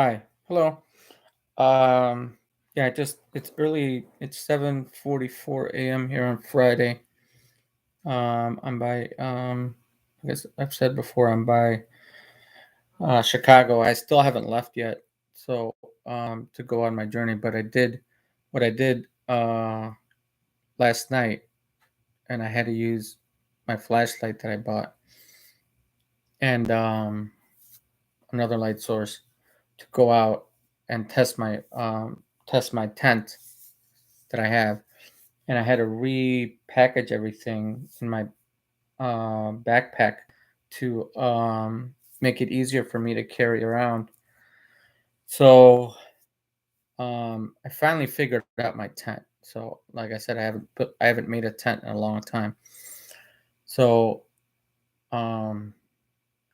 Hi. Hello. Um, yeah, it's early. It's 7:44 a.m. here on Friday. I'm by I guess I've said before I'm by Chicago. I still haven't left yet, so to go on my journey, but I did last night, and I had to use my flashlight that I bought and another light source to go out and test my tent that I have, and I had to repackage everything in my backpack to make it easier for me to carry around. So I finally figured out my tent. So, like I said, I haven't made a tent in a long time. So um,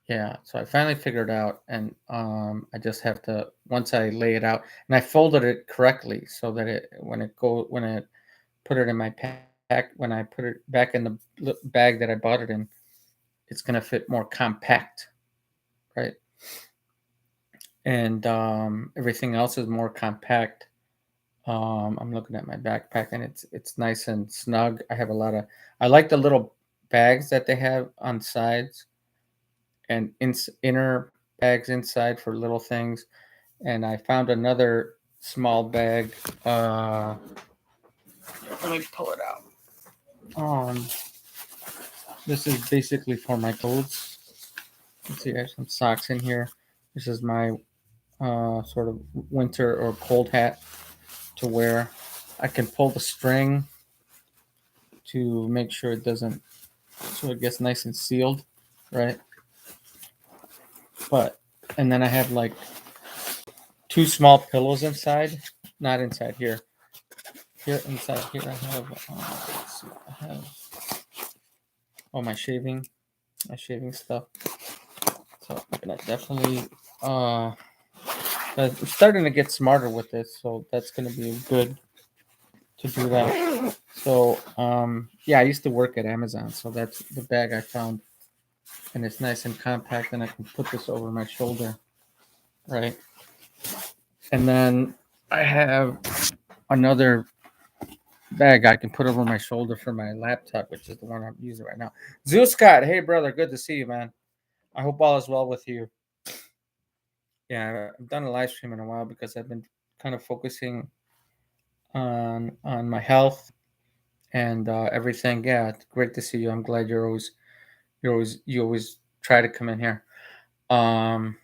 yeah, so I finally figured it out, and I just have to once I lay it out, and I folded it correctly so that when I put it in my pack, when I put it back in the bag that I bought it in, it's gonna fit more compact, right? And everything else is more compact. I'm looking at my backpack, and it's nice and snug. I like the little bags that they have on sides and inner bags inside for little things. And I found another small bag. Let me pull it out. Um, this is basically for my clothes. Let's see, I have some socks in here. This is my sort of winter or cold hat to wear. I can pull the string to make sure it doesn't, so it gets nice and sealed, right? But, and then I have like two small pillows inside, not inside here. Here, inside here, I have, let's see, I have, oh, my shaving stuff. So I'm gonna definitely, uh, I'm starting to get smarter with this, so that's gonna be good to do that. So, yeah, I used to work at Amazon, so that's the bag I found, and it's nice and compact, and I can put this over my shoulder, right? And then I have another bag I can put over my shoulder for my laptop, which is the one I'm using right now. Zeus Scott, hey brother, good to see you, man. I hope all is well with you. Yeah, I've done a live stream in a while because I've been kind of focusing on my health and everything. Yeah, it's great to see you. I'm glad you always try to come in here. Um,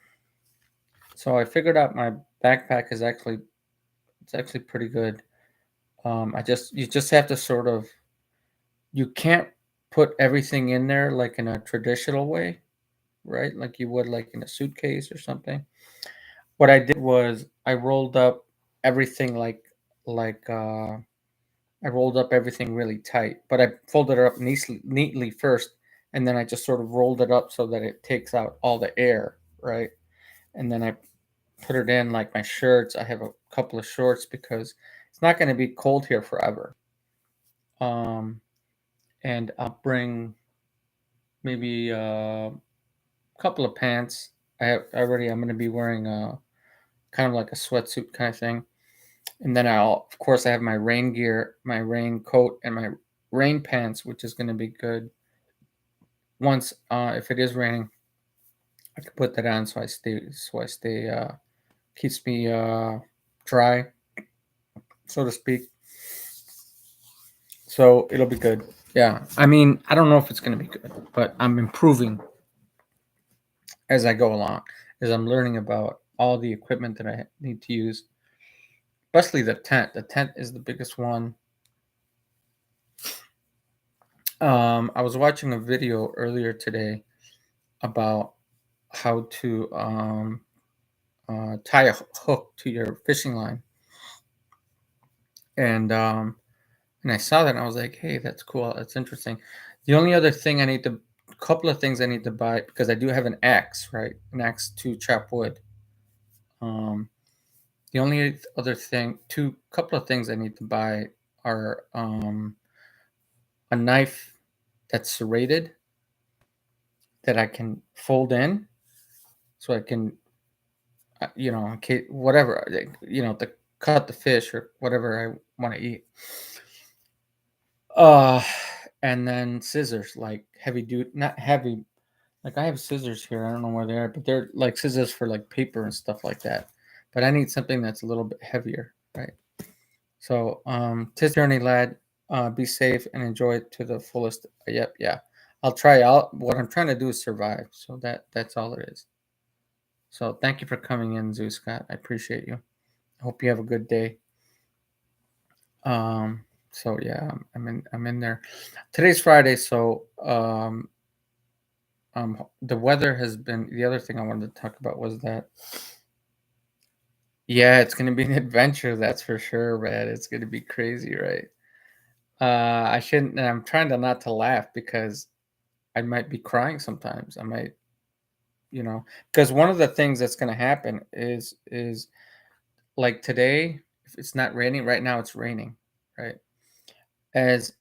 so I figured out my backpack is actually it's actually pretty good. I just you just have to sort of you can't put everything in there like in a traditional way, right? Like you would like in a suitcase or something. What I did was I rolled up everything like I rolled up everything really tight, but I folded it up neatly first, and then I just sort of rolled it up so that it takes out all the air, right? And then I put it in like my shirts. I have a couple of shorts because it's not going to be cold here forever. Um, and I'll bring maybe a couple of pants. I'm going to be wearing a kind of like a sweatsuit kind of thing. And then of course, I have my rain gear, my rain coat, and my rain pants, which is going to be good. Once, if it is raining, I can put that on keeps me dry, so to speak. So it'll be good. Yeah. I mean, I don't know if it's going to be good, but I'm improving as I go along, as I'm learning about all the equipment that I need to use, especially the tent. The tent is the biggest one. I was watching a video earlier today about how to tie a hook to your fishing line, and I saw that and I was like, hey, that's cool. That's interesting. The only other thing couple of things I need to buy because I do have an axe, right? An axe to chop wood. Um, the only other thing, two couple of things I need to buy are a knife that's serrated that I can fold in, so I can you know, in case, whatever, you know, to cut the fish or whatever I want to eat. Uh, and then scissors, like heavy duty, not heavy. Like I have scissors here. I don't know where they are, but they're like scissors for like paper and stuff like that. But I need something that's a little bit heavier, right? So, tis journey, lad. Be safe and enjoy it to the fullest. Yep, yeah. I'll try. What I'm trying to do is survive. So that's all it is. So thank you for coming in, Zeus Scott. I appreciate you. I hope you have a good day. So yeah, I'm in there. Today's Friday, so the weather has been. The other thing I wanted to talk about was that, yeah, it's gonna be an adventure. That's for sure, man. It's gonna be crazy, right? I shouldn't. And I'm trying to not to laugh because I might be crying sometimes. I might, you know, because one of the things that's going to happen is like today, if it's not raining right now, it's raining, right? As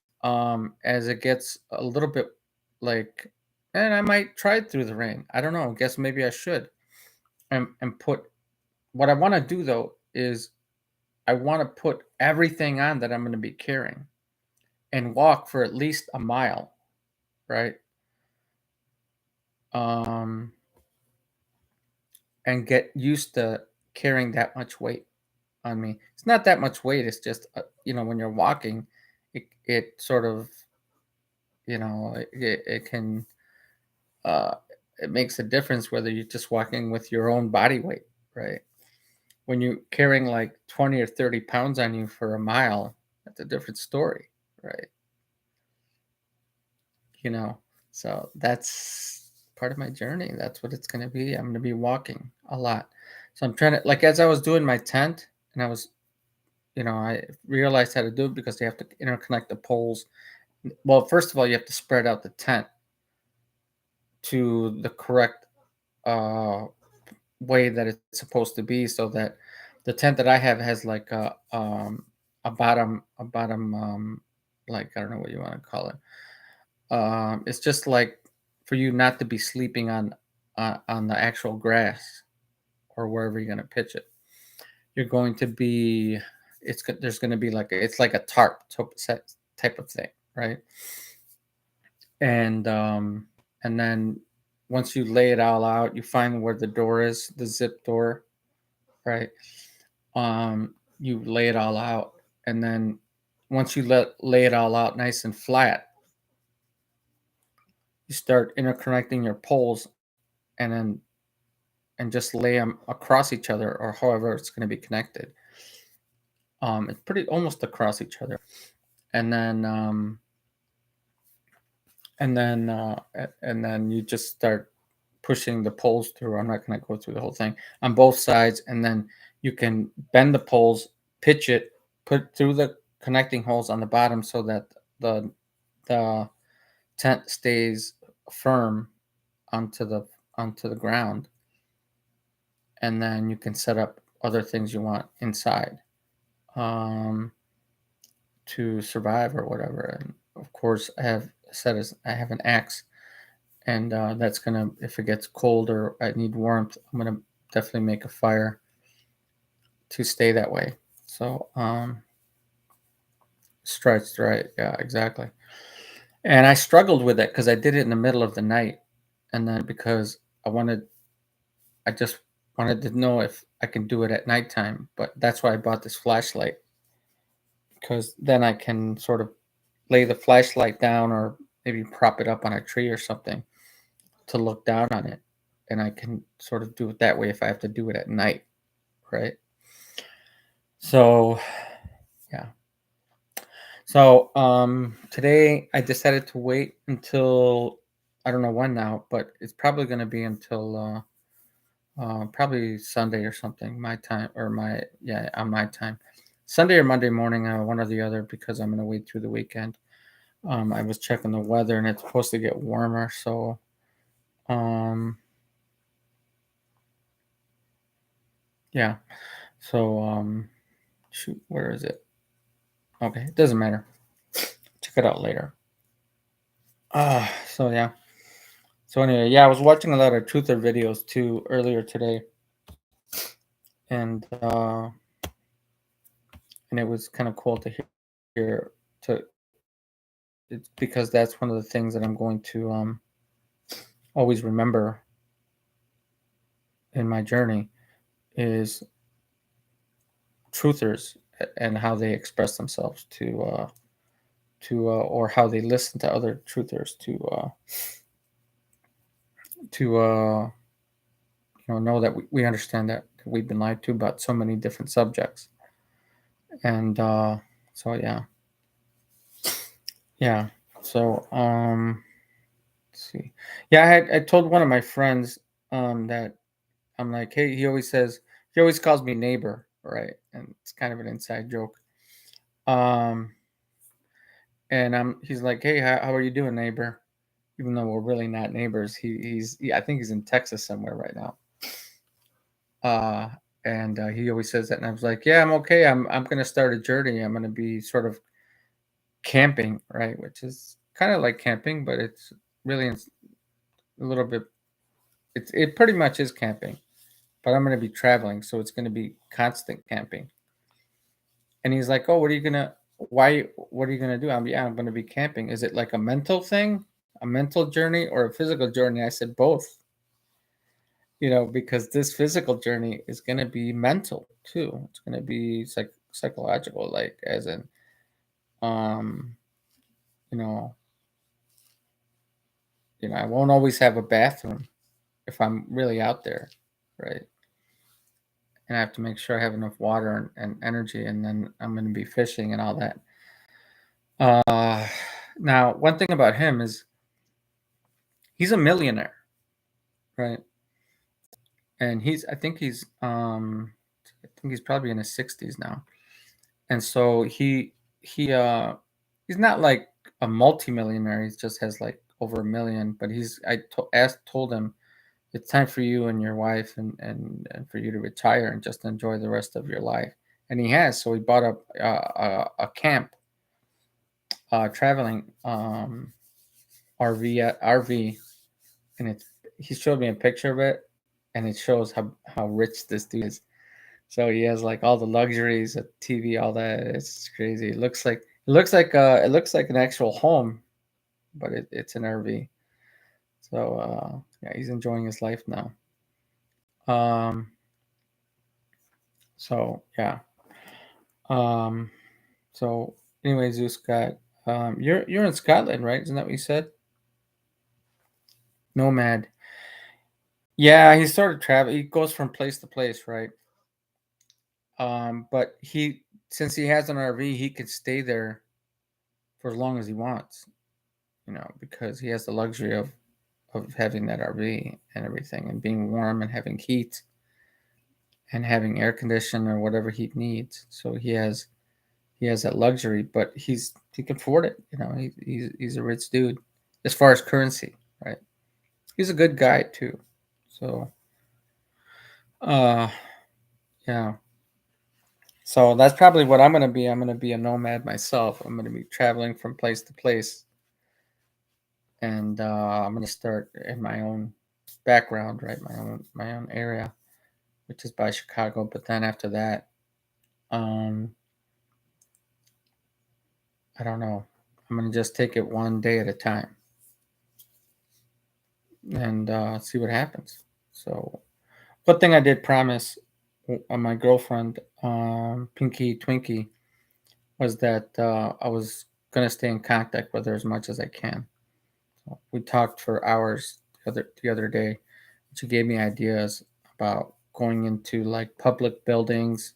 as it gets a little bit like, and I might try it through the rain. I don't know. I guess maybe I should and put what I want to do though is I want to put everything on that I'm going to be carrying and walk for at least a mile, right? Um, and get used to carrying that much weight on me. It's not that much weight. It's just you know, when you're walking, it sort of, you know, it can uh, it makes a difference whether you're just walking with your own body weight, right? When you're carrying like 20 or 30 pounds on you for a mile, that's a different story, right? You know, so that's part of my journey. That's what it's going to be. I'm going to be walking a lot. So I'm trying to, like, as I was doing my tent and I was, you know, I realized how to do it because you have to interconnect the poles. Well, first of all, you have to spread out the tent to the correct uh, way that it's supposed to be, so that the tent that I have has like a bottom like I don't know what you want to call it. It's just like for you not to be sleeping on the actual grass or wherever you're going to pitch it. You're going to be there's going to be like it's like a tarp type of thing, right? And and then once you lay it all out, you find where the door is, the zip door, right? You lay it all out, and then once you lay it all out nice and flat, you start interconnecting your poles, and then and just lay them across each other or however it's going to be connected. It's pretty almost across each other, and then and then you just start pushing the poles through. I'm not going to go through the whole thing on both sides, and then you can bend the poles, pitch it, put through the connecting holes on the bottom so that the the tent stays firm onto the onto the ground, and then you can set up other things you want inside um, to survive or whatever. And of course, I have said as I have an axe, and that's gonna if it gets cold or I need warmth, I'm gonna definitely make a fire to stay that way. So stretched right, yeah, exactly. And I struggled with it because I did it in the middle of the night, and then because I just wanted to know if I can do it at nighttime. But that's why I bought this flashlight because then I can sort of lay the flashlight down or maybe prop it up on a tree or something to look down on it, and I can sort of do it that way if I have to do it at night, right? So yeah. So today I decided to wait until I don't know when now, but it's probably going to be until probably Sunday or something, my time or my yeah on my time, Sunday or Monday morning, one or the other, because I'm going to wait through the weekend. I was checking the weather and it's supposed to get warmer, so um, yeah. So shoot, where is it? Okay, it doesn't matter. Check it out later. So yeah. So anyway, yeah, I was watching a lot of truther videos too earlier today, and it was kind of cool to hear. To It's because that's one of the things that I'm going to always remember in my journey is truthers and how they express themselves or how they listen to other truthers to know that we understand that we've been lied to about so many different subjects. And so yeah. So let's see. Yeah, I told one of my friends that I'm like, hey, he always calls me neighbor, right? And it's kind of an inside joke. Um, and he's like, hey, how are you doing, neighbor? Even though we're really not neighbors, I think he's in Texas somewhere right now. Uh, and he always says that, and I was like, yeah, I'm okay. I'm gonna start a journey. I'm gonna be sort of camping, right? Which is kind of like camping, but it's really a little bit. It pretty much is camping, but I'm gonna be traveling, so it's gonna be constant camping. And he's like, "Oh, what are you gonna? Why? What are you gonna do?" I'm gonna be camping. Is it like a mental thing, a mental journey, or a physical journey? I said both. Because this physical journey is gonna be mental too. It's gonna be psychological, like as in, um, you know, I won't always have a bathroom if I'm really out there, right? And I have to make sure I have enough water and energy, and then I'm gonna be fishing and all that. Uh, Now, one thing about him is he's a millionaire, right? And I think he's probably in his 60s now. And so he he's not like a multimillionaire. He just has like over a million, but told him it's time for you and your wife and for you to retire and just enjoy the rest of your life. And he has. So he bought a camp traveling RV, and he showed me a picture of it, and it shows how rich this dude is. So he has like all the luxuries, a TV, all that. It's crazy. It looks like an actual home, but it's an RV. So yeah, he's enjoying his life now. Um, so yeah. Um, so anyway, Zeus Scott, you're in Scotland, right? Isn't that what you said? Nomad. Yeah, he started travel. He goes from place to place, right? But since he has an RV, he could stay there for as long as he wants, because he has the luxury of having that RV and everything, and being warm and having heat and having air conditioning or whatever he needs. So he has that luxury, but he can afford it. He's a rich dude as far as currency, right? He's a good guy too. So uh yeah. So that's probably what I'm gonna be. I'm gonna be a nomad myself. I'm gonna be traveling from place to place, and I'm gonna start in my own background, right? My own area, which is by Chicago. But then after that, um, I don't know. I'm gonna just take it one day at a time and see what happens. So, one thing I did promise my girlfriend, Pinky Twinkie, was that I was gonna stay in contact with her as much as I can. So we talked for hours the other day. She gave me ideas about going into like public buildings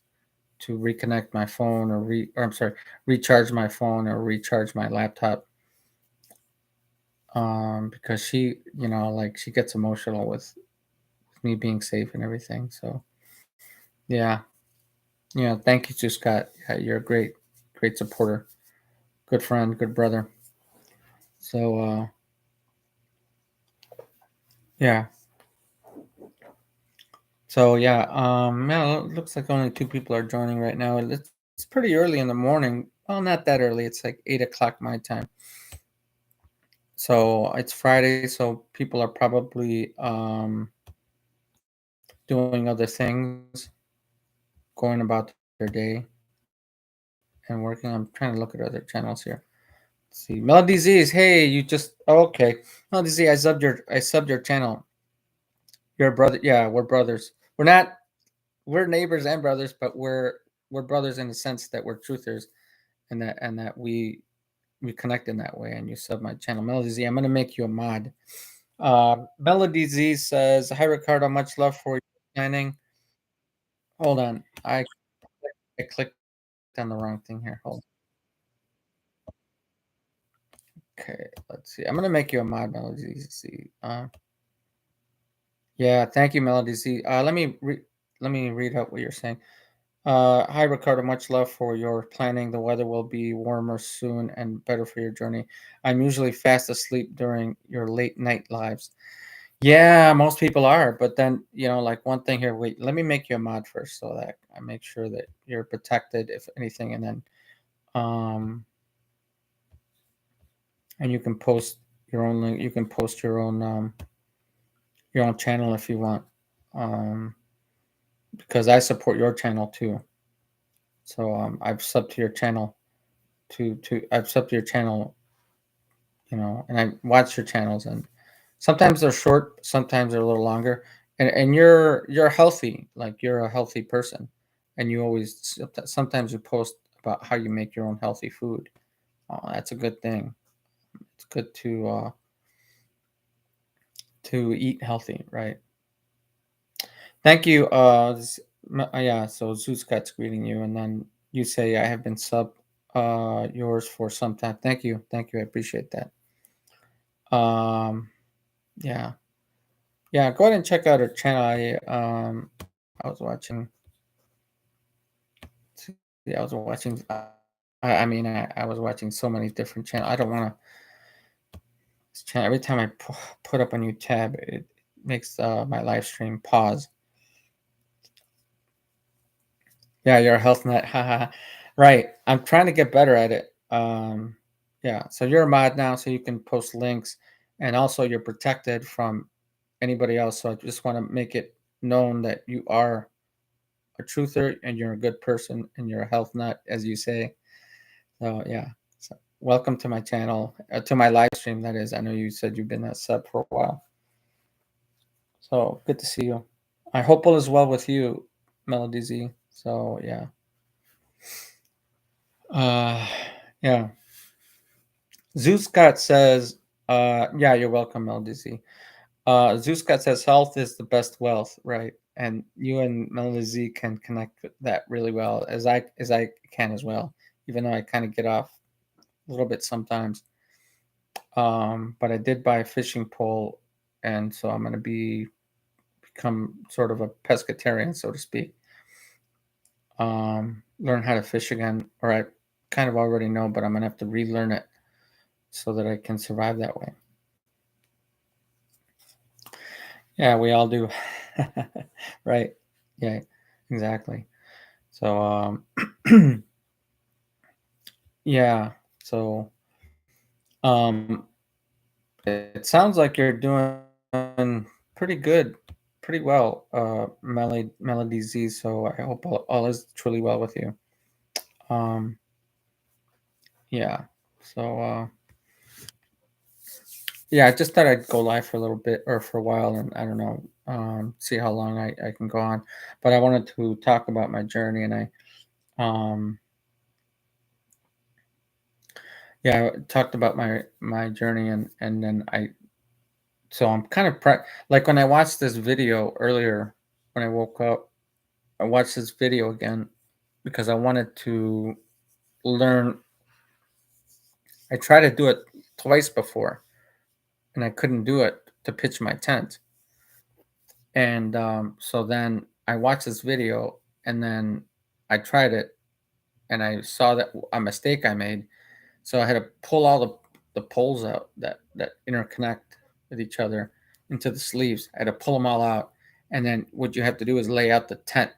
to reconnect my phone or I'm sorry, recharge my phone or recharge my laptop. Because like she gets emotional with me being safe and everything. So yeah, thank you to Scott. Yeah, you're a great supporter, good friend, good brother. So yeah, yeah, it looks like only two people are joining right now. It's pretty early in the morning. Well, not that early. It's like 8 o'clock my time. So it's Friday, so people are probably doing other things. going about their day and working. I'm trying to look at other channels here. Let's see, Melody Z's. Hey, you just okay. Melody Z, I subbed your channel. You're a brother. Yeah, we're brothers. We're not. We're neighbors and brothers, but we're brothers in the sense that we're truthers, and that we connect in that way. And you sub my channel, Melody Z. I'm gonna make you a mod. Melody Z says, "Hi Ricardo, much love for your planning." Hold on, I clicked on the wrong thing here. Hold. Okay, let's see. I'm gonna make you a mod, Melody Z. Yeah, thank you, Melody Z. Let me read out what you're saying. Hi, Ricardo. Much love for your planning. The weather will be warmer soon and better for your journey. I'm usually fast asleep during your late night lives. Yeah, most people are. But then, like one thing here, wait, let me make you a mod first so that I make sure that you're protected if anything. Um, and you can post your own link. You can post your own channel if you want. Um, because I support your channel too. So I've subbed to your channel I've subbed to your channel, and I watch your channels, and sometimes they're short, sometimes they're a little longer, and you're healthy, like you're a healthy person, and you always sometimes you post about how you make your own healthy food. That's a good thing. It's good to eat healthy, right? Thank you. Yeah. So Zeuscat's greeting you, and then you say I have been sub yours for some time. Thank you. I appreciate that. Yeah, yeah. Go ahead and check out her channel. I was watching. Yeah, I was watching. I was watching so many different channels. I don't want to. Channel every time I put up a new tab, it makes my live stream pause. Yeah, you're a health nut. Haha. Right. I'm trying to get better at it. Yeah. So you're a mod now, so you can post links, and also you're protected from anybody else. So I just want to make it known that you are a truther and you're a good person and you're a health nut, as you say. So yeah. So welcome to my channel, to my live stream. That is. I know you said you've been a sub for a while. So good to see you. I hope all is well with you, Melody Z. So yeah. Uh, yeah. Zeus Scott says, yeah, you're welcome, LDZ. Zeus Scott says, health is the best wealth, right? And you and Melody Z can connect with that really well, as I can as well, even though I kind of get off a little bit sometimes. But I did buy a fishing pole, and so I'm going to become sort of a pescatarian, so to speak. Learn how to fish again, or I kind of already know, but I'm going to have to relearn it so that I can survive that way. Yeah, we all do. Right. Yeah, exactly. So, yeah. So, um, it sounds like you're doing pretty good, pretty well, Melody Z. So I hope all is truly well with you. Um, yeah. So, yeah, I just thought I'd go live for a little bit or for a while, and I don't know, see how long I can go on. But I wanted to talk about my journey, and um, yeah, I talked about my journey, and then so I'm kind of like when I watched this video earlier when I woke up, I watched this video again because I wanted to learn. I tried to do it twice before, and I couldn't do it to pitch my tent. And so then I watched this video, and then I tried it, and I saw that a mistake I made. So I had to pull all the poles out that interconnect with each other into the sleeves. I had to pull them all out, and then what you have to do is lay out the tent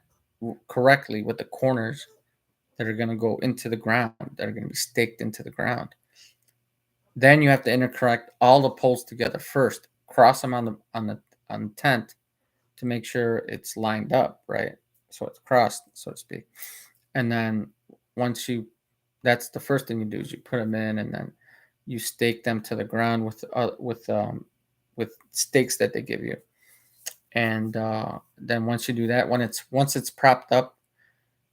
correctly with the corners that are going to go into the ground, that are going to be staked into the ground. Then you have to interconnect all the poles together first, cross them on the tent to make sure it's lined up right. so it's crossed, so to speak. And then once you, that's the first thing you do is you put them in, and then you stake them to the ground with stakes that they give you. And then once you do that, once it's propped up,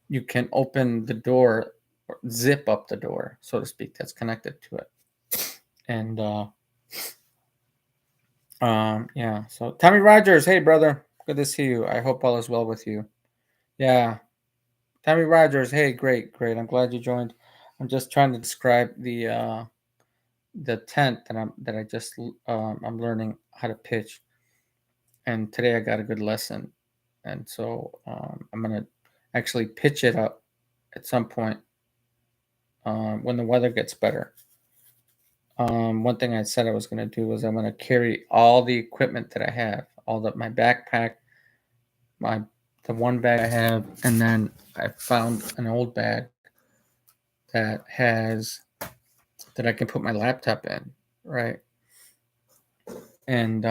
you can open the door, or zip up the door, so to speak, that's connected to it. And yeah. So Tommy Rogers, hey brother, good to see you. I hope all is well with you. Yeah, Tommy Rogers, hey, great, great. I'm glad you joined. I'm just trying to describe the tent that I just I'm learning how to pitch, and today I got a good lesson, and so I'm gonna actually pitch it up at some point when the weather gets better. One thing I said I was going to do was I'm going to carry all the equipment that I have, my backpack, my the one bag I have, and then I found an old bag that has that I can put my laptop in, right? And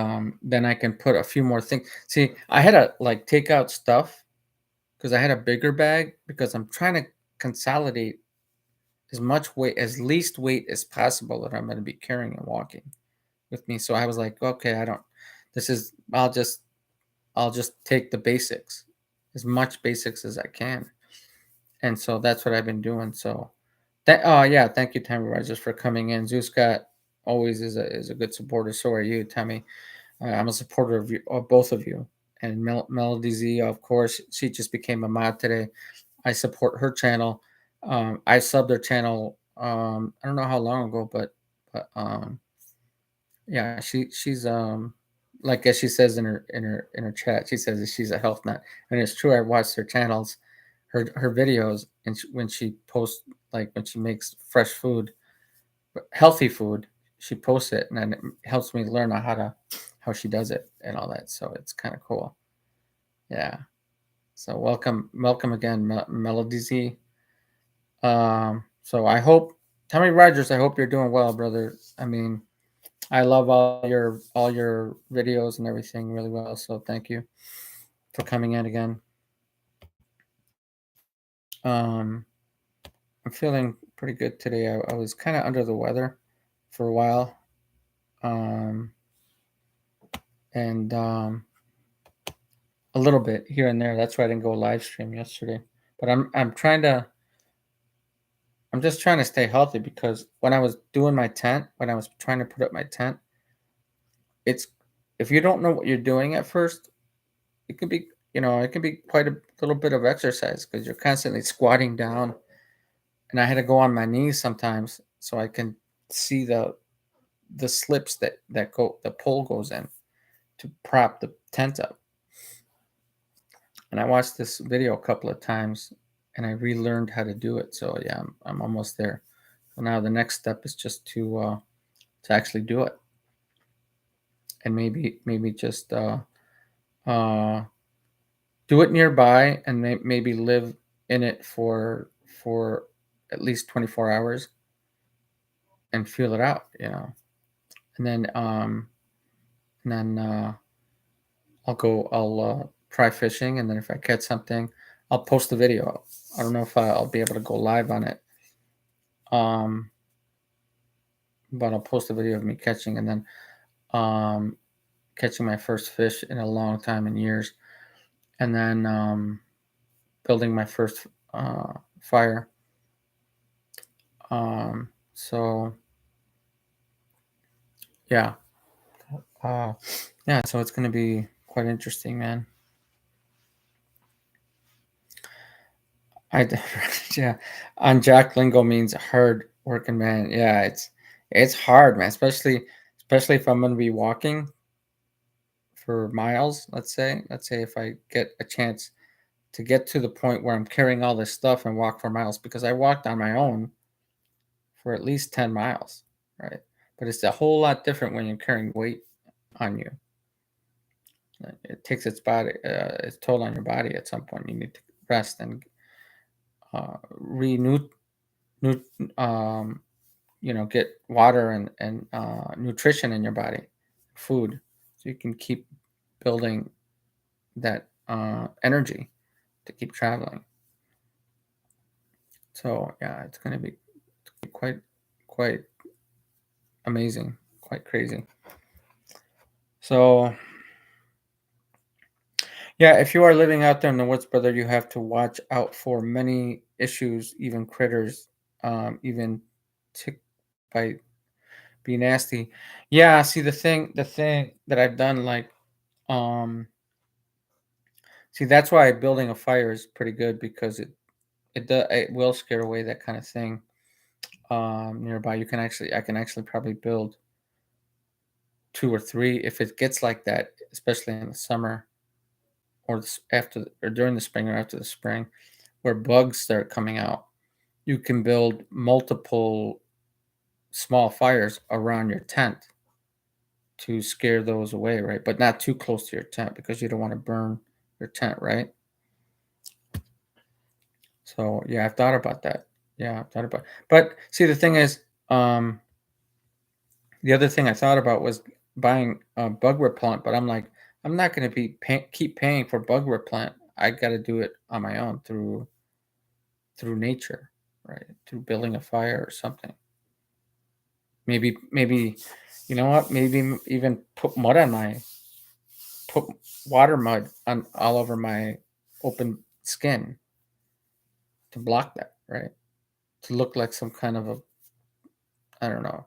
then I can put a few more things. See, I had to like take out stuff because I had a bigger bag because I'm trying to consolidate as much weight, as least weight as possible that I'm going to be carrying and walking with me. So I was like, okay, I don't. This is. I'll just take the basics, as much basics as I can, and so that's what I've been doing. So that. Oh yeah, thank you, Tammy Rogers, for coming in. Zeus Scott always is a good supporter. So are you, Tammy. I'm a supporter of you, of both of you. And Melody Z, of course, she just became a mod today. I support her channel. I subbed her channel. I don't know how long ago, but yeah, she's like as she says in her chat, she says that she's a health nut, and it's true. I watched her channels, her videos, and when she posts, like when she makes fresh food, healthy food, she posts it, and then it helps me learn how she does it and all that. So it's kind of cool. Yeah. So welcome again, Melody Z. So I hope Tommy Rogers, I hope you're doing well, brother. I mean, I love all your videos and everything really well. So thank you for coming in again. Um, I'm feeling pretty good today. I was kind of under the weather for a while, um, and a little bit here and there. That's why I didn't go live stream yesterday. But I'm just trying to stay healthy because when I was doing my tent, when I was trying to put up my tent, it's if you don't know what you're doing at first, it could be it can be quite a little bit of exercise because you're constantly squatting down, and I had to go on my knees sometimes so I can see the slips that go the pole goes in to prop the tent up. And I watched this video a couple of times, and I relearned how to do it. So yeah, I'm almost there. So now the next step is just to actually do it, and maybe just uh, do it nearby, and maybe live in it for at least 24 hours and feel it out, and then I'll try fishing, and then if I catch something, I'll post the video. I don't know if I'll be able to go live on it, um, but I'll post a video of me catching, and then um, catching my first fish in a long time in years, and then building my first fire. So yeah, uh, yeah. So it's gonna be quite interesting, man. I yeah, on Jack Lingo means hard working man. Yeah, it's hard, man. Especially if I'm gonna be walking for miles. Let's say if I get a chance to get to the point where I'm carrying all this stuff and walk for miles, because I walked on my own for at least 10 miles, right? But it's a whole lot different when you're carrying weight on you. It takes its toll on your body. At some point, you need to rest and renew, um, get water and nutrition in your body, food, so you can keep building that energy to keep traveling. So yeah, it's gonna be quite amazing, quite crazy. So yeah, if you are living out there in the woods, brother, you have to watch out for many issues, even critters, even tick bite, be nasty. Yeah, see the thing that I've done, like, um, see that's why building a fire is pretty good because it will scare away that kind of thing. Nearby, I can actually probably build two or three if it gets like that, especially in the summer or after or during the spring or after the spring, where bugs start coming out. You can build multiple small fires around your tent to scare those away, right? But not too close to your tent because you don't want to burn your tent, right? So yeah, I've thought about that. Yeah, I've thought about. But see, the thing is, the other thing I thought about was buying bug repellent. But I'm like, I'm not going to keep paying for bug repellent. I got to do it on my own through nature, right? Through building a fire or something. Maybe, you know what? Maybe even put water mud on all over my open skin to block that, right? To look like some kind of a, I don't know,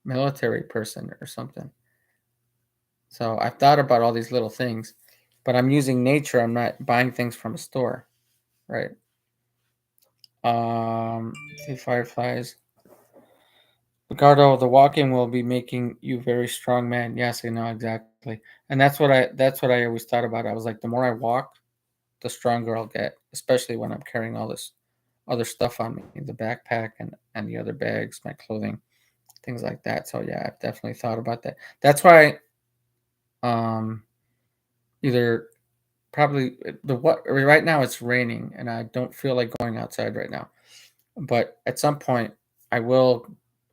military person or something. So I've thought about all these little things, but I'm using nature. I'm not buying things from a store, right? See fireflies. Ricardo, the walking will be making you very strong man. Yes, I know exactly. And that's what I always thought about. I was like, the more I walk, the stronger I'll get, especially when I'm carrying all this other stuff on me, the backpack and the other bags, my clothing, things like that. So yeah, I've definitely thought about that. That's why um either probably the what right now it's raining and I don't feel like going outside right now. But at some point I will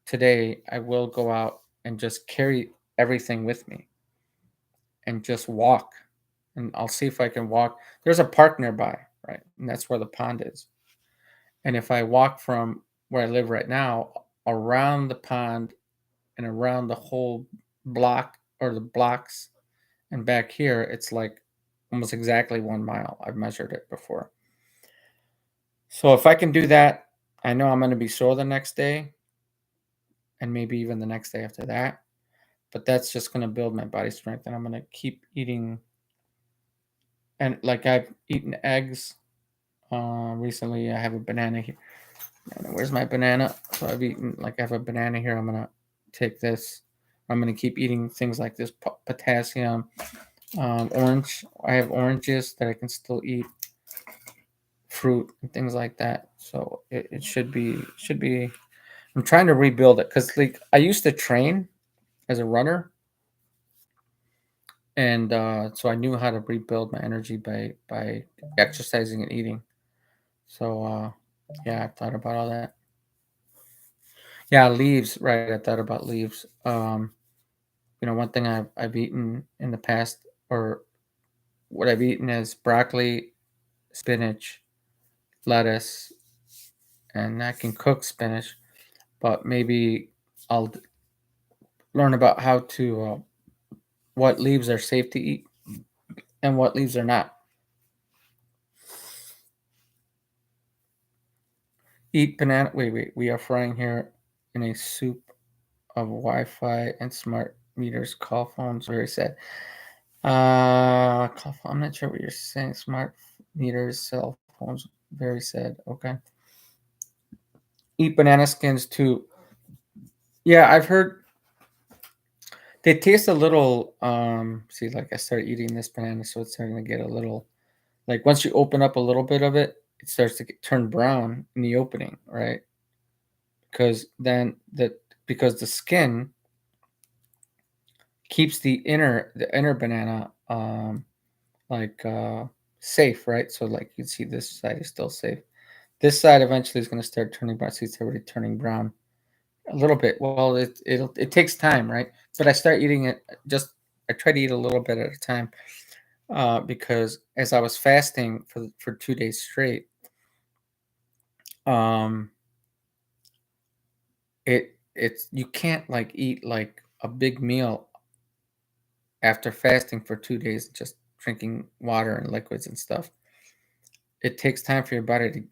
today I will go out and just carry everything with me and just walk. And I'll see if I can walk. There's a park nearby, right? And that's where the pond is. And if I walk from where I live right now around the pond and around the whole block or the blocks and back here, it's like almost exactly 1 mile. I've measured it before. So if I can do that, I know I'm going to be sore the next day and maybe even the next day after that. But that's just going to build my body strength. And I'm going to keep eating. And like I've eaten eggs recently. I have a banana here. Where's my banana? So I've eaten, like, I have a banana here. I'm going to take this. I'm going to keep eating things like this potassium, orange. I have oranges that I can still eat, fruit and things like that. So it should be. I'm trying to rebuild it because like I used to train as a runner, and so I knew how to rebuild my energy by exercising and eating. So yeah, I thought about all that. Yeah, leaves. Right, I thought about leaves. One thing I've eaten in the past, or what I've eaten is broccoli, spinach, lettuce, and I can cook spinach. But maybe I'll learn about how to what leaves are safe to eat and what leaves are not. Eat banana. Wait. We are frying here in a soup of Wi-Fi and smart meters. Call phones. Very sad. I'm not sure what you're saying. Smart meters, cell phones. Very sad. Okay. Eat banana skins too. Yeah, I've heard they taste a little. See, like I started eating this banana, so it's starting to get a little. Like once you open up a little bit of it, it starts to turn brown in the opening, right? Because the skin keeps the inner banana like safe, right? So like you can see this side is still safe. This side eventually is going to start turning brown. See, it's already turning brown a little bit. Well, it takes time, right? But I start eating it just. I try to eat a little bit at a time. because as I was fasting for 2 days straight, um, it's you can't like eat like a big meal after fasting for 2 days, just drinking water and liquids and stuff. It takes time for your body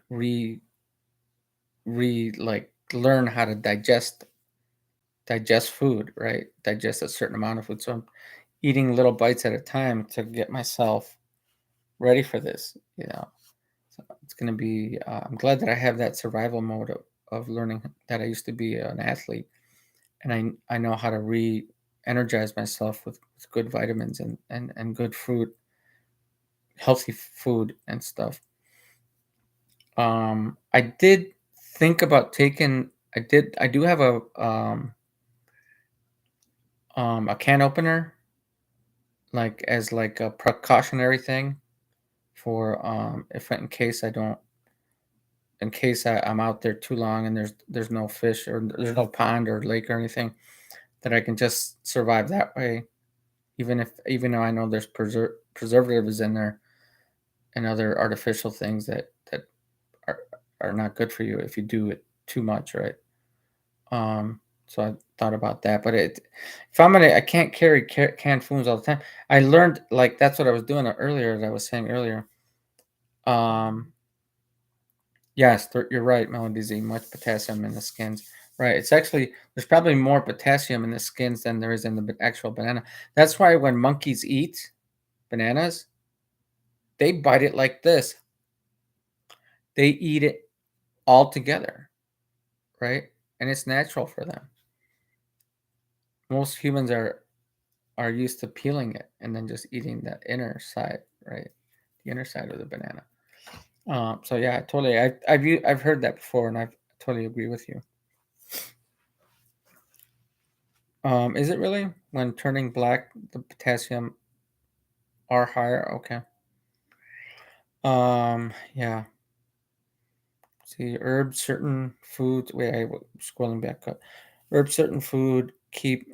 to like learn how to digest food, right? Digest a certain amount of food. So I'm eating little bites at a time to get myself ready for this. So it's going to be. I'm glad that I have that survival mode of learning that I used to be an athlete, and I know how to energize myself with good vitamins and good food, healthy food and stuff. I did think about taking. I do have a can opener, like as like a precautionary thing for if in case I don't in case I'm out there too long and there's no fish or there's no pond or lake or anything, that I can just survive that way, even though I know there's preservatives in there and other artificial things that are are not good for you if you do it too much, right? So I thought about that, but if I can't carry canned foods all the time. I learned like that's what I was doing earlier. That I was saying earlier. Um, yes, you're right, Melody Z. Much potassium in the skins. Right. It's actually there's probably more potassium in the skins than there is in the actual banana. That's why when monkeys eat bananas, they bite it like this. They eat it all together, right? And it's natural for them. Most humans are used to peeling it and then just eating the inner side, right? The inner side of the banana. So yeah, totally. I've heard that before, and I totally agree with you. Is it really when turning black the potassium are higher? Okay. Yeah. See, herbs, certain foods. Wait, scrolling back up. Herbs, certain food keep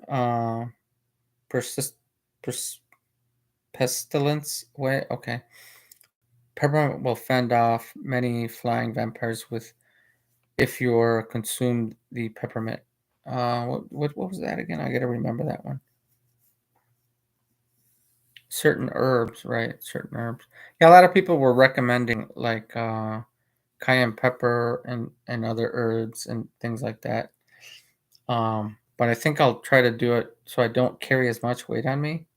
persist pers- pestilence away. Okay. Peppermint will fend off many flying vampires with if you're consumed the peppermint. What was that again? I gotta remember that one. Certain herbs, right? Certain herbs. Yeah, a lot of people were recommending like cayenne pepper and other herbs and things like that. But I think I'll try to do it so I don't carry as much weight on me.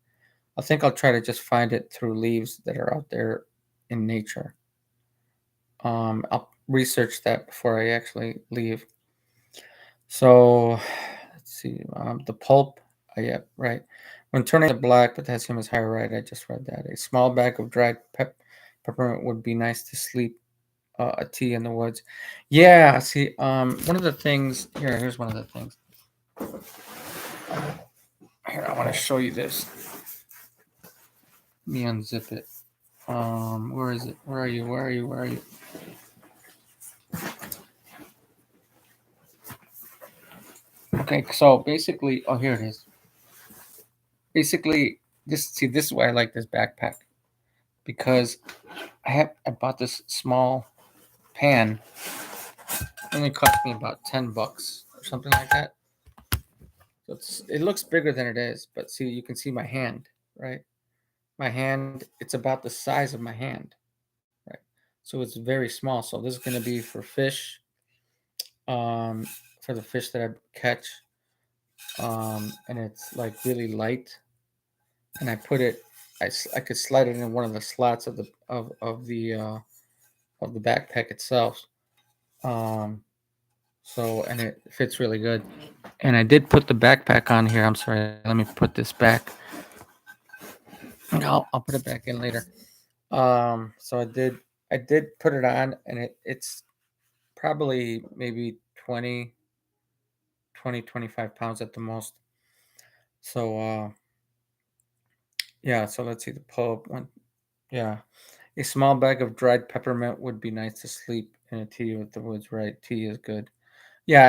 I think I'll try to just find it through leaves that are out there in nature. I'll research that before I actually leave. So let's see. The pulp. Yeah, right. When turning to black, potassium is higher. Right. I just read that. A small bag of dried peppermint would be nice to sleep. A tea in the woods. Yeah. See. One of the things here. Here's one of the things. Here, I want to show you this. Let me unzip it. Where is it? Where are you? Where are you? Where are you? Okay. So basically, oh, here it is. Basically, this is why I like this backpack because I bought this small pan. It only cost me about $10 or something like that. So it looks bigger than it is, but see, you can see my hand, right? My hand, it's about the size of my hand, right? So it's very small. So this is going to be for fish, um, for the fish that I catch, and it's like really light. And I put it, I could slide it in one of the slots of the backpack itself. Um, so and it fits really good. And I did put the backpack on here. I'm sorry. Let me put this back. I'll put it back in later. So I did put it on, and it's probably maybe 25 pounds at the most. So yeah. So let's see the pulp one. Yeah, a small bag of dried peppermint would be nice to sleep in a tea with the woods. Right, tea is good. Yeah,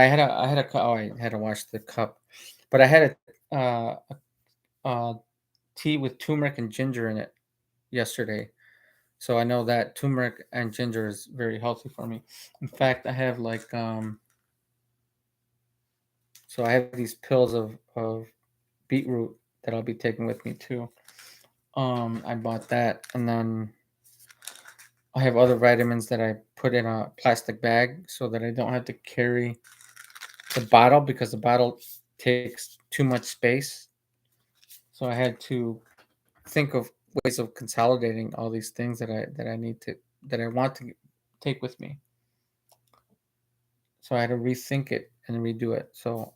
oh, I had to wash the cup, but I had a tea with turmeric and ginger in it yesterday. So I know that turmeric and ginger is very healthy for me. In fact, I have like so I have these pills of beetroot that I'll be taking with me too. I bought that, and then I have other vitamins that I put in a plastic bag so that I don't have to carry the bottle because the bottle takes too much space. So I had to think of ways of consolidating all these things that I need to that I want to take with me. So I had to rethink it and redo it. So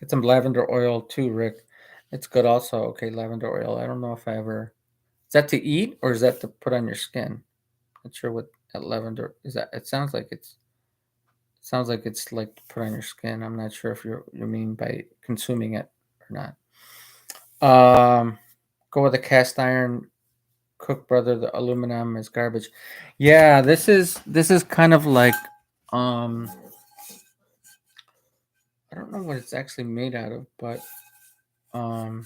get some lavender oil too, Rick. It's good also. Okay, lavender oil. I don't know if I ever is that to eat or is that to put on your skin? Not sure what that lavender is. That it sounds like it's like to put on your skin. I'm not sure if you mean by consuming it or not. Go with a cast iron. Cook brother. The aluminum is garbage. Yeah, this is kind of like um I don't know what it's actually made out of, but um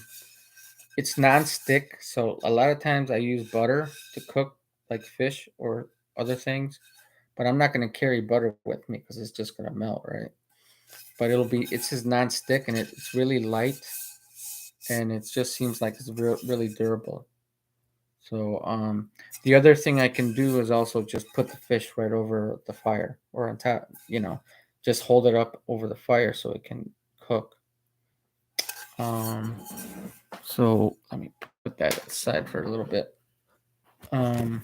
it's non-stick. So a lot of times I use butter to cook like fish or other things, but I'm not going to carry butter with me because it's just going to melt, right? But it's just non-stick and it's really light and it just seems like it's really durable. So the other thing I can do is also just put the fish right over the fire or on top, just hold it up over the fire so it can cook. Um, so let me put that aside for a little bit. Um,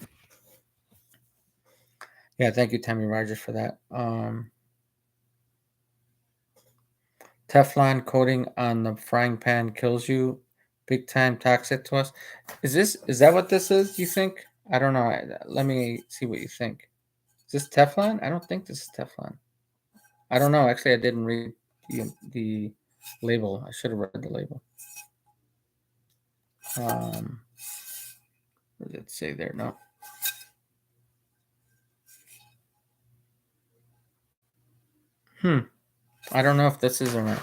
yeah, thank you, Tammy Rogers, for that. Teflon coating on the frying pan kills you. Big time toxic to us. Is that what this is? You think? I don't know. Let me see what you think. Is this Teflon? I don't think this is Teflon. I don't know. Actually, I didn't read the label. I should have read the label. Um, what did it say there? No. Hmm. I don't know if this is or not.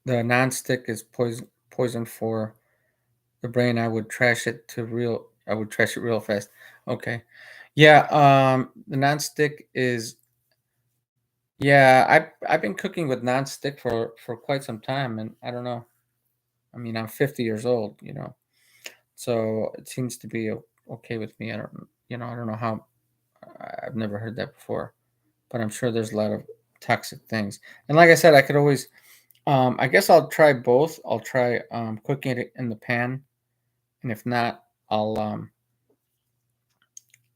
The nonstick is poison for the brain. I would trash it real fast. Okay. Yeah, the nonstick is yeah, I've been cooking with nonstick for quite some time and I don't know. I mean, I'm 50 years old. So it seems to be okay with me. I don't know how I've never heard that before, but I'm sure there's a lot of toxic things. And like I said, I could always I guess I'll try both. I'll try cooking it in the pan, and if not, I'll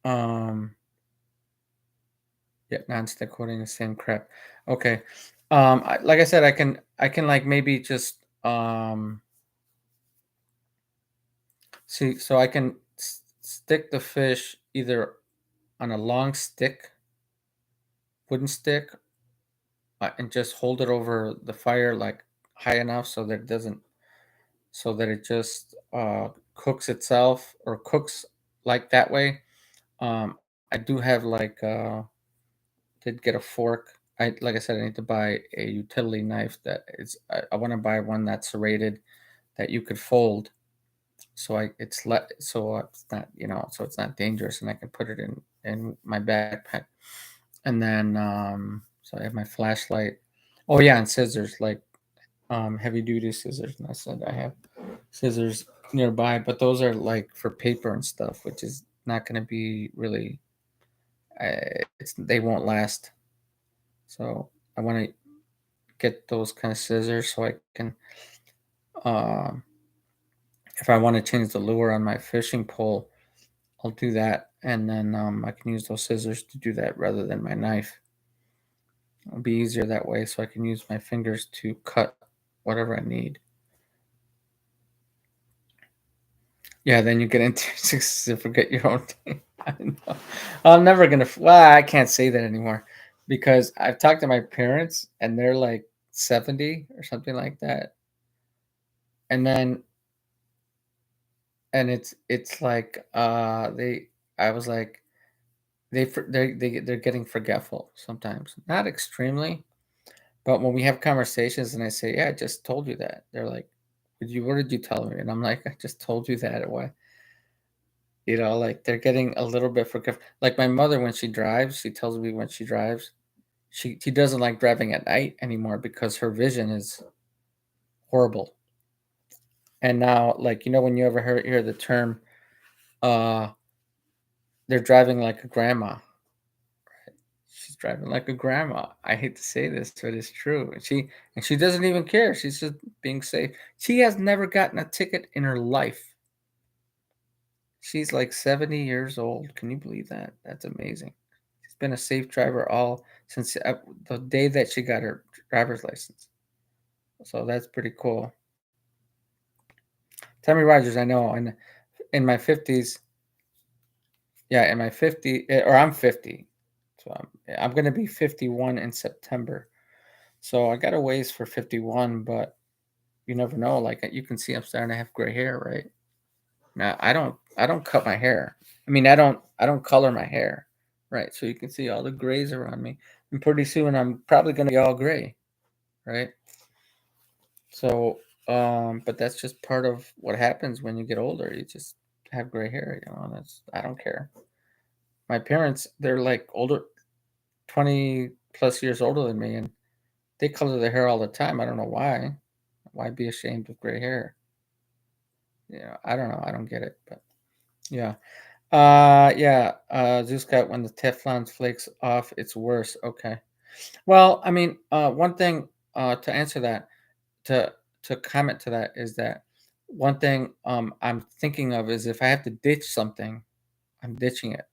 um yeah, non-stick coating the same crap. Okay. Like I said, I can like maybe just see so I can stick the fish either on a long stick, wooden stick, and just hold it over the fire like high enough so that it just cooks itself or cooks like that way. I do have like did get a fork. I like I said, I need to buy a utility knife that is. I want to buy one that's serrated that you could fold, so it's not so it's not dangerous, and I can put it in my backpack. And then so I have my flashlight. Oh yeah, and scissors like heavy duty scissors. And I said I have scissors nearby, but those are like for paper and stuff, which is not going to be really. They won't last. So I want to get those kind of scissors so I can, um, if I want to change the lure on my fishing pole, I'll do that, and then I can use those scissors to do that rather than my knife. It'll be easier that way, so I can use my fingers to cut whatever I need. Yeah, then you get into to forget your own thing. I know. I'm never gonna. Well, I can't say that anymore because I've talked to my parents and they're like 70 or something like that, and then and it's like they. I was like they're getting forgetful sometimes, not extremely, But when we have conversations and I say, "Yeah, I just told you that," they're like, what did you tell me?" And I'm like, "I just told you that." Why? Like they're getting a little bit forgive. Like my mother, when she drives, she tells me when she drives, she doesn't like driving at night anymore because her vision is horrible. And now, like when you ever hear the term, uh, they're driving like a grandma. She's driving like a grandma. I hate to say this, but it's true. And she doesn't even care. She's just being safe. She has never gotten a ticket in her life. She's like 70 years old. Can you believe that? That's amazing. She's been a safe driver all since the day that she got her driver's license. So that's pretty cool. Tammy Rogers, I know, and in my 50s, yeah, in my 50, or I'm 50. So I'm going to be 51 in September. So I got a ways for 51, but you never know. Like you can see I'm starting to have gray hair, right? Now I don't cut my hair. I mean, I don't color my hair. Right. So you can see all the grays around me. And pretty soon I'm probably going to be all gray, right? So but that's just part of what happens when you get older. You just have gray hair, that's I don't care. My parents, they're like older, 20 plus years older than me, and they color their hair all the time. I don't know why. Why be ashamed of gray hair? I don't know. I don't get it, but yeah. Yeah. Zeus got when the Teflon flakes off, it's worse. Okay. Well, I mean, one thing to answer that, to to comment to that is that one thing I'm thinking of is if I have to ditch something, I'm ditching it.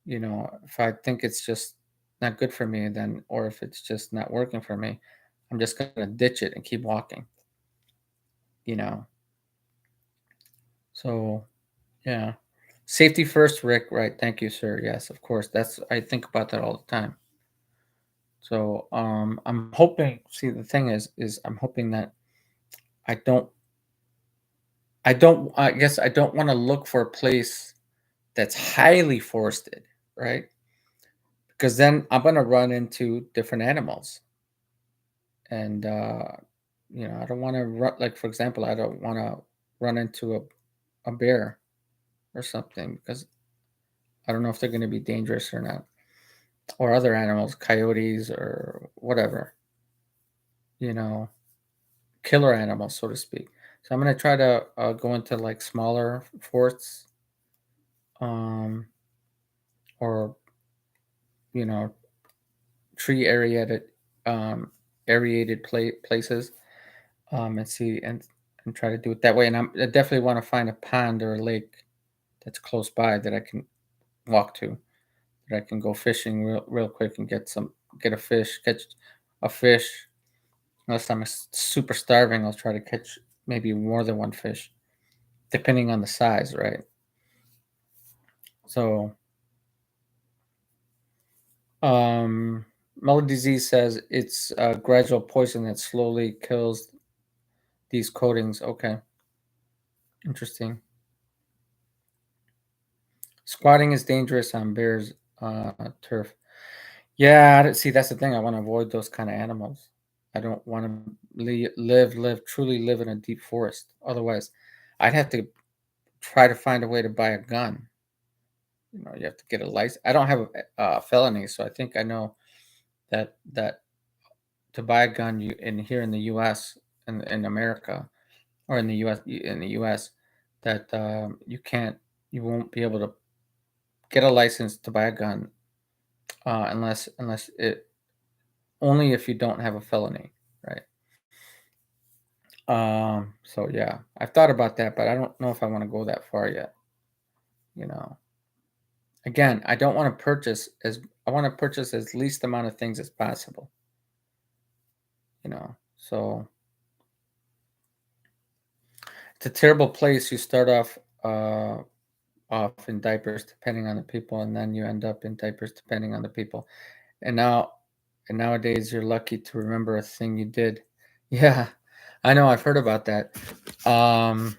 If I think it's just not good for me, then or if it's just not working for me, I'm just gonna ditch it and keep walking. You know. So yeah. Safety first, Rick. Right. Thank you, sir. Yes, of course. I think about that all the time. So I'm hoping. See, the thing is I'm hoping that I don't. I don't. I guess I don't want to look for a place that's highly forested, right? Because then I'm gonna run into different animals, and I don't want to run. Like for example, I don't want to run into a bear or something because I don't know if they're going to be dangerous or not, or other animals, coyotes or whatever, you know, killer animals, so to speak. So I'm going to try to go into like smaller forests, um, or you know, tree aerated places, and see and try to do it that way. And I definitely want to find a pond or a lake that's close by that I can walk to, that I can go fishing real quick and get a fish, catch a fish. Unless I'm super starving, I'll try to catch maybe more than one fish, depending on the size, right? So, um, Melody Z says it's a gradual poison that slowly kills these coatings. Okay, interesting. Squatting is dangerous on bears' turf. Yeah, see, that's the thing. I want to avoid those kind of animals. I don't want to truly live in a deep forest. Otherwise, I'd have to try to find a way to buy a gun. You have to get a license. I don't have a felony, so I think I know that to buy a gun, you in here in the U.S. in America or in the U.S. that you won't be able to get a license to buy a gun unless it only if you don't have a felony, right? So yeah, I've thought about that, but I don't know if I want to go that far yet. You know, again, I want to purchase as least amount of things as possible. So it's a terrible place. You start off in diapers depending on the people, and then you end up in diapers depending on the people. And now and nowadays you're lucky to remember a thing you did. Yeah, I know. I've heard about that. Um,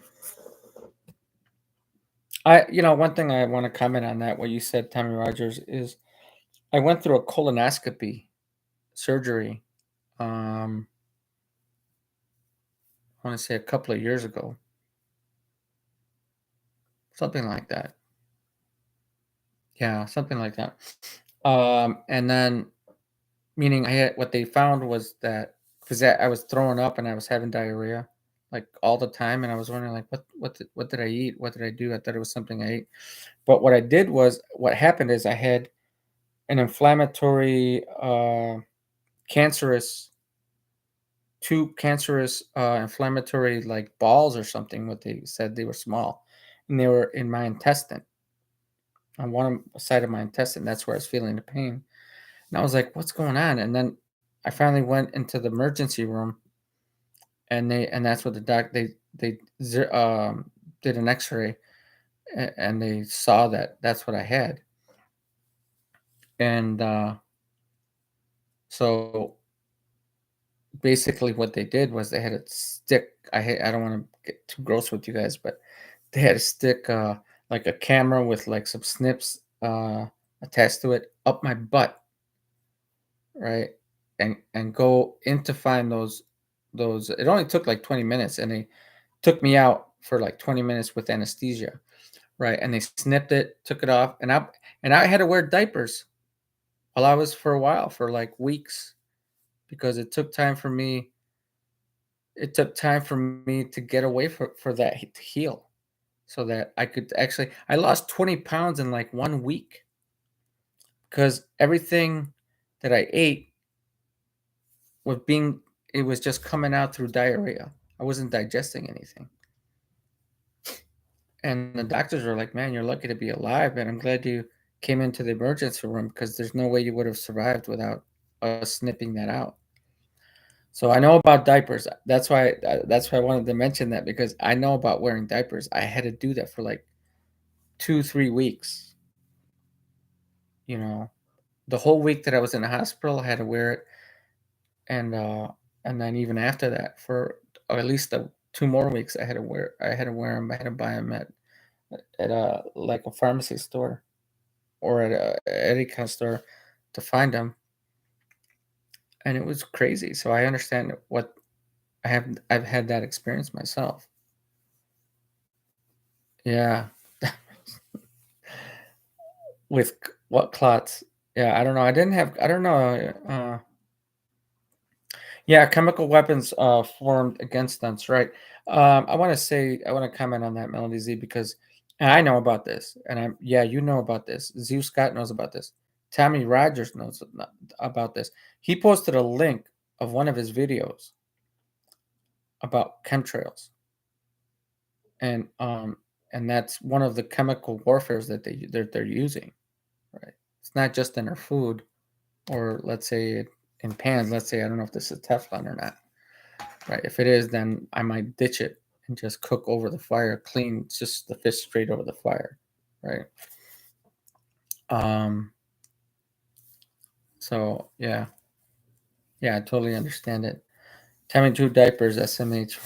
one thing I want to comment on that what you said, Tommy Rogers, is I went through a colonoscopy surgery I want to say a couple of years ago, something like that. Yeah, something like that. And then meaning I had what they found was that because I was throwing up and I was having diarrhea like all the time, and I was wondering like what did I eat? What did I do? I thought it was something I ate, but what I did was what happened is I had an inflammatory, cancerous, two cancerous, inflammatory like balls or something. What they said they were small, and they were in my intestine on one side of my intestine. That's where I was feeling the pain. And I was like, "What's going on?" And then I finally went into the emergency room, and that's what the doc did an X-ray, and they saw that that's what I had. And so basically, what they did was they had a stick. I don't want to get too gross with you guys, but they had a stick, like a camera with like some snips, attached to it up my butt, right? And go in to find those. It only took like 20 minutes, and they took me out for like 20 minutes with anesthesia, right? And they snipped it, took it off, and I had to wear diapers while I was for a while for like weeks because it took time for me to get away for that to heal so that I could actually I lost 20 pounds in like 1 week because everything that I ate was being it was just coming out through diarrhea. I wasn't digesting anything. And the doctors were like, "Man, you're lucky to be alive, and I'm glad you came into the emergency room because there's no way you would have survived without us snipping that out." So I know about diapers. That's why I wanted to mention that because I know about wearing diapers. I had to do that for like 2, 3 weeks, you know. The whole week that I was in the hospital, I had to wear it, and and then even after that, for or at least the 2 more weeks, I had to wear them. I had to buy them at a like a pharmacy store or at any kind of store to find them, and it was crazy. So I understand what I've had that experience myself. Yeah, with what clots? Yeah, I don't know. I didn't have. I don't know. Yeah, chemical weapons formed against them. That's right. I want to comment on that, Melody Z, because and I know about this, and yeah, you know about this. Zeus Scott knows about this. Tommy Rogers knows about this. He posted a link of one of his videos about chemtrails, and that's one of the chemical warfares that they're using. Right? It's not just in our food, or let's say in pans. Let's say I don't know if this is Teflon or not. Right. If it is, then I might ditch it and just cook over the fire, clean just the fish straight over the fire. Right. Um, so yeah. Yeah, I totally understand it. Tammy two diapers, SMH.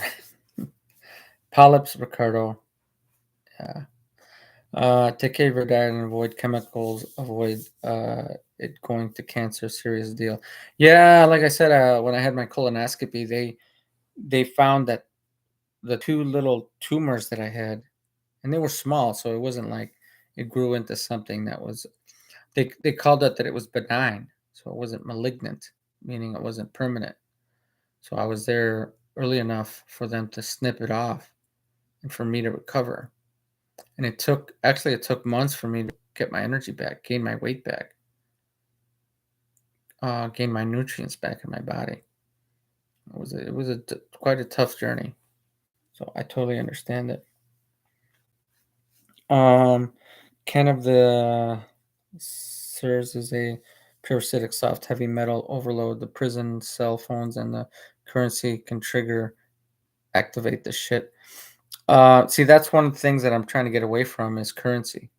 Polyps, Ricardo. Yeah. Take care of your diet and avoid chemicals. Avoid it going to cancer. Serious deal. Yeah, like I said, when I had my colonoscopy, they found that the two little tumors that I had, and they were small, so it wasn't like it grew into something that was. They called it that it was benign, so it wasn't malignant, meaning it wasn't permanent. So I was there early enough for them to snip it off and for me to recover. And it took months for me to get my energy back, gain my weight back, gain my nutrients back in my body. Quite a tough journey. So I totally understand it. Um, kind of the serves as a parasitic soft heavy metal overload. The prison cell phones and the currency can trigger activate the shit. See, that's one of the things that I'm trying to get away from is currency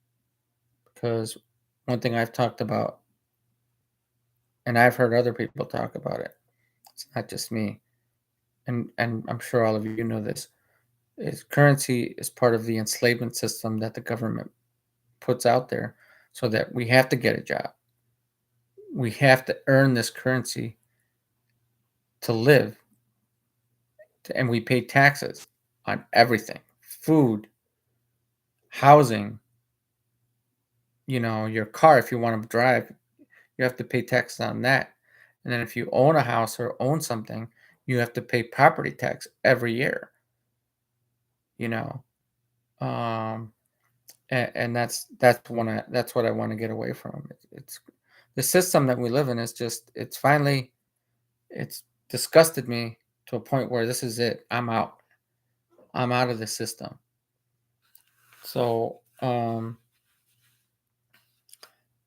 because one thing I've talked about, and I've heard other people talk about it. It's not just me, and I'm sure all of you know this. Is currency is part of the enslavement system that the government puts out there, so that we have to get a job. We have to earn this currency to live, and we pay taxes on everything: food, housing, your car. If you want to drive, you have to pay taxes on that. And then if you own a house or own something, you have to pay property tax every year, you know. Um, and that's what I want to get away from. It's the system that we live in is just it's disgusted me to a point where this is it. I'm out. I'm out of the system. So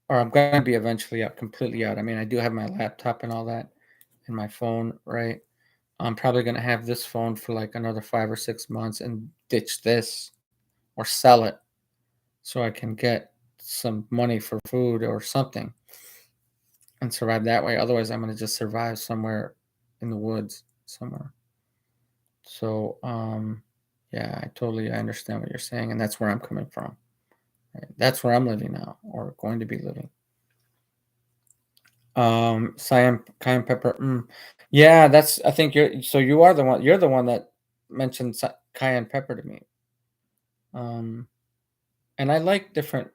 or I'm going to be eventually out, completely out. I mean, I do have my laptop and all that and my phone, right? I'm probably going to have this phone for like another 5 or 6 months and ditch this or sell it so I can get some money for food or something and survive that way. Otherwise, I'm going to just survive somewhere in the woods somewhere. So, yeah, I understand what you're saying, and that's where I'm coming from. Right? That's where I'm living now, or going to be living. Cayenne pepper. Yeah, that's. I think you're. So you are the one. You're the one that mentioned cayenne pepper to me. Um, and I like different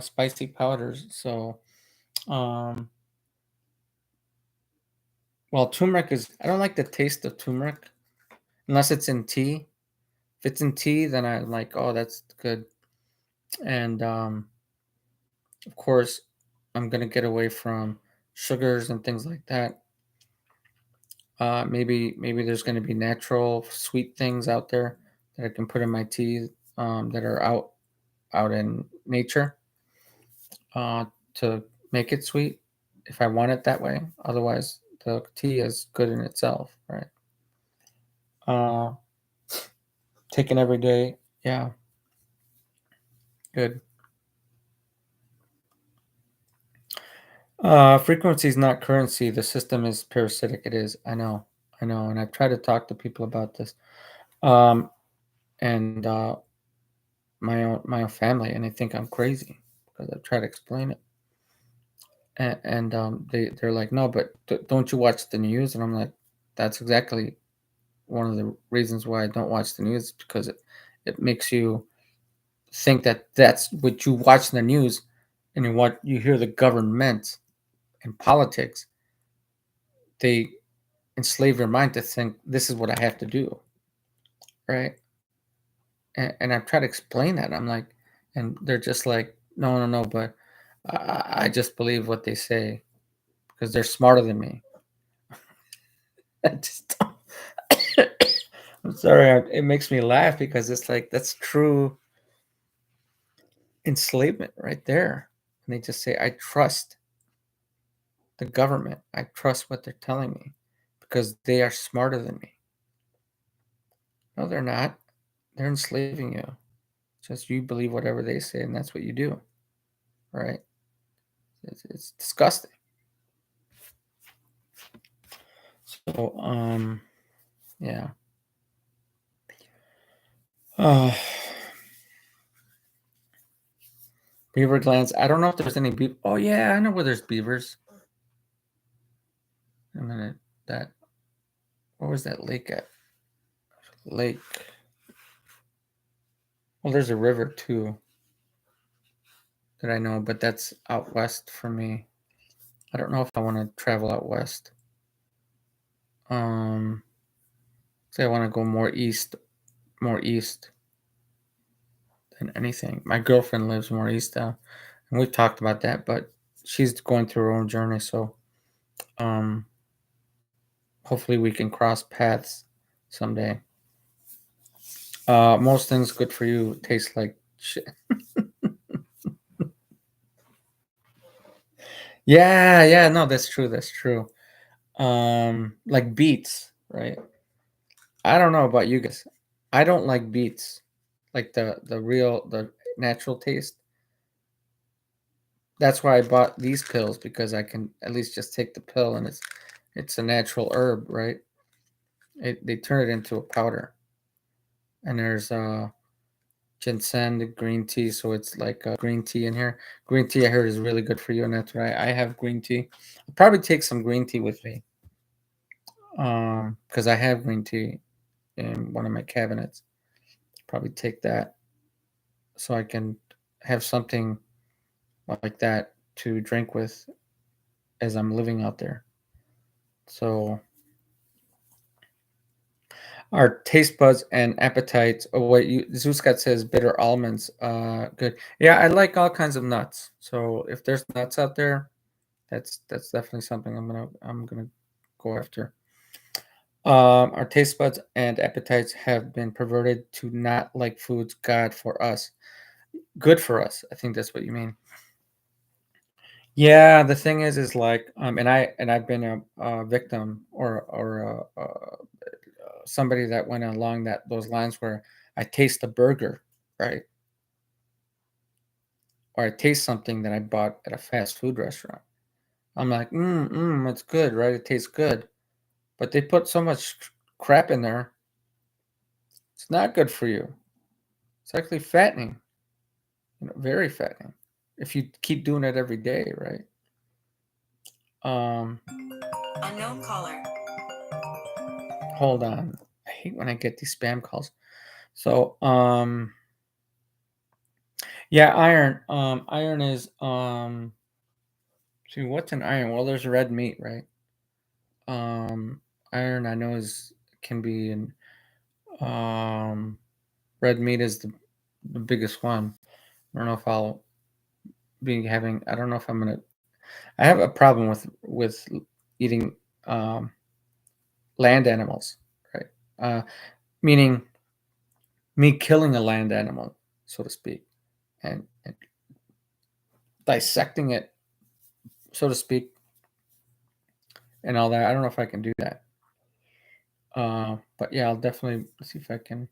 spicy powders. So, um, well, turmeric is. I don't like the taste of turmeric unless it's in tea. If it's in tea, then I'm like, oh, that's good. And of course, I'm gonna get away from sugars and things like that. Maybe there's gonna be natural sweet things out there that I can put in my tea that are out in nature uh, to make it sweet if I want it that way. Otherwise, the tea is good in itself, right? Uh, Taken every day, yeah, good. Frequency is not currency. The system is parasitic. It is. I know, and I've tried to talk to people about this, um, and my own family, and they think I'm crazy because I've tried to explain it, and they're like, no, but don't you watch the news? And I'm like, that's exactly one of the reasons why I don't watch the news, because it makes you think that that's what you watch in the news, and what you hear the government and politics, they enslave your mind to think this is what I have to do, right? And I've tried to explain that. I'm like, and they're just like, no, no, no, but I just believe what they say because they're smarter than me. I just don't. I'm sorry, it makes me laugh because it's like that's true enslavement right there. And they just say, I trust the government. I trust what they're telling me because they are smarter than me. No, they're not. They're enslaving you. Just you believe whatever they say, and that's what you do, right? It's disgusting. So, yeah. Uh, Beaver glands. I don't know if there's any beaver. Oh yeah, I know where there's beavers. A minute. That Where was that lake at? Lake. Well, there's a river too that I know, but that's out west for me. I don't know if I want to travel out west. Say I want to go more east than anything. My girlfriend lives more east now, and we've talked about that, but she's going through her own journey. So, um, hopefully we can cross paths someday. Most things good for you taste like shit. Yeah, yeah, no, that's true. That's true. Like beets, right? I don't know about you guys. I don't like beets, like the natural taste. That's why I bought these pills because I can at least just take the pill and it's a natural herb, right? They turn it into a powder, and there's ginseng, the green tea, so it's like green tea in here. Green tea I heard is really good for you, and that's why I have green tea. I'll probably take some green tea with me Because I have green tea in one of my cabinets. Probably take that so I can have something like that to drink with as I'm living out there. So our taste buds and appetites. Oh wait, Zuskat says bitter almonds. Good. Yeah, I like all kinds of nuts. So if there's nuts out there, that's definitely something I'm gonna go after. Our taste buds and appetites have been perverted to not like foods God for us, good for us. I think that's what you mean. Yeah, the thing is like, and I've been a victim or somebody that went along those lines where I taste a burger, right, or I taste something that I bought at a fast food restaurant. I'm like, it's good, right? It tastes good, but they put so much crap in there. It's not good for you. It's actually fattening, very fattening. If you keep doing it every day, right? Um, Unknown caller. hold on. I hate when I get these spam calls. So, yeah, iron. Iron is see what's an iron? Well, there's red meat, right? Um, Iron I know is can be in red meat is the biggest one. I don't know if I'll be having. I don't know if I'm gonna. I have a problem with eating land animals, right? Meaning me killing a land animal, so to speak, and dissecting it, so to speak, and all that. I don't know if I can do that. But yeah, I'll definitely see if I can.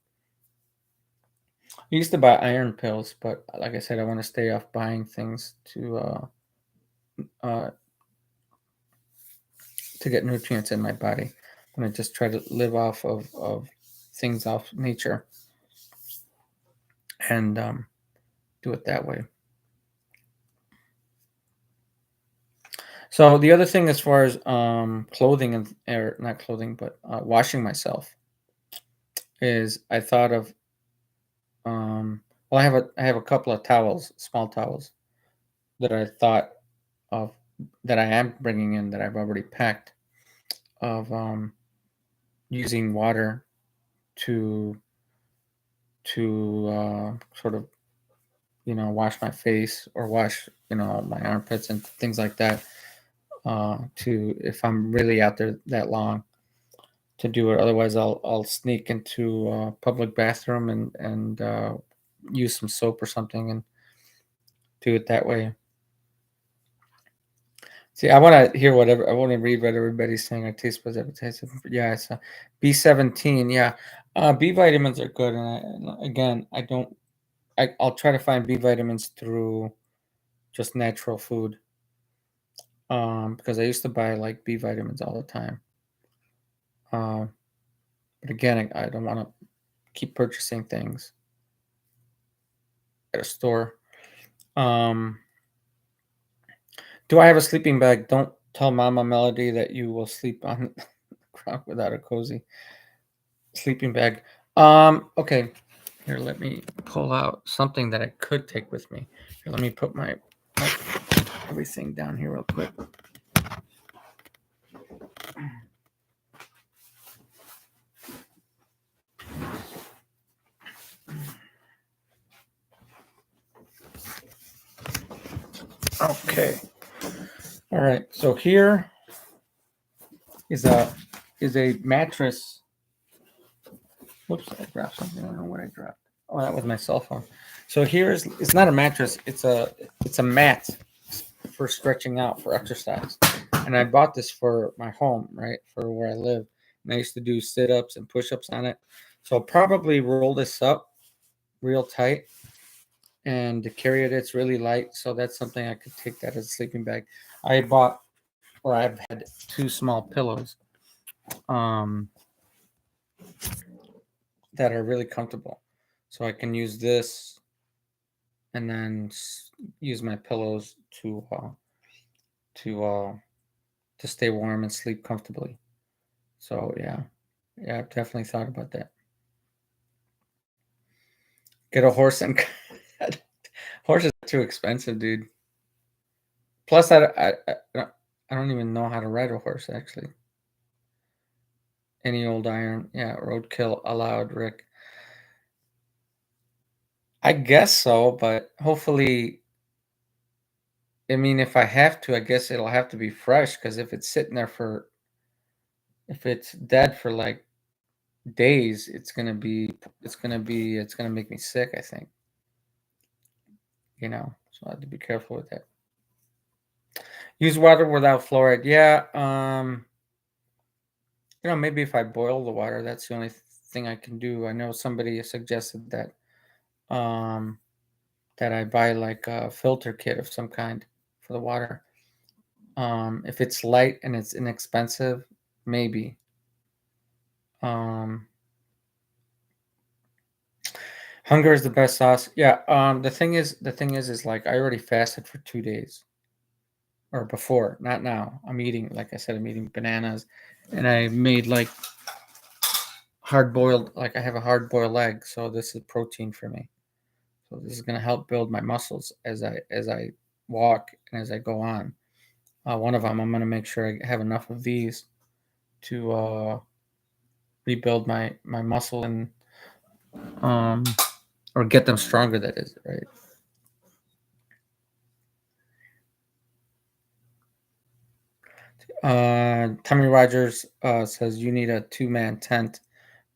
I used to buy iron pills, but like I said, I want to stay off buying things uh, to get nutrients in my body. I'm gonna just try to live off of things off nature and do it that way. So the other thing, as far as clothing and or not clothing, but washing myself, is I thought of well, I have a couple of towels, small towels that I thought of that I am bringing in that I've already packed of using water to sort of wash my face or wash my armpits and things like that to if I'm really out there that long to do it. Otherwise, I'll sneak into a public bathroom and use some soap or something and do it that way. See, I want to hear whatever I want to read what everybody's saying. Our taste buds appetites. Yeah, it's B17. Yeah, B vitamins are good, and again, I don't. I'll try to find B vitamins through just natural food. Because I used to buy like B vitamins all the time. Um, but again, I don't want to keep purchasing things at a store. Um, do I have a sleeping bag? Don't tell Mama Melody that you will sleep on the ground without a cozy sleeping bag. Okay. Here, let me pull out something that I could take with me. Here, let me put my everything down here real quick. Okay. All right. So here is a mattress. Whoops! I dropped something. I don't know what I dropped. Oh, that was my cell phone. So here's it's not a mattress. It's a mat for stretching out for exercise. And I bought this for my home, right, for where I live. And I used to do sit ups and push ups on it. So I'll probably roll this up real tight and to carry it. It's really light, so that's something I could take that as a sleeping bag. I bought, or I've had two small pillows um, that are really comfortable, so I can use this and then use my pillows to to stay warm and sleep comfortably. So yeah, I've definitely thought about that. Get a horse and horses are too expensive, dude. Plus, I don't even know how to ride a horse actually. Any old iron, yeah, roadkill allowed, Rick. I guess so, but hopefully, I mean, if I have to, I guess it'll have to be fresh because if it's sitting there if it's dead for like days, it's gonna make me sick, I think. So I have to be careful with that. Use water without fluoride. Yeah, maybe if I boil the water, that's the only thing I can do. I know somebody suggested um, that I buy like a filter kit of some kind for the water. If it's light and it's inexpensive, maybe. Um, Hunger is the best sauce. Yeah. The thing is like I already fasted for 2 days or before, not now. I'm eating, like I said, I'm eating bananas, and I made like hard boiled, like I have a hard boiled egg, so this is protein for me. So this is going to help build my muscles as I walk and as I go on. One of them, I'm going to make sure I have enough of these to rebuild my muscle and um or get them stronger. That is right. Tommy Rogers says you need a 2-man tent,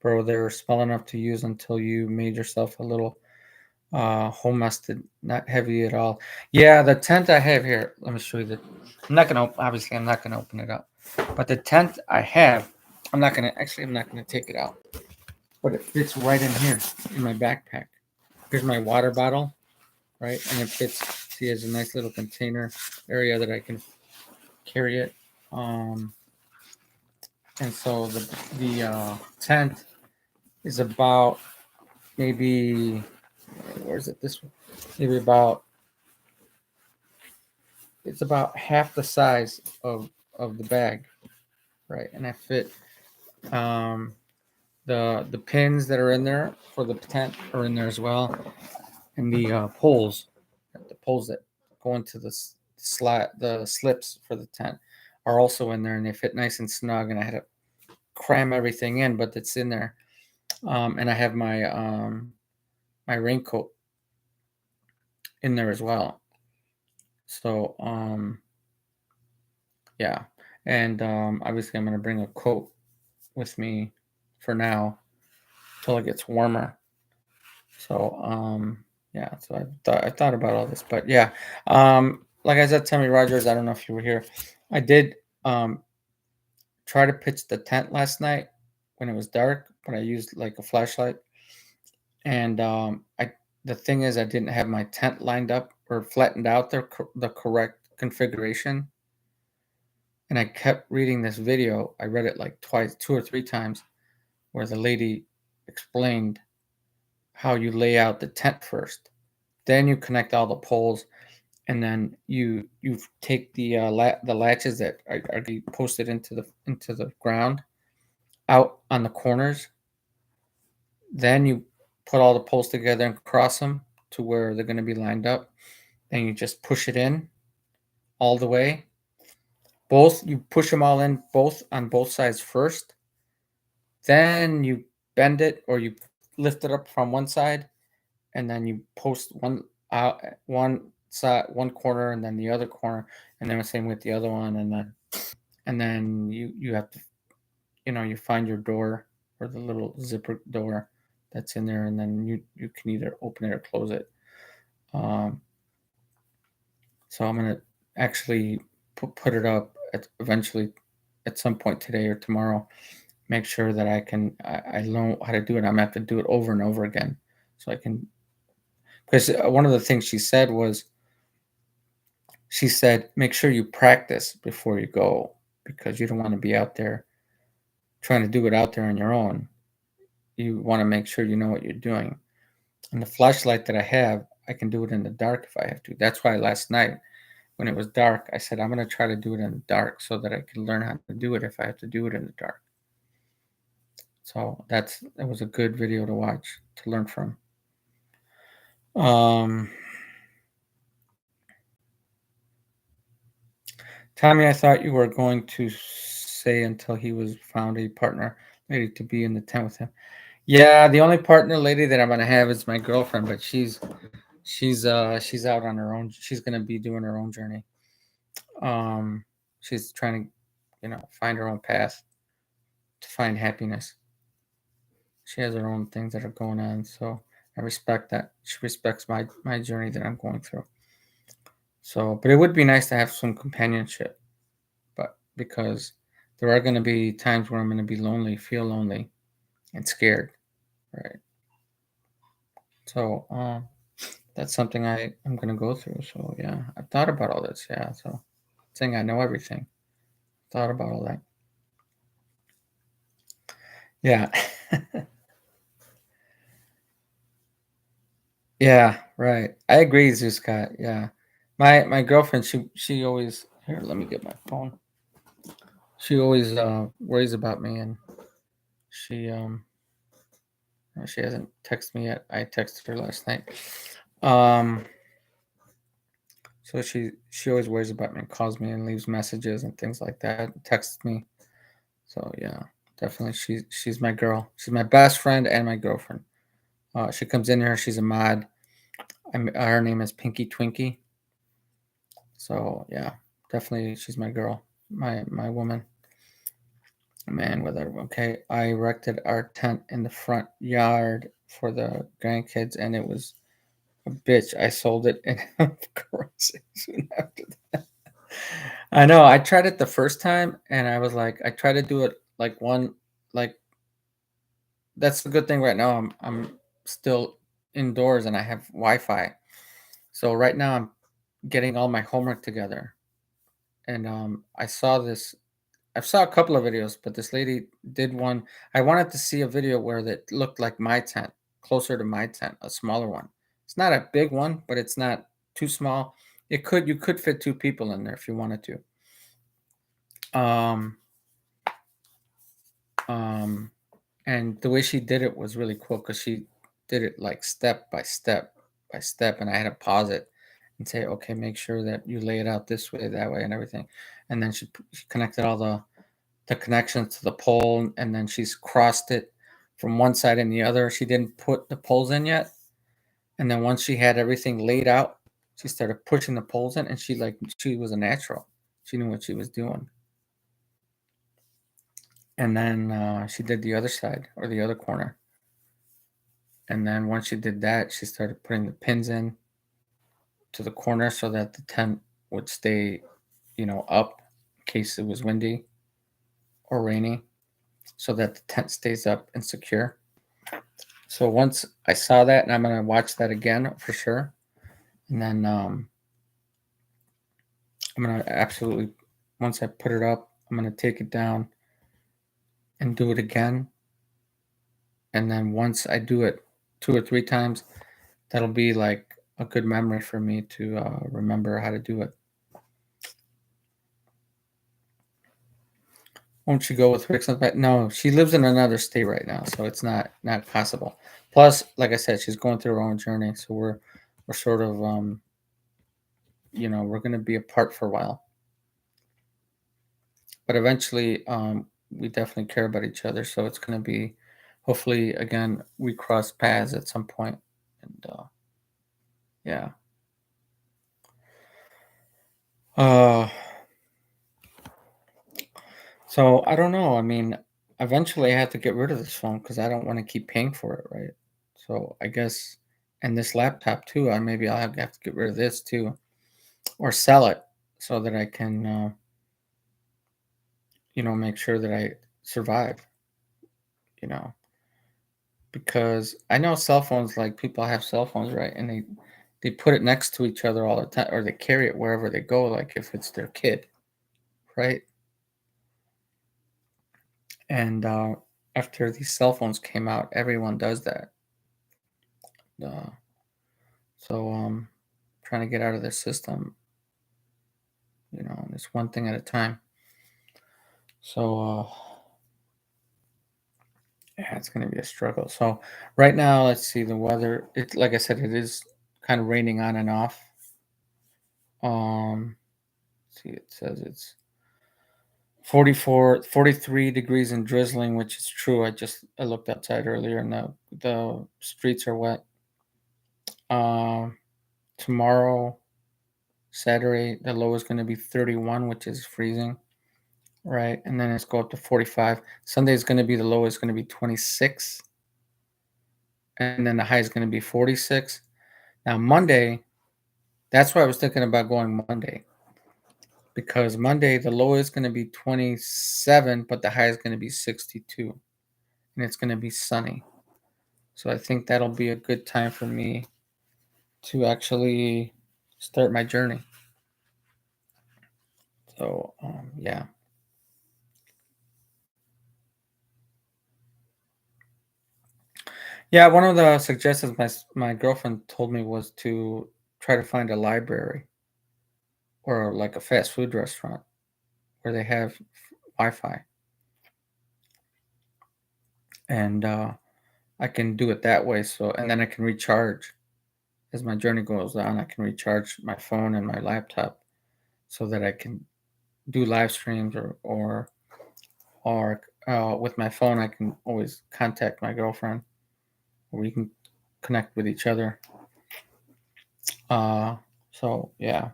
bro. They're small enough to use until you made yourself a little homestead, not heavy at all. Yeah, the tent I have here. Let me show you the. Obviously, I'm not gonna open it up, but the tent I have, I'm not gonna take it out, but it fits right in here in my backpack. Here's my water bottle, right, and it fits. See, there's a nice little container area that I can carry it. Um, and so the tent is about maybe where's it this one? Maybe about it's about half the size of the bag, right? And I fit um, the pins that are in there for the tent are in there as well, and the poles that go into the slips for the tent are also in there, and they fit nice and snug. And I had to cram everything in, but it's in there. And I have my raincoat in there as well. So yeah, and obviously I'm gonna bring a coat with me for now till it gets warmer. So yeah, so I thought about all this, but yeah, like I said, Tommy Rogers, I don't know if you were here. I did try to pitch the tent last night when it was dark, but I used like a flashlight, and I the thing is I didn't have my tent lined up or flattened out the correct configuration, and I kept reading this video. I read it like twice, 2 or 3 times, where the lady explained how you lay out the tent first, then you connect all the poles, and then you take the latches that are posted into the ground out on the corners. Then you put all the poles together and cross them to where they're going to be lined up. Then you just push it in all the way. Both you push them all in both on both sides first. Then you bend it or you lift it up from one side, and then you post one side, one corner, and then the other corner, and then the same with the other one, and then you have to you find your door or the little zipper door that's in there, and then you can either open it or close it. Um, so I'm gonna actually put it up eventually at some point today or tomorrow. Make sure that I know how to do it. I'm gonna have to do it over and over again, so I can. Because one of the things she said, make sure you practice before you go because you don't want to be out there trying to do it out there on your own. You want to make sure you know what you're doing. And the flashlight that I have, I can do it in the dark if I have to. That's why last night when it was dark, I said I'm going to try to do it in the dark so that I can learn how to do it if I have to do it in the dark. So it was a good video to watch to learn from. Um, Tommy, I thought you were going to say until he was found a partner lady to be in the tent with him. Yeah, the only partner lady that I'm gonna have is my girlfriend, but she's out on her own. She's gonna be doing her own journey. She's trying to, find her own path to find happiness. She has her own things that are going on, so I respect that. She respects my journey that I'm going through. So, but it would be nice to have some companionship, but because there are going to be times where I'm going to be lonely, feel lonely, and scared, right? So, that's something I'm going to go through. So, yeah, I've thought about all this. Yeah, so saying I know everything, thought about all that. Yeah. Yeah, right. I agree, Scott. Yeah. My girlfriend, she always here, let me get my phone. She always worries about me, and she she hasn't texted me yet. I texted her last night. Um so she always worries about me and calls me and leaves messages and things like that, texts me. So yeah, definitely she's my girl. She's my best friend and my girlfriend. She comes in here, she's a mod. Her name is Pinky Twinkie. So yeah, definitely she's my girl, my woman. Man, weather. Okay, I erected our tent in the front yard for the grandkids, and it was a bitch. I sold it in soon after that. I know. I tried it the first time, and I was like, I tried to do it like one, like that's the good thing right now. I'm still indoors and I have Wi-Fi. So right now I'm getting all my homework together, and I saw a couple of videos, but this lady did one. I wanted to see a video where that looked like my tent, closer to my tent, a smaller one. It's not a big one, but it's not too small. You could fit two people in there if you wanted to. Um, and the way she did it was really cool because she did it like step by step by step, and I had to pause it and say, okay, make sure that you lay it out this way, that way, and everything. And then she connected all the connections to the pole, and then she's crossed it from one side and the other. She didn't put the poles in yet, and then once she had everything laid out, she started pushing the poles in, and she was a natural. She knew what she was doing. And then she did the other side or the other corner. And then once she did that, she started putting the pins in to the corner so that the tent would stay, up in case it was windy or rainy, so that the tent stays up and secure. So once I saw that, and I'm gonna watch that again for sure, and then I'm gonna absolutely once I put it up, I'm gonna take it down and do it again, and then once I do it 2 or 3 times, that'll be like a good memory for me to remember how to do it. Won't you go with Rick's? No, she lives in another state right now, so it's not possible. Plus, like I said, she's going through her own journey, so we're sort of we're going to be apart for a while, but eventually we definitely care about each other, so it's going to be hopefully again we cross paths at some point, and yeah. Uh, so I don't know. I mean, eventually I have to get rid of this phone because I don't want to keep paying for it, right? So I guess, and this laptop too. Maybe I'll have to get rid of this too, or sell it so that I can, make sure that I survive. You know, because I know cell phones, like people have cell phones, right? And they put it next to each other all the time, or they carry it wherever they go, like if it's their kid, right? And after these cell phones came out, everyone does that. Uh, so trying to get out of the system, and it's one thing at a time. So Yeah, it's going to be a struggle. So right now, let's see the weather. It like I said, it is kind of raining on and off. Let's see, it says it's 43 degrees and drizzling, which is true. I looked outside earlier and the streets are wet. Um, Tomorrow, Saturday, the low is going to be 31, which is freezing, right? And then it's go up to 45. Sunday is going to be the low is going to be 26, and then the high is going to be 46. Now Monday, that's why I was thinking about going Monday because Monday the low is going to be 27, but the high is going to be 62, and it's going to be sunny. So I think that'll be a good time for me to actually start my journey. So yeah. Yeah, one of the suggestions my girlfriend told me was to try to find a library or like a fast food restaurant where they have Wi-Fi, and I can do it that way. So, and then I can recharge as my journey goes on. I can recharge my phone and my laptop so that I can do live streams or with my phone I can always contact my girlfriend, or we can connect with each other. Uh, so yeah.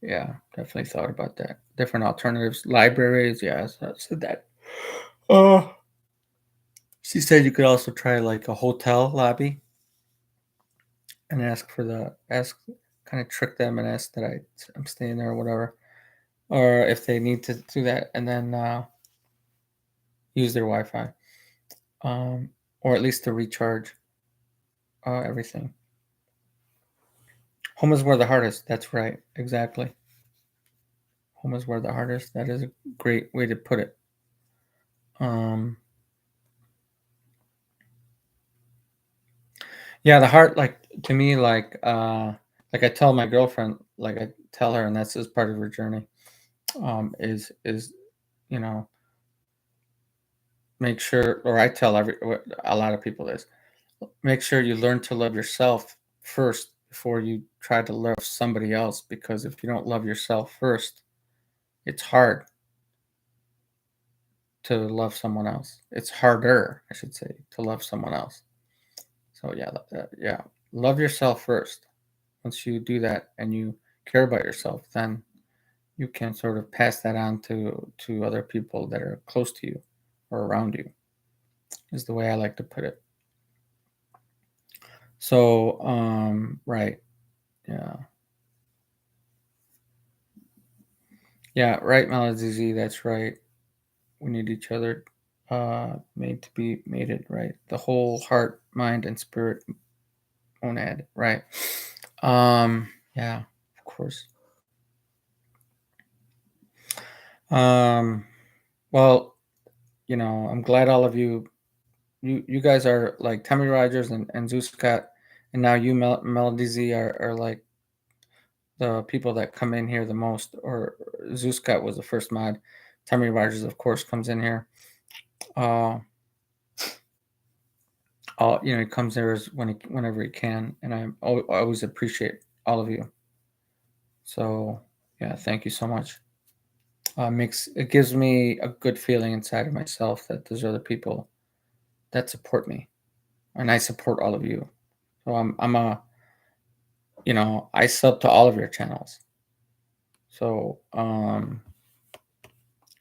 Yeah, definitely thought about that. Different alternatives, libraries. Yes, I said that. Uh, she said you could also try like a hotel lobby and ask, kind of trick them and ask that I'm staying there or whatever, or if they need to do that, and then use their Wi-Fi, um, or at least to recharge everything. Home is where the heart is. That's right, exactly. Home is where the heart is. That is a great way to put it. Um, Yeah, the heart, like to me, like I tell my girlfriend, like I tell her, and that's just part of her journey. Is you know make sure, or I tell a lot of people this: make sure you learn to love yourself first before you try to love somebody else. Because if you don't love yourself first, it's hard to love someone else. It's harder, I should say, to love someone else. So yeah, yeah, love yourself first. Once you do that and you care about yourself, then you can sort of pass that on to other people that are close to you or around you, is the way I like to put it. So right, yeah, yeah, right, Melody Z, that's right. We need each other, made to be mated, right? The whole heart, mind, and spirit monad, right? Yeah, of course. um well, I'm glad all of you guys are like Tammy Rogers and Zeus Scott, and now you Melody Z are like the people that come in here the most. Or Zeus Scott was the first mod. Tammy Rogers, of course, comes in here. Uh, he comes there whenever he can, and I always appreciate all of you. So yeah, thank you so much. Makes it gives me a good feeling inside of myself that there's other people that support me, and I support all of you. So I sub to all of your channels. So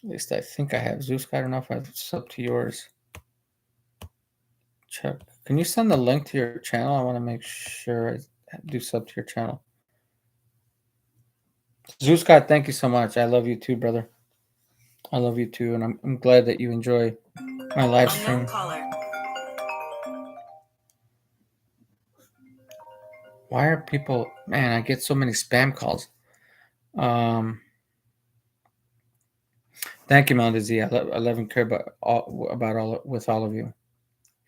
at least I think I have Zeus. I don't know if I've sub to yours. Check. Can you send the link to your channel? I want to make sure I do sub to your channel. Zeus Scott, thank you so much. I love you too, brother. I love you too, and I'm glad that you enjoy my live stream. Unknown caller. Why are people? Man, I get so many spam calls. Um, Thank you, Melody Z. I love and care about all of you.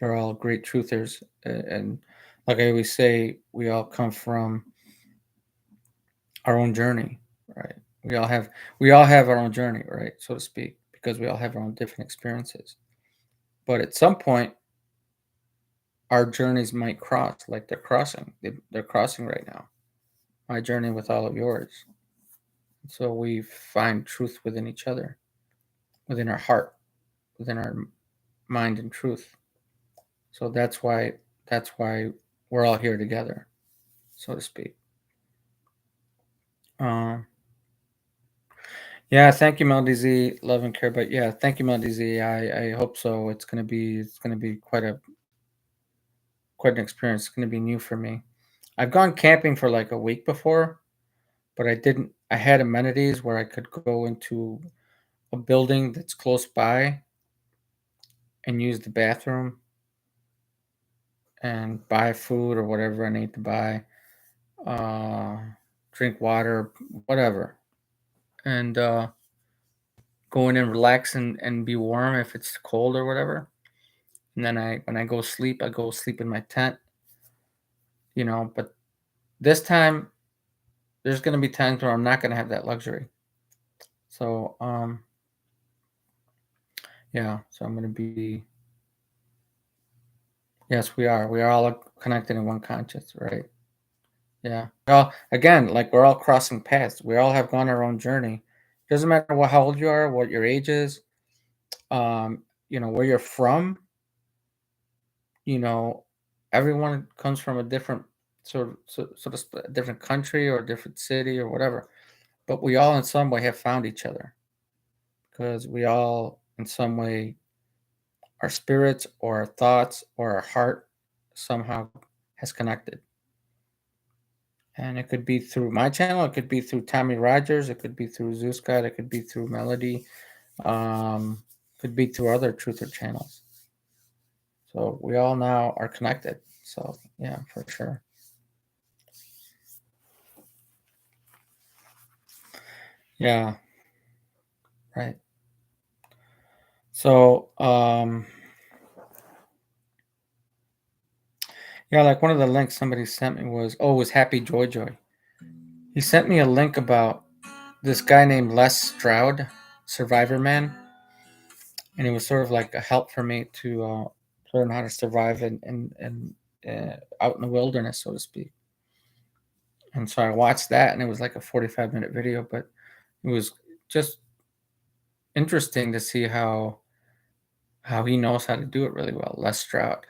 You're all great truthers, and like I always say, we all come from our own journey, right? We all have our own journey, right, so to speak, because we all have our own different experiences. But at some point, our journeys might cross, like they're crossing. They're crossing right now. My journey with all of yours. So we find truth within each other, within our heart, within our mind and truth. So that's why we're all here together, so to speak. Um, yeah, thank you, Melody Z. Love and care, but yeah, thank you, Melody Z. I hope so. It's gonna be quite an experience. It's gonna be new for me. I've gone camping for like a week before, but I didn't. I had amenities where I could go into a building that's close by and use the bathroom and buy food or whatever I need to buy, uh, drink water, whatever, and go in and relax and be warm if it's cold or whatever. And then when I go sleep, I go sleep in my tent, But this time, there's gonna be times where I'm not gonna have that luxury. So yeah, so I'm gonna be. Yes, we are. We are all connected in one conscious, right? Yeah. Well, again, like we're all crossing paths. We all have gone our own journey. Doesn't matter how old you are, what your age is, where you're from. You know, everyone comes from a different a different country or a different city or whatever. But we all, in some way, have found each other because we all, in some way, our spirits or our thoughts or our heart somehow has connected. And it could be through my channel, it could be through Tommy Rogers, it could be through Zeus God, it could be through Melody, could be through other truther channels. So we all now are connected. So yeah, for sure. Yeah, right. So yeah, like one of the links somebody sent me was Happy Joy Joy. He sent me a link about this guy named Les Stroud, Survivor Man, and it was sort of like a help for me to learn how to survive in out in the wilderness, so to speak. And so I watched that, and it was like a 45-minute video, but it was just interesting to see how he knows how to do it really well. Les Stroud.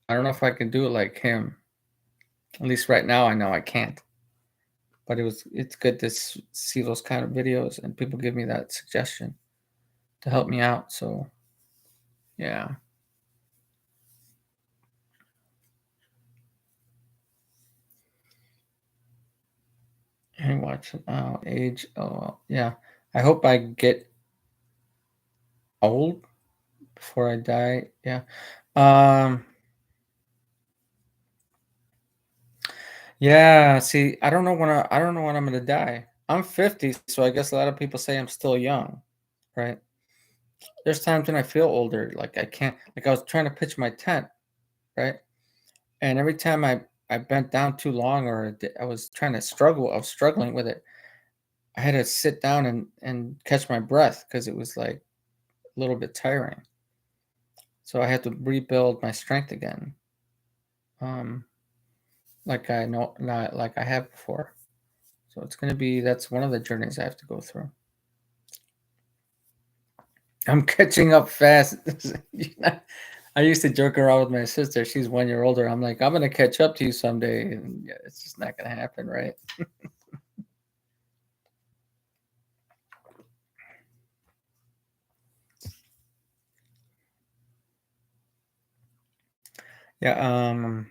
I don't know if I can do it like him. At least right now, I know I can't. But it's good to see those kind of videos, and people give me that suggestion to help me out. So yeah. And watch age. Oh yeah. I hope I get old before I die. Yeah. Um. Yeah. See, I don't know when I'm gonna die. I'm 50, so I guess a lot of people say I'm still young, right? There's times when I feel older, like I can't. Like I was trying to pitch my tent, right? And every time I bent down too long, or I was trying to struggle, I was struggling with it. I had to sit down and catch my breath because it was like a little bit tiring. So I had to rebuild my strength again, um, like I know, not like I have before. So that's one of the journeys I have to go through. I'm catching up fast. I used to joke around with my sister. She's 1 year older. I'm like, I'm gonna catch up to you someday, and yeah, it's just not gonna happen, right? Yeah.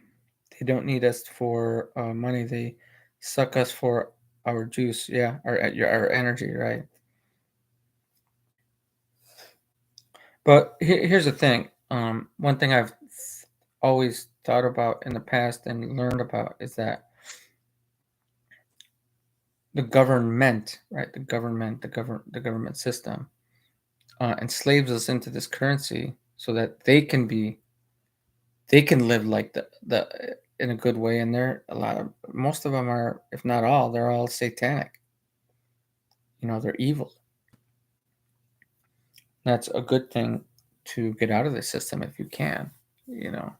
They don't need us for money. They suck us for our juice. Yeah, our energy, right? But here's the thing. One thing I've always thought about in the past and learned about is that the government, right? The government system enslaves us into this currency so that they can live like the in a good way. And most of them are, if not all, they're all satanic. They're evil. That's a good thing to get out of the system if you can, you know.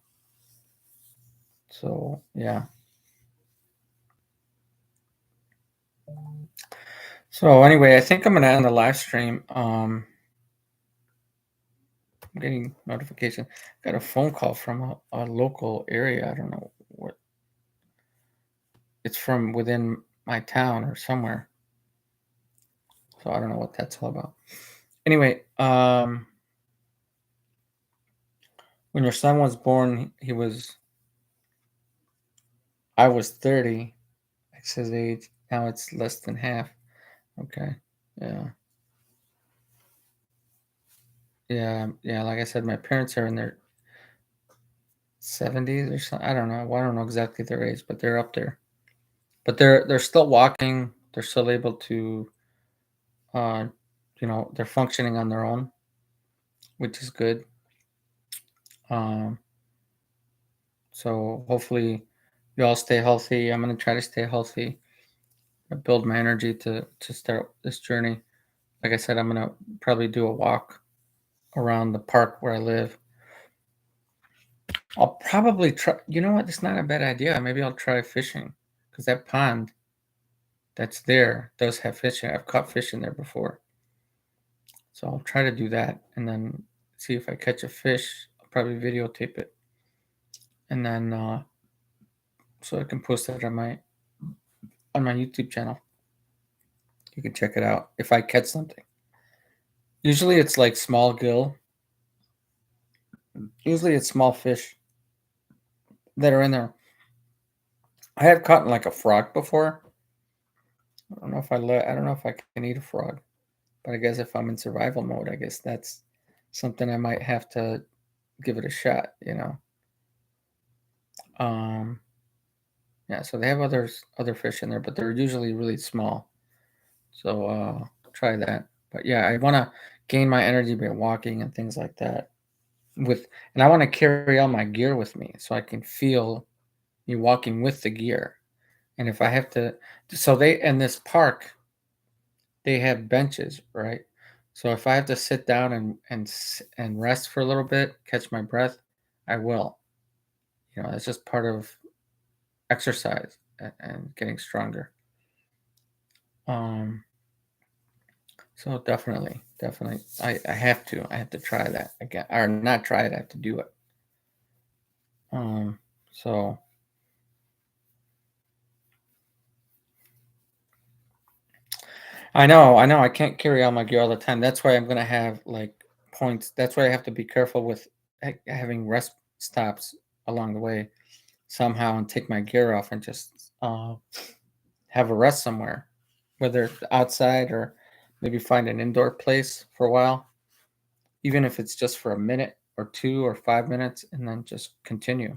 So yeah. So anyway, I think I'm gonna end the live stream. I'm getting notification. Got a phone call from a local area. I don't know what it's from, within my town or somewhere. So I don't know what that's all about. Anyway, when your son was born, I was 30. It's his age. Now it's less than half. Okay. Yeah. Yeah. Like I said, my parents are in their 70s or something. I don't know. I don't know exactly their age, but they're up there. But they're still walking. They're still able to, uh, they're functioning on their own, which is good. Um, so hopefully you all stay healthy. I'm gonna try to stay healthy. Build my energy to start this journey. Like I said, I'm gonna probably do a walk around the park where I live. I'll probably try. You know what? It's not a bad idea. Maybe I'll try fishing because that pond that's there does have fishing. I've caught fish in there before, so I'll try to do that and then see if I catch a fish. I'll probably videotape it and then so I can post it on my YouTube channel. You can check it out if I catch something. Usually it's like small gill. Usually it's small fish that are in there. I have caught like a frog before. I don't know if I don't know if I can eat a frog, but I guess if I'm in survival mode, I guess that's something I might have to give it a shot. Um, yeah. So they have other fish in there, but they're usually really small. So try that. But yeah, I want to gain my energy by walking and things like that. And I want to carry all my gear with me so I can feel me walking with the gear. And if I have to, so they in this park they have benches, right? So if I have to sit down and rest for a little bit, catch my breath, I will. It's just part of exercise and getting stronger. Um, so definitely, I have to try that again, or not try it. I have to do it. So I know, I can't carry all my gear all the time. That's why I'm gonna have like points. That's why I have to be careful with having rest stops along the way somehow and take my gear off and just have a rest somewhere, whether it's outside or maybe find an indoor place for a while, even if it's just for a minute or 2 or 5 minutes, and then just continue.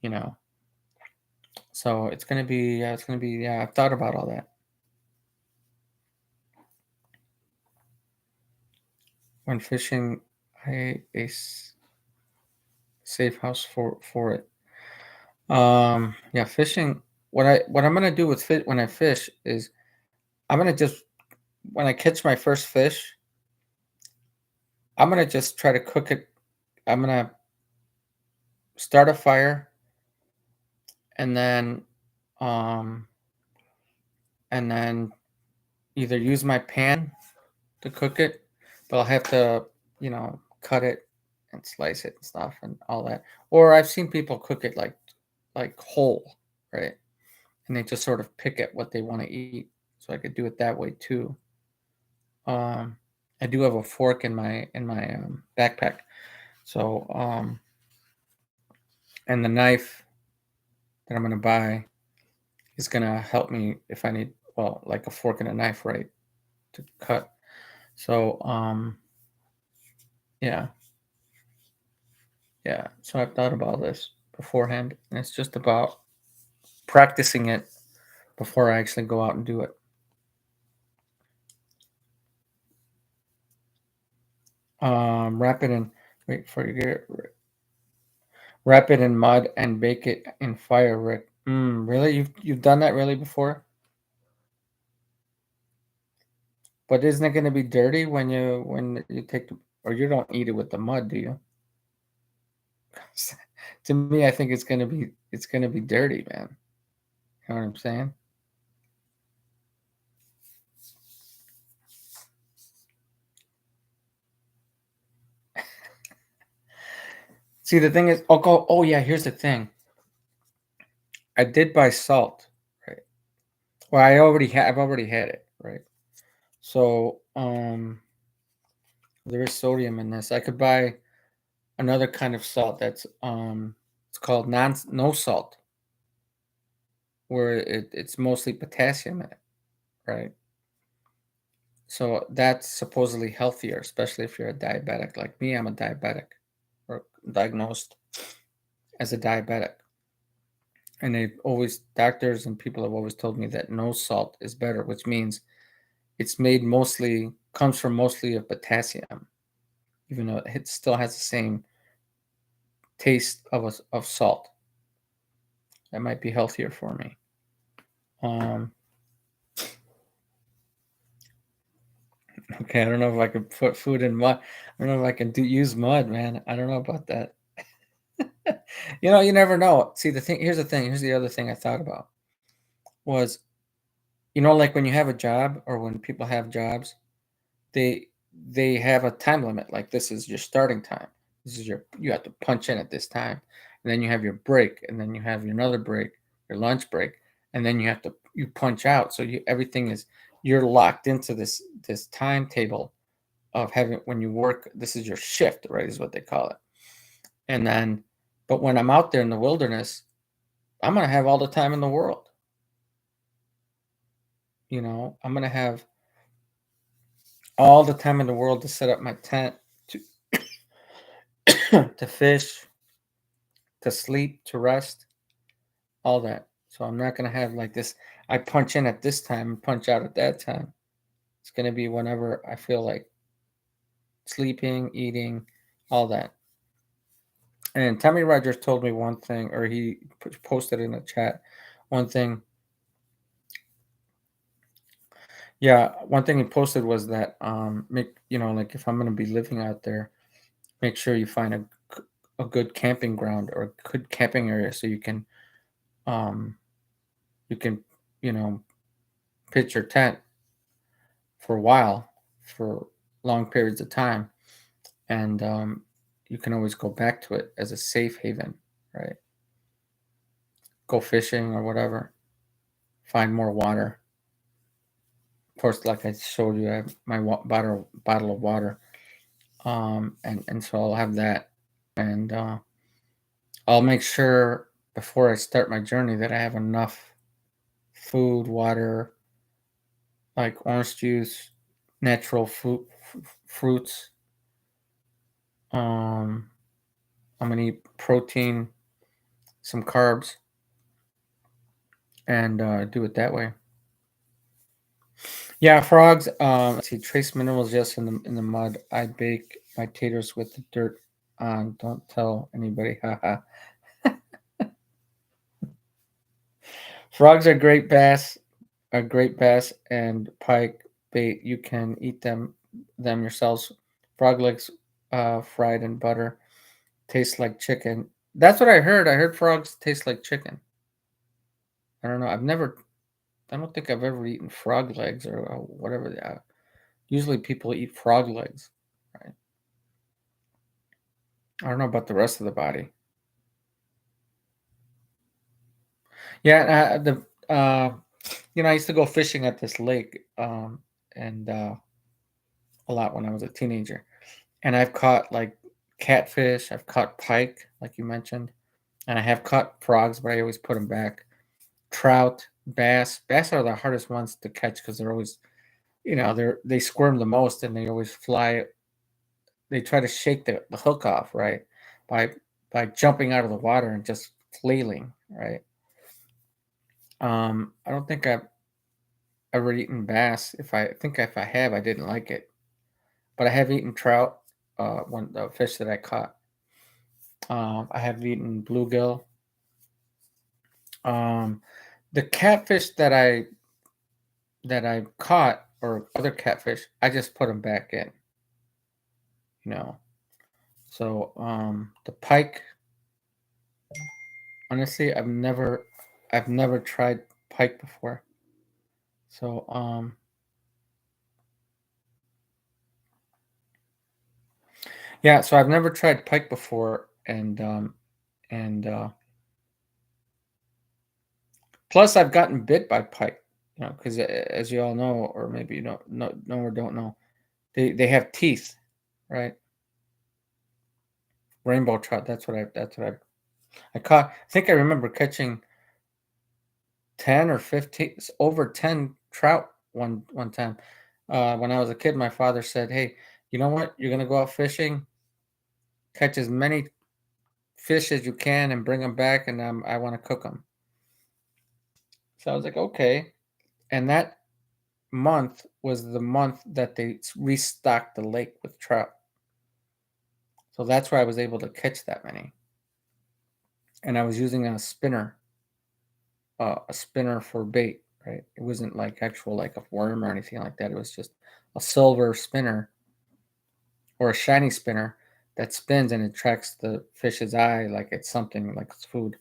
You know. So it's gonna be. Yeah, I've thought about all that. When fishing, safe house for it. Yeah, fishing. What I'm gonna do with fit when I fish is I'm gonna just when I catch my first fish, I'm gonna just try to cook it. I'm gonna start a fire and then um and then either use my pan to cook it, but I'll have to, cut it and slice it and stuff and all that. Or I've seen people cook it like whole, right? And they just sort of pick at what they want to eat. So I could do it that way too. Um, I do have a fork in my backpack. So and the knife that I'm gonna buy is gonna help me if I need, well, like a fork and a knife, right, to cut. So yeah, yeah. So I've thought about this beforehand, and it's just about practicing it before I actually go out and do it. Wrap it in. Wait for you. Wrap it in mud and bake it in fire, Rick. Really? You've done that really before? But isn't it going to be dirty when you take the or you don't eat it with the mud, do you? To me, I think it's gonna be dirty, man. You know what I'm saying? See, the thing is, oh yeah, here's the thing. I did buy salt, right? Well, I've already had it, right? So, there is sodium in this. I could buy another kind of salt that's it's called no salt, where it's mostly potassium in it, right? So that's supposedly healthier, especially if you're a diabetic. Like me, I'm a diabetic or diagnosed as a diabetic. And doctors and people have always told me that no salt is better, which means comes from mostly of potassium, even though it still has the same taste of salt. That might be healthier for me. Okay, I don't know if I could put food in mud. I don't know if I can use mud, man. I don't know about that. You never know. See, here's the thing. Here's the other thing I thought about was, like when you have a job or when people have jobs, they they have a time limit. Like this is your starting time. You have to punch in at this time, and then you have your break, and then you have another break, your lunch break, and then you punch out. So you're locked into this timetable of having when you work. This is your shift, right? Is what they call it. And then, but when I'm out there in the wilderness, I'm gonna have all the time in the world. I'm gonna have all the time in the world to set up my tent, to to fish, to sleep, to rest, all that. So I'm not gonna have like this. I punch in at this time and punch out at that time. It's gonna be whenever I feel like sleeping, eating, all that. And Tommy Rogers told me one thing, or he posted in the chat one thing. Yeah, one thing he posted was that like if I'm gonna be living out there, make sure you find a good camping ground or a good camping area so um you can you know pitch your tent for a while, for long periods of time, and you can always go back to it as a safe haven, right? Go fishing or whatever, find more water. Of course, like I showed you, I have my bottle of water, and so I'll have that, and I'll make sure before I start my journey that I have enough food, water, like orange juice, natural fruits. Um, I'm gonna eat protein, some carbs, and do it that way. Yeah, frogs. Let's see, trace minerals just in the mud. I bake my taters with the dirt on. Don't tell anybody. Haha. Frogs are great bass and pike bait. You can eat them yourselves. Frog legs, fried in butter, taste like chicken. That's what I heard. I heard frogs taste like chicken. I don't know. I don't think I've ever eaten frog legs or whatever they are. Usually people eat frog legs, right? I don't know about the rest of the body. Yeah, I used to go fishing at this lake, and a lot when I was a teenager, and I've caught like catfish. I've caught pike, like you mentioned, and I have caught frogs, but I always put them back. Trout, bass. Bass are the hardest ones to catch because they're always, they squirm the most, and they always fly. They try to shake the hook off, right, by jumping out of the water and just flailing, right. I don't think I've ever eaten bass. If I have, I didn't like it, but I have eaten trout. One the fish that I caught. I have eaten bluegill. Um, the catfish that I caught or other catfish, I just put them back in. So the pike, honestly, I've never tried pike before. So yeah, so I've never tried pike before, and plus I've gotten bit by pike, because as you all know, or maybe you don't know or don't know, they have teeth, right? Rainbow trout. I caught. I think I remember catching 10 or 15, over 10 trout one time. When I was a kid, my father said, "Hey, you know what? You're gonna go out fishing, catch as many fish as you can, and bring them back, and I want to cook them." So I was like, "Okay." And that month was the month that they restocked the lake with trout. So that's where I was able to catch that many. And I was using a spinner for bait, right? It wasn't like actual like a worm or anything like that. It was just a silver spinner or a shiny spinner that spins and it tracks the fish's eye like it's something like it's food.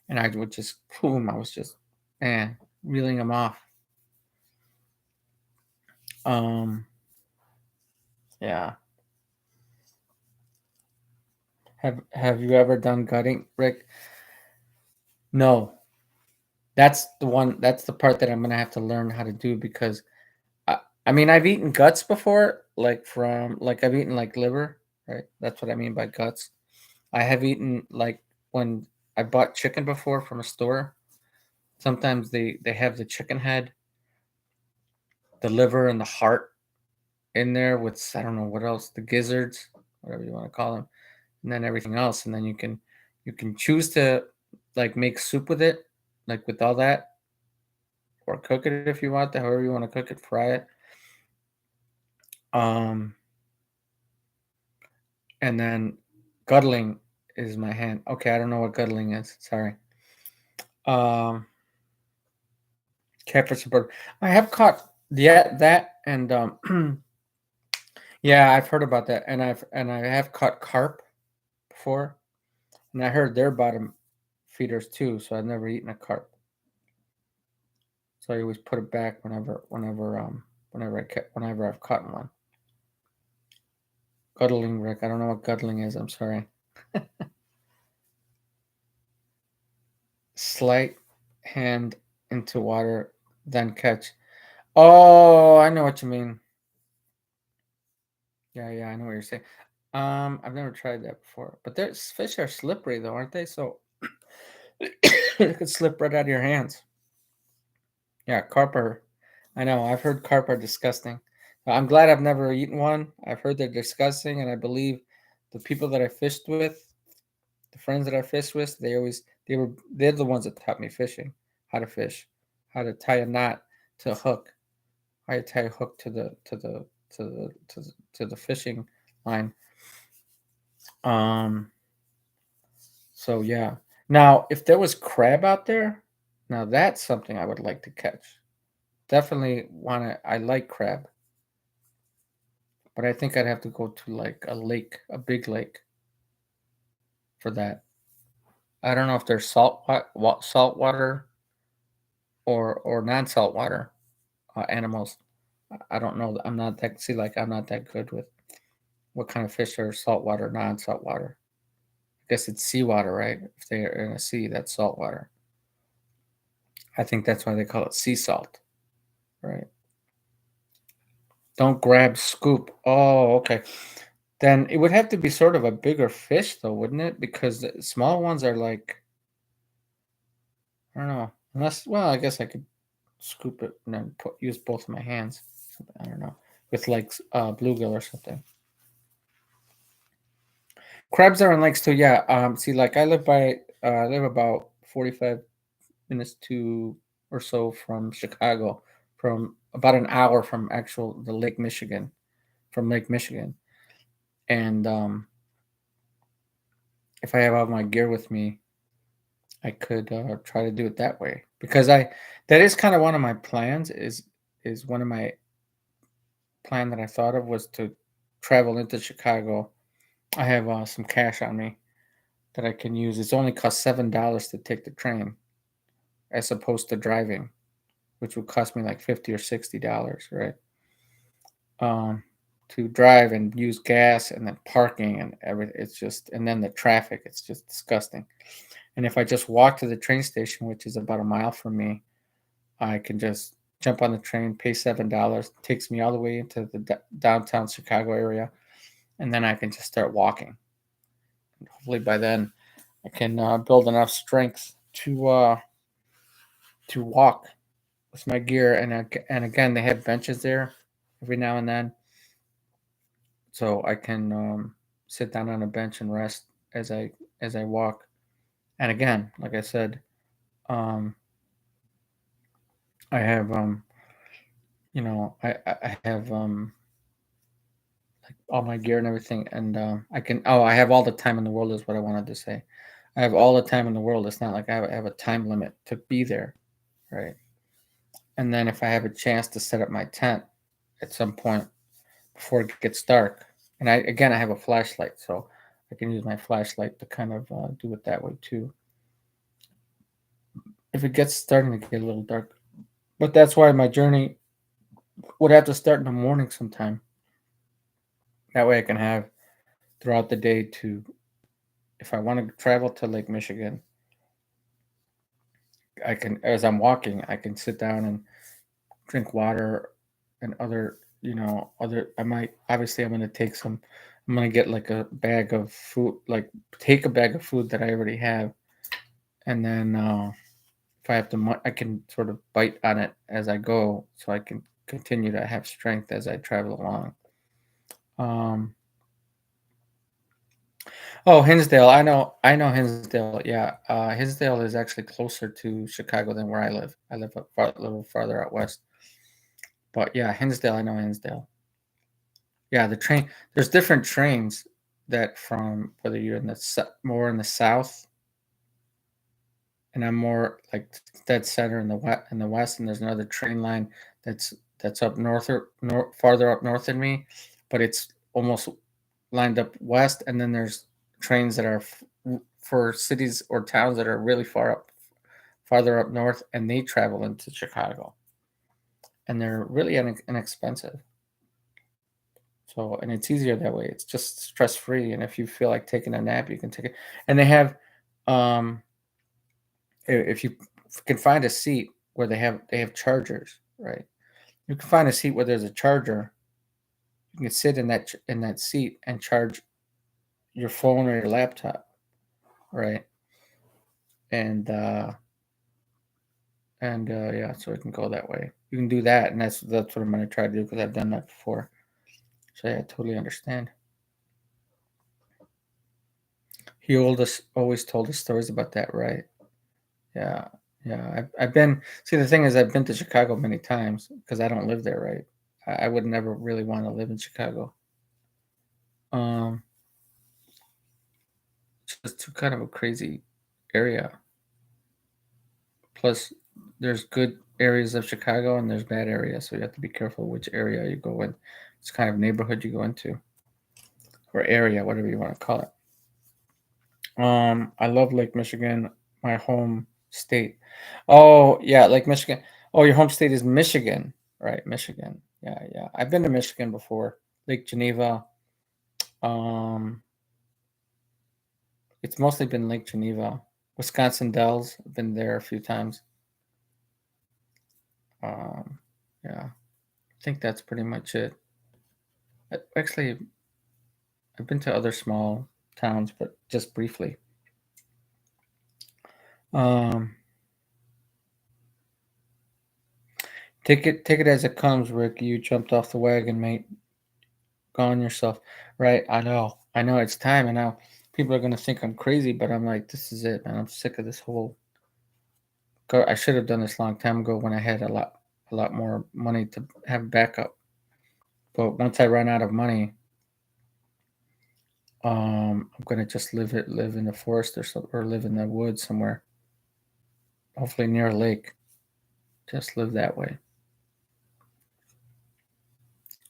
And I would just boom, I was just man reeling them off. Um, yeah. Have you ever done gutting, Rick? No. That's the one. That's the part that I'm gonna have to learn how to do because I mean I've eaten guts before, like I've eaten like liver, right? That's what I mean by guts. I have eaten like when I bought chicken before from a store. Sometimes they have the chicken head, the liver, and the heart in there with I don't know what else, the gizzards, whatever you want to call them, and then everything else, and then you can choose to like make soup with it, like with all that, or cook it if you want to, however you want to cook it, fry it. Um, and then guddling is my hand. Okay, I don't know what guddling is. Sorry. Um, catfish and bird. I have caught that and yeah, I've heard about that, and I have caught carp before, and I heard they're bottom feeders too. So I've never eaten a carp. So I always put it back whenever I've caught one. Guddling, Rick. I don't know what guddling is. I'm sorry. Slight hand into water, then catch. Oh, I know what you mean. Yeah, I know what you're saying. I've never tried that before, but there's fish are slippery though, aren't they? So it could slip right out of your hands. Yeah, carp are. I know. I've heard carp are disgusting. I'm glad I've never eaten one. I've heard they're disgusting, and I believe the people that I fished with, the friends that I fished with, they're the ones that taught me fishing, how to fish, how to tie a knot to a hook, how to tie a hook to the fishing line. Um. So yeah. Now, if there was crab out there, now that's something I would like to catch. Definitely want to. I like crab, but I think I'd have to go to like a lake, a big lake, for that. I don't know if there's salt water or non-salt water animals. I don't know. I'm not that good with what kind of fish are saltwater, non-salt water. I guess it's seawater, right? If they're in a sea, that's salt water. I think that's why they call it sea salt, right? Don't grab, scoop. Oh, okay. Then it would have to be sort of a bigger fish, though, wouldn't it? Because the small ones are like, I don't know. Unless, well, I guess I could scoop it and then use both of my hands. I don't know, with like bluegill or something. Crabs are in lakes too. Yeah. See, like I live about 45 minutes to or so from Chicago, from about an hour from the Lake Michigan, from Lake Michigan, and if I have all my gear with me, I could try to do it that way because that is kind of one of my plans is one of my plan that I thought of was to travel into Chicago, I have some cash on me that I can use. It's only cost $7 to take the train as opposed to driving, which would cost me like $50 or $60, right? Um, to drive and use gas and then parking and everything. It's just, and then the traffic, it's just disgusting. And if I just walk to the train station, which is about a mile from me, I can just jump on the train, pay $7, takes me all the way into the downtown Chicago area, and then I can just start walking. And hopefully by then I can build enough strength to walk with my gear. And again, they have benches there every now and then, so I can sit down on a bench and rest as I walk. And again, like I said, um, I have I have like all my gear and everything, and I have all the time in the world is what I wanted to say. I have all the time in the world. It's not like I have a time limit to be there, right? And then if I have a chance to set up my tent at some point before it gets dark, and I have a flashlight, so I can use my flashlight to kind of do it that way too. If it gets starting to get a little dark, but that's why my journey would have to start in the morning sometime. That way I can have throughout the day to, if I want to travel to Lake Michigan, I can, as I'm walking, I can sit down and drink water and I might, obviously, I'm going to get like a bag of food, like take a bag of food that I already have. And then if I have to, I can sort of bite on it as I go so I can continue to have strength as I travel along. Um, Oh, Hinsdale. I know Hinsdale. Yeah, Hinsdale is actually closer to Chicago than where I live. I live a little farther out west. But yeah, Hinsdale. I know Hinsdale. Yeah, the train. There's different trains that from whether you're more in the south, and I'm more like dead center in the west, and there's another train line that's up north or farther up north than me, but it's almost lined up west, and then there's trains that are for cities or towns that are really farther up north, and they travel into Chicago, and they're really inexpensive. So, and it's easier that way. It's just stress free, and if you feel like taking a nap, you can take it. And they have, um, if you can find a seat where they have chargers, right? You can find a seat where there's a charger. You can sit in that seat and charge your phone or your laptop, right? And yeah, so it can go that way. You can do that, and that's what I'm gonna try to do because I've done that before. So yeah, I totally understand. He always told us stories about that, right? Yeah, yeah. I've been. See, the thing is, I've been to Chicago many times because I don't live there, right? I would never really want to live in Chicago. Um, it's just too kind of a crazy area. Plus, there's good areas of Chicago and there's bad areas, so you have to be careful which area you go in. It's kind of neighborhood you go into or area, whatever you want to call it. I love Lake Michigan, my home state. Oh yeah, Lake Michigan. Oh, your home state is Michigan, right? Michigan. Yeah, yeah. I've been to Michigan before. Lake Geneva. Um, it's mostly been Lake Geneva. Wisconsin Dells. I've been there a few times. Um, yeah, I think that's pretty much it. Actually, I've been to other small towns, but just briefly. Um, take it as it comes, Rick. You jumped off the wagon, mate. Gone yourself. Right? I know. It's time, and now people are gonna think I'm crazy, but I'm like, this is it, man. I'm sick of this whole. I should have done this a long time ago when I had a lot more money to have backup. But once I run out of money, I'm gonna just live in the forest or live in the woods somewhere. Hopefully near a lake. Just live that way.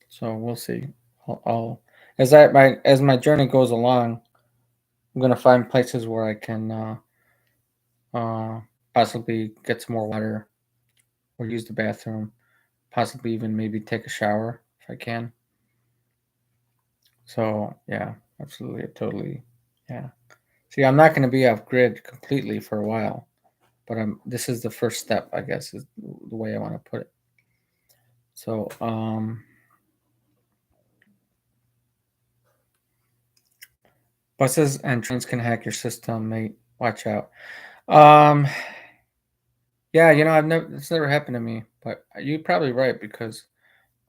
So we'll see. I'll as my journey goes along, I'm gonna find places where I can uh, possibly get some more water or use the bathroom, possibly even maybe take a shower if I can. So yeah, absolutely, totally, yeah. See, I'm not gonna be off grid completely for a while, but I'm. This is the first step, I guess, is the way I want to put it. So buses and trains can hack your system, mate. Watch out. Um, yeah, it's never happened to me, but you're probably right because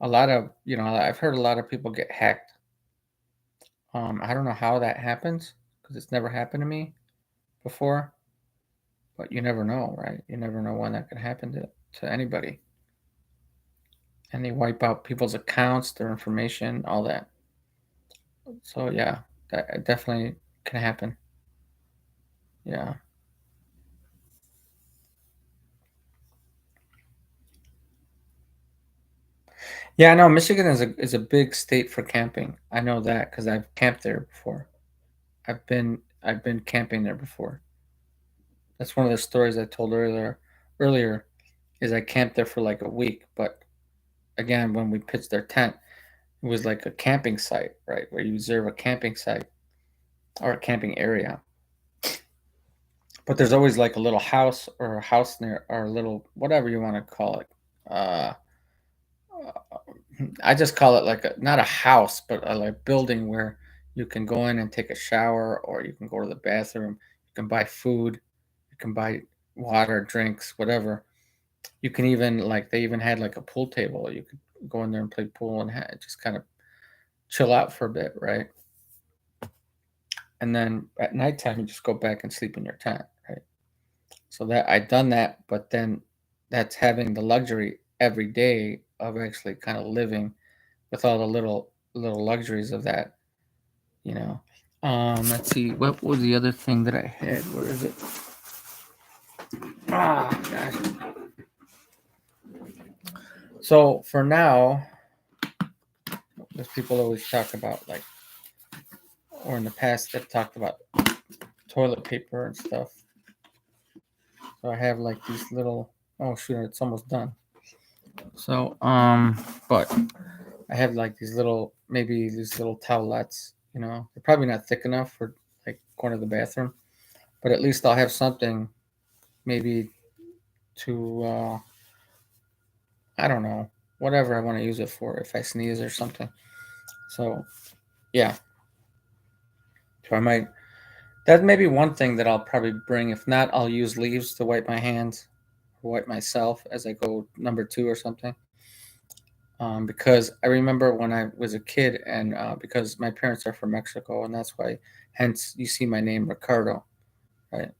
a lot of, I've heard a lot of people get hacked. I don't know how that happens because it's never happened to me before, but you never know, right? You never know when that could happen to anybody. And they wipe out people's accounts, their information, all that. So yeah, that definitely can happen. Yeah. Yeah, I know Michigan is a big state for camping. I know that because I've camped there before. I've been camping there before. That's one of the stories I told earlier is I camped there for like a week, but again, when we pitched their tent, it was like a camping site, right? Where you reserve a camping site or a camping area. But there's always like a little house or a house near or a little whatever you want to call it. Uh, I just call it like a not a house, but a like building where you can go in and take a shower, or you can go to the bathroom. You can buy food, you can buy water, drinks, whatever. You can even like they even had like a pool table. You could go in there and play pool and just kind of chill out for a bit, right? And then at nighttime, you just go back and sleep in your tent, right? So that I've done that, but then that's having the luxury every day of actually kind of living with all the little luxuries of that, you know. Let's see, what was the other thing that I had? Where is it? Ah, gosh. So for now, there's people always talk about like, or in the past they've talked about toilet paper and stuff. So I have like these little. Oh shoot, it's almost done. So but I have like these little, maybe these little towelettes. They're probably not thick enough for like going to the bathroom, but at least I'll have something maybe to I don't know, whatever I want to use it for if I sneeze or something. So yeah, so I might. That may be one thing that I'll probably bring. If not, I'll use leaves to wipe my hands or wipe myself as I go number two or something. Because I remember when I was a kid, and because my parents are from Mexico, and that's why, hence, you see my name Ricardo, right?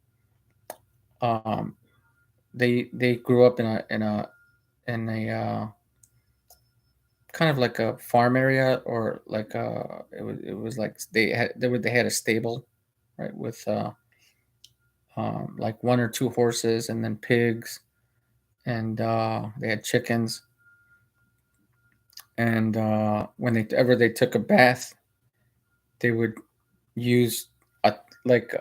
Um, they grew up in a kind of like a farm area, or like it was like they had a stable, right, with like one or two horses and then pigs, and they had chickens. And when they took a bath, they would use a like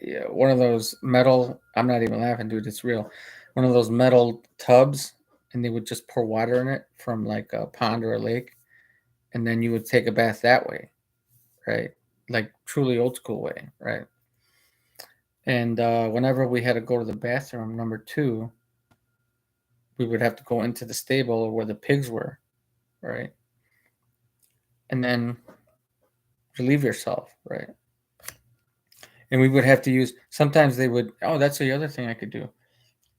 yeah, one of those metal. I'm not even laughing, dude. It's real. One of those metal tubs, and they would just pour water in it from like a pond or a lake, and then you would take a bath that way, right? Like truly old school way, right? And whenever we had to go to the bathroom, number two, we would have to go into the stable where the pigs were, right? And then relieve yourself, right? And we would have to use. Sometimes they would. Oh, that's the other thing I could do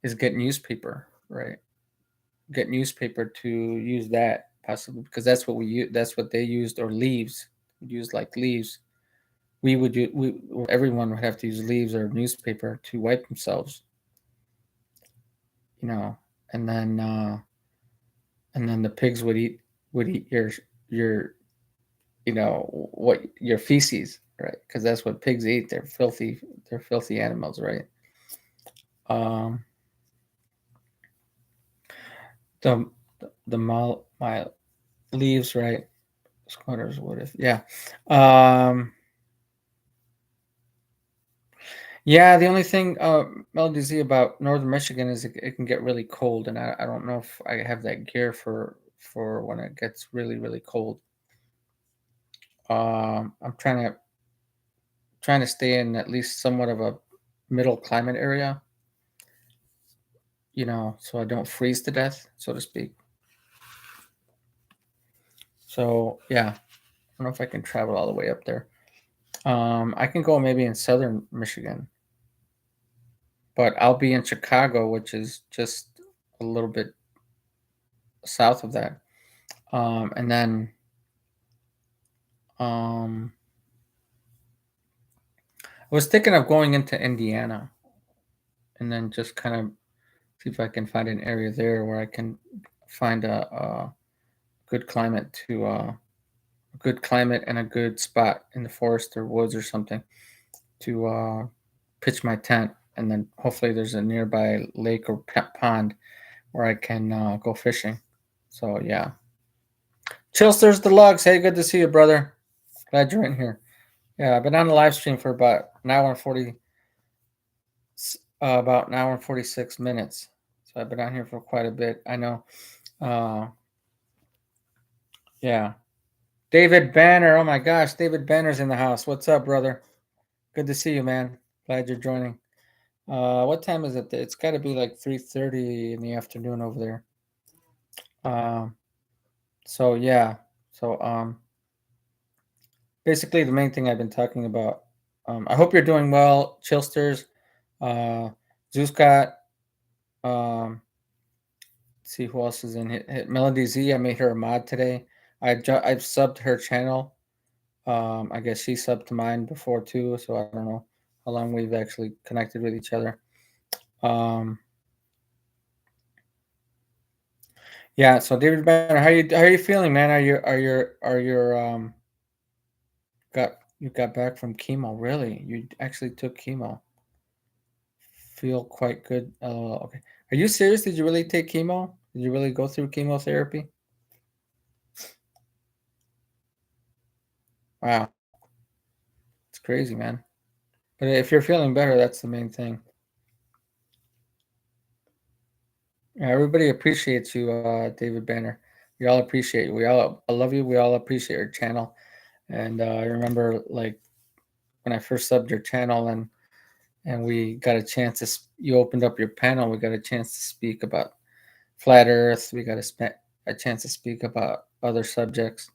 is get newspaper, right? Get newspaper to use that possibly because that's what we use. That's what they used, or leaves. We'd use like leaves. We would do. Everyone would have to use leaves or newspaper to wipe themselves, you know, and then the pigs would eat your what your feces, right? Because that's what pigs eat. They're filthy animals, right? Um, the my leaves, right? Squatters, what if? Yeah. Yeah, the only thing, Melody Z, about northern Michigan is it can get really cold, and I don't know if I have that gear for when it gets really, really cold. I'm trying to stay in at least somewhat of a middle climate area, so I don't freeze to death, so to speak. So yeah, I don't know if I can travel all the way up there. I can go maybe in southern Michigan, but I'll be in Chicago, which is just a little bit south of that. And then um, I was thinking of going into Indiana and then just kind of see if I can find an area there where I can find a good climate a good climate and a good spot in the forest or woods or something to pitch my tent, and then hopefully there's a nearby lake or pond where I can go fishing. So yeah, Chilsters Deluxe. Hey, good to see you, brother. Glad you're in here. Yeah, I've been on the live stream for about an hour and 46 minutes. So I've been on here for quite a bit. I know. Uh, yeah. David Banner. Oh my gosh, David Banner's in the house. What's up, brother? Good to see you, man. Glad you're joining. What time is it? It's got to be like 3:30 in the afternoon over there. Um, so yeah. So basically the main thing I've been talking about. I hope you're doing well, Chilsters. Zeuscott. Um, let's see who else is in it. Melody Z. I made her a mod today. I've subbed her channel. I guess she subbed to mine before too, so I don't know how long we've actually connected with each other. Yeah. So David Banner, how you feeling, man? Are you you got back from chemo? Really? You actually took chemo? Feel quite good. Okay. Are you serious? Did you really take chemo? Did you really go through chemotherapy? Wow, it's crazy, man. But if you're feeling better, that's the main thing. Yeah, everybody appreciates you, David Banner. We all appreciate you. I love you. We all appreciate your channel. And I remember, like, when I first subbed your channel and we got a chance you opened up your panel. We got a chance to speak about flat Earth. We got a chance to speak about other subjects.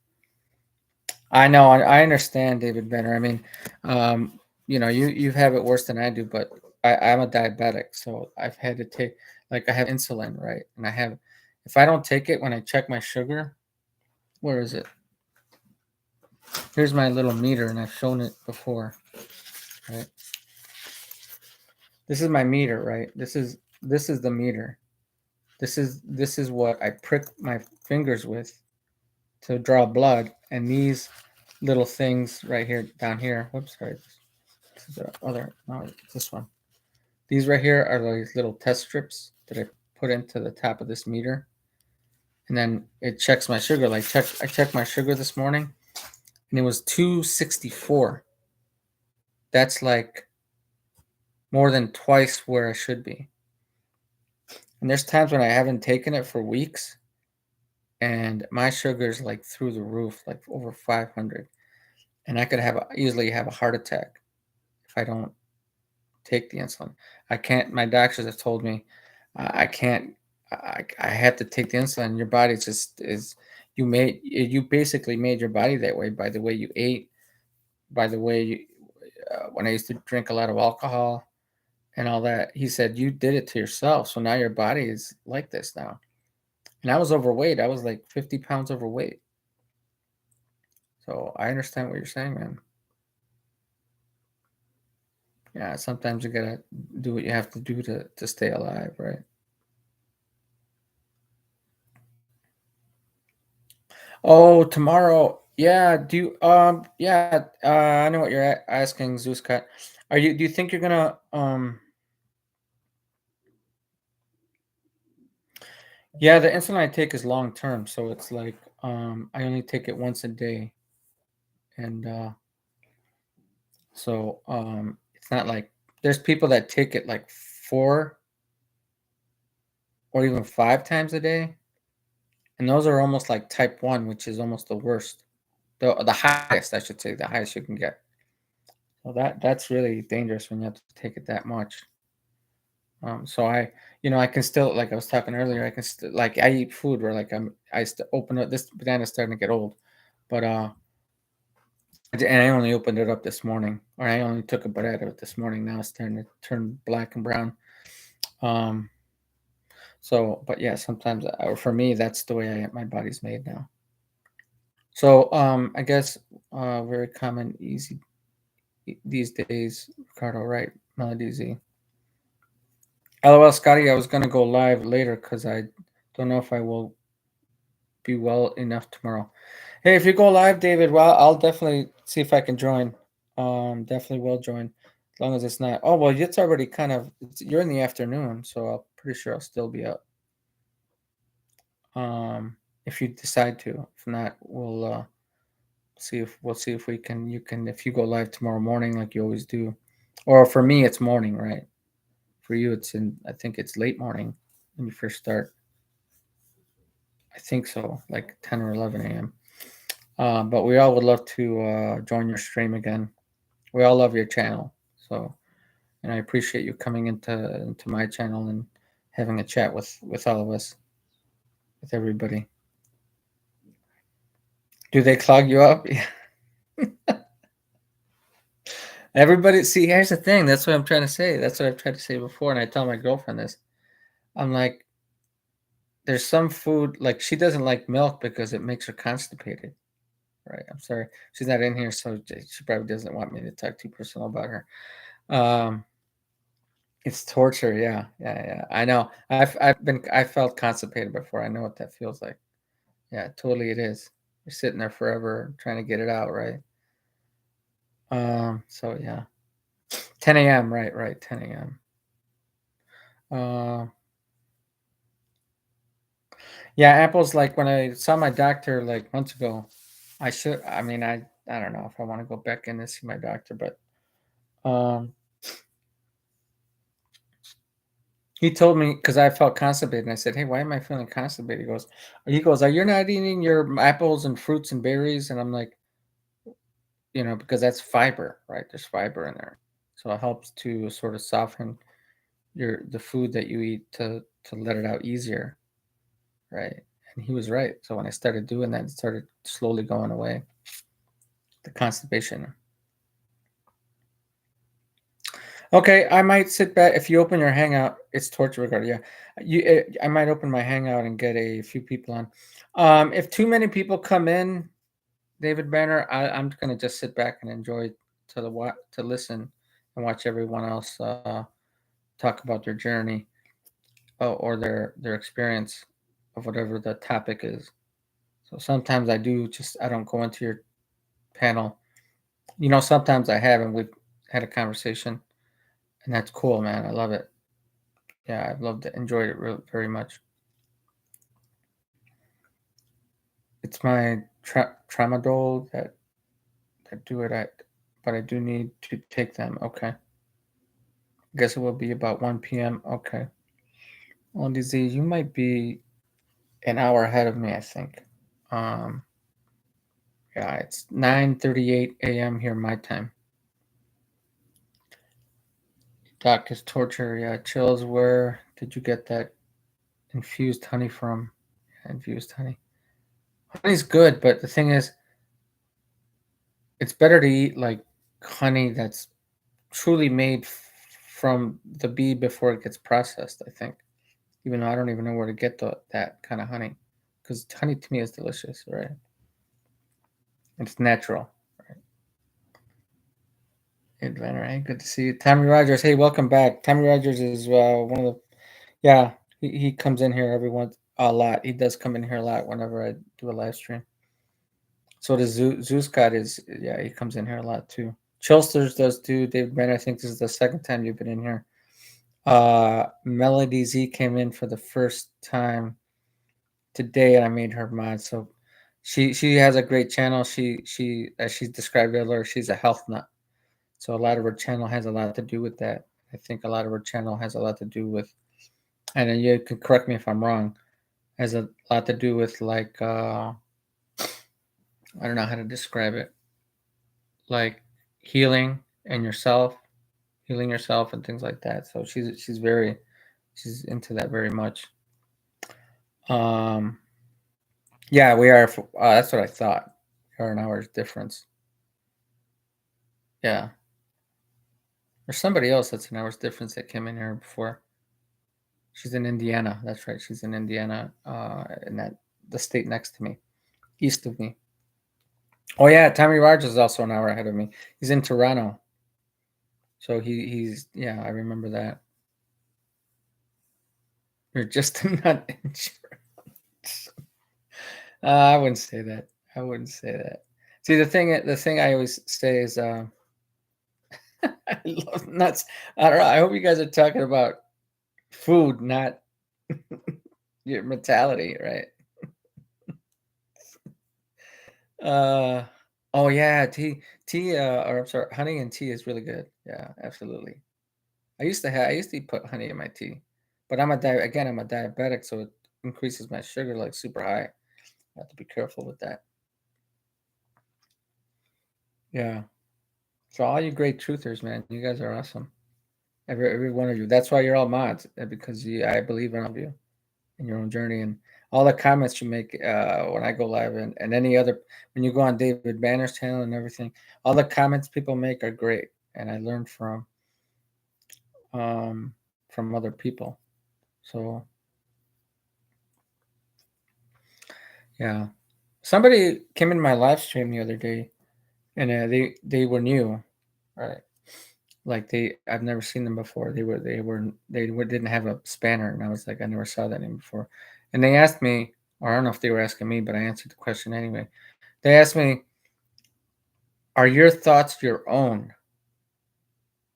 I know. I understand, David Benner. I mean, you have it worse than I do, but I'm a diabetic, so I've had to take, like, I have insulin, right? And if I don't take it when I check my sugar, where is it? Here's my little meter, and I've shown it before, right? This is my meter, right? This is the meter. This is what I prick my fingers with to draw blood, and these little things right here, down here. Whoops, sorry. This is the other. No, it's this one. These right here are these little test strips that I put into the top of this meter, and then it checks my sugar. I checked my sugar this morning, and it was 264. That's like more than twice where I should be. And there's times when I haven't taken it for weeks, and my sugar's like through the roof, like over 500, and I could easily have a heart attack if I don't take the insulin. I can't. My doctors have told me I can't. I have to take the insulin. Your body just is. You basically made your body that way by the way you ate, by the way you. When I used to drink a lot of alcohol and all that, he said you did it to yourself. So now your body is like this now. And I was overweight. I was like 50 pounds overweight. So I understand what you're saying, man. Yeah, sometimes you gotta do what you have to do to stay alive, right? Oh, tomorrow. Yeah, I know what you're asking, Zeuscat. Do you think you're gonna yeah, the insulin I take is long term, so it's like I only take it once a day, and so it's not like there's people that take it like 4 or even 5 times a day, and those are almost like type 1, which is almost the worst. The highest, I should say, the highest you can get. So that's really dangerous when you have to take it that much. So I can still, like I was talking earlier, I can still, like, I eat food where like open up this banana's starting to get old, but and I only opened it up this morning, or I only took a bite out of it this morning. Now it's starting to turn black and brown. Um, so, but yeah, sometimes, or for me, that's the way my body's made now. So, I guess, very common, easy these days, Ricardo, right? Melody Z. LOL, Scotty, I was gonna go live later because I don't know if I will be well enough tomorrow. Hey, if you go live, David, well, I'll definitely see if I can join. Definitely will join, as long as it's not. Oh well, it's already kind of. You're in the afternoon, so I'm pretty sure I'll still be up. If you decide to. If not, we'll see if we can. You can, if you go live tomorrow morning like you always do, or for me it's morning, right? For you, it's in. I think it's late morning when you first start. I think so, like 10 or 11 a.m. But we all would love to join your stream again. We all love your channel, so, and I appreciate you coming into my channel and having a chat with all of us, with everybody. Do they clog you up? Everybody, see, here's the thing. That's what I'm trying to say. That's what I've tried to say before, and I tell my girlfriend this. I'm like, there's some food, like, she doesn't like milk because it makes her constipated. Right? I'm sorry, she's not in here, so she probably doesn't want me to talk too personal about her. Um, it's torture. Yeah, yeah, yeah. I know. I felt constipated before. I know what that feels like. Yeah, totally. It is. You're sitting there forever trying to get it out, right? So yeah, 10 a.m. Right, right, 10 a.m. Uh, yeah, apples. Like when I saw my doctor like months ago, I should. I mean, I don't know if I want to go back in and see my doctor, but um, he told me because I felt constipated, and I said, "Hey, why am I feeling constipated?" He goes, "Are you not eating your apples and fruits and berries?" And I'm like, because that's fiber, right? There's fiber in there, so it helps to sort of soften the food that you eat to let it out easier, right? And he was right. So when I started doing that, it started slowly going away, the constipation. Okay, I might sit back. If you open your Hangout, it's torture regard. Yeah, I might open my Hangout and get a few people on. If too many people come in, David Banner, I'm gonna just sit back and enjoy to listen and watch everyone else talk about their journey, or their experience of whatever the topic is. So sometimes I don't go into your panel. Sometimes I have, and we've had a conversation, and that's cool, man. I love it. Yeah, I've loved it, enjoyed it very much. It's my tramadol that do it at, but I do need to take them. Okay. I guess it will be about 1 p.m. Okay. Well, DZ, you might be an hour ahead of me, I think. Um, yeah, it's 9:38 a.m. here my time. Doc is torture. Yeah, chills. Where did you get that infused honey from? Infused honey. Honey's good, but the thing is, it's better to eat like honey that's truly made from the bee before it gets processed. I think, even though I don't even know where to get that kind of honey, because honey to me is delicious, right? It's natural. Right? Adventure, hey, good to see you, Tommy Rogers. Hey, welcome back. Tommy Rogers is one of the, yeah. He comes in here every once a lot. He does come in here a lot whenever I do a live stream. So does Zeuscott is, yeah, he comes in here a lot too. Chilsters does too. David Banner, I think this is the second time you've been in here. Melody Z came in for the first time today, and I made her mod. So She has a great channel. She as she described earlier, she's a health nut. So a lot of her channel has a lot to do with that. I think a lot of her channel has a lot to do with, and then you can correct me if I'm wrong, has a lot to do with like I don't know how to describe it, like healing and yourself, healing yourself and things like that. So she's into that very much. Um, yeah, we are. That's what I thought. We are an hour's difference. Yeah, there's somebody else that's an hour's difference that came in here before. She's in Indiana. That's right. She's in Indiana, in that the state next to me, east of me. Oh yeah, Tommy Rogers is also an hour ahead of me. He's in Toronto. So he's yeah, I remember that. You're just not insurance. I wouldn't say that. I wouldn't say that. See, the thing I always say is, I love nuts. I don't know. I hope you guys are talking about food, not your mentality, right? Uh, oh yeah, tea, or I'm sorry, honey and tea is really good. Yeah, absolutely. I used to put honey in my tea, but I'm a diabetic, so it increases my sugar like super high. I have to be careful with that. Yeah. So all you great truthers, man, you guys are awesome. Every one of you. That's why you're all mods, because I believe in all of you in your own journey and all the comments you make when I go live and any other when you go on David Banner's channel and everything. All the comments people make are great, and I learned from other people. So yeah, somebody came in my live stream the other day, and they were new, right? Like I've never seen them before. Didn't have a spanner, and I was like, I never saw that name before. And they asked me, or I don't know if they were asking me, but I answered the question anyway. They asked me, "Are your thoughts your own?"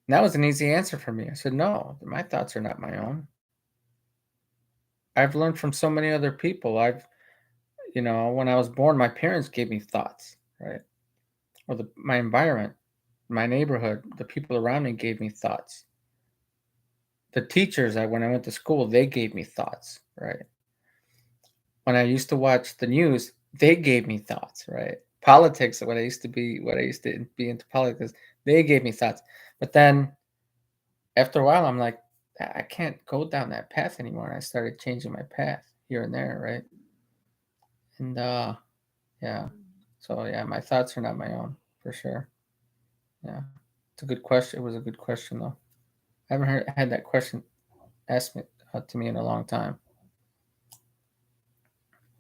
And that was an easy answer for me. I said, "No, my thoughts are not my own. I've learned from so many other people. When I was born, my parents gave me thoughts, right? Or my environment, my neighborhood, the people around me gave me thoughts. The teachers, when I went to school, they gave me thoughts, right? When I used to watch the news, they gave me thoughts, right? Politics, when I used to be into politics, they gave me thoughts. But then after a while, I'm like, I can't go down that path anymore. And I started changing my path here and there, right? And yeah. So yeah, my thoughts are not my own for sure. Yeah. It's a good question. It was a good question though. I haven't had that question asked to me in a long time.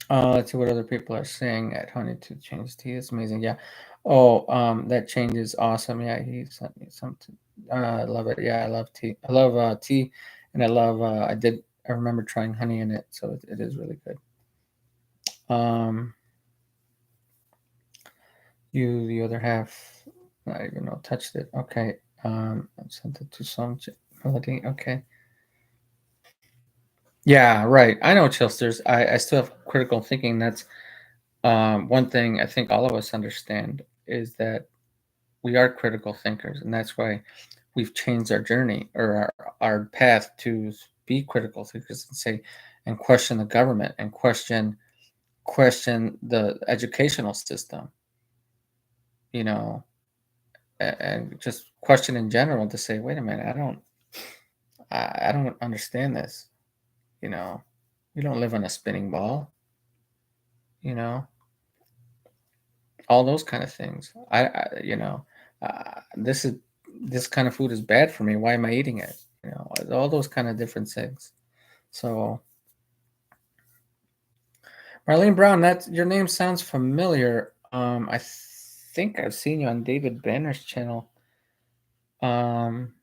Let's see what other people are saying at Honey to Change Tea. It's amazing. Yeah. Oh, that change is awesome. Yeah, he sent me something. I love it. Yeah, I love tea. I love tea, and I love. I remember trying honey in it, so it is really good. Um, the other half, I even know touched it. Okay. I sent it to some melody. Okay. Yeah, right. I know Chilsters. I still have critical thinking. That's one thing I think all of us understand is that we are critical thinkers, and that's why we've changed our journey or our path to be critical thinkers and question the government and question the educational system, you know, and just question in general to say, wait a minute, I don't understand this, you know, we don't live on a spinning ball, you know, all those kind of things. This is this kind of food is bad for me. Why am I eating it? All those kind of different things. So, Marlene Brown, that your name sounds familiar. I think I've seen you on David Banner's channel. Um,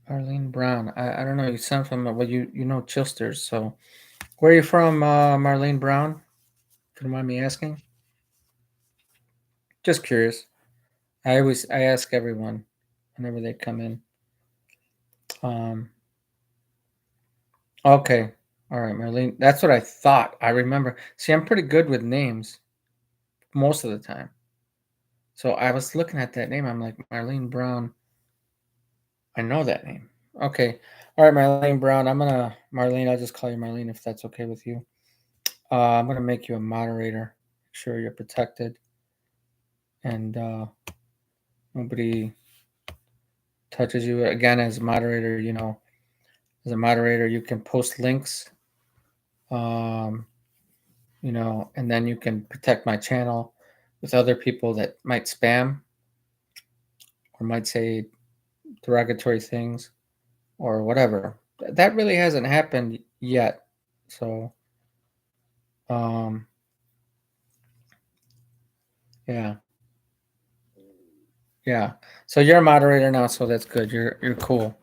Marlene Brown. I don't know. You sound familiar. Well, you know Chilsters. So, where are you from, Marlene Brown? If you don't mind me asking. Just curious. I ask everyone whenever they come in. Um, okay. All right, Marlene. That's what I thought. I remember. See, I'm pretty good with names most of the time. So I was looking at that name. I'm like, Marlene Brown. I know that name. Okay. All right, Marlene Brown. Marlene, I'll just call you Marlene if that's okay with you. I'm going to make you a moderator. Make sure you're protected. And nobody touches you. Again, as a moderator, as a moderator, you can post links, and then you can protect my channel with other people that might spam or might say derogatory things or whatever. That really hasn't happened yet. So, um, yeah, yeah. So you're a moderator now, so that's good. You're cool.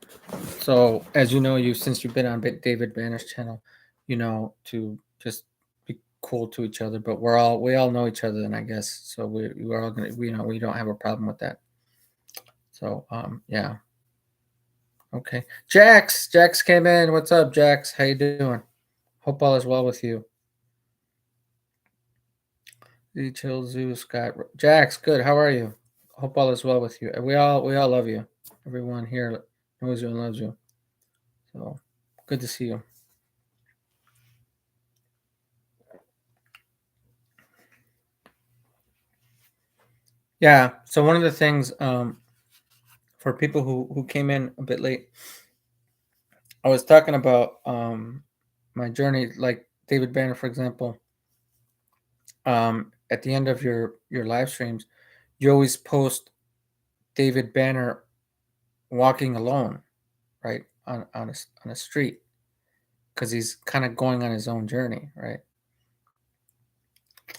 So as you know, since you've been on David Banner's channel, to just be cool to each other. But we all know each other, then I guess. So we're all gonna we don't have a problem with that. So yeah. Okay. Jax came in. What's up, Jax? How you doing? Hope all is well with you. The Chill Zoo Scott Jax, good. How are you? Hope all is well with you. We all love you. Everyone here knows you and loves you. So good to see you. Yeah. So one of the things for people who came in a bit late, I was talking about my journey, like David Banner, for example. At the end of your live streams, you always post David Banner walking alone, right on a street, because he's kind of going on his own journey, right?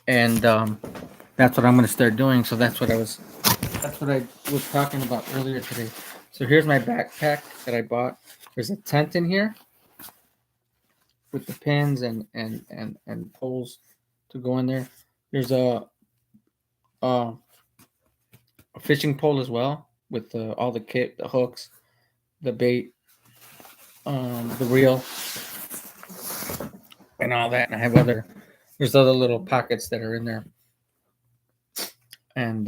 And that's what I'm going to start doing. So that's what I was talking about earlier today. So here's my backpack that I bought. There's a tent in here with the pins and poles to go in there. There's a fishing pole as well with all the kit, the hooks, the bait, the reel, and all that. And I have there's other little pockets that are in there. And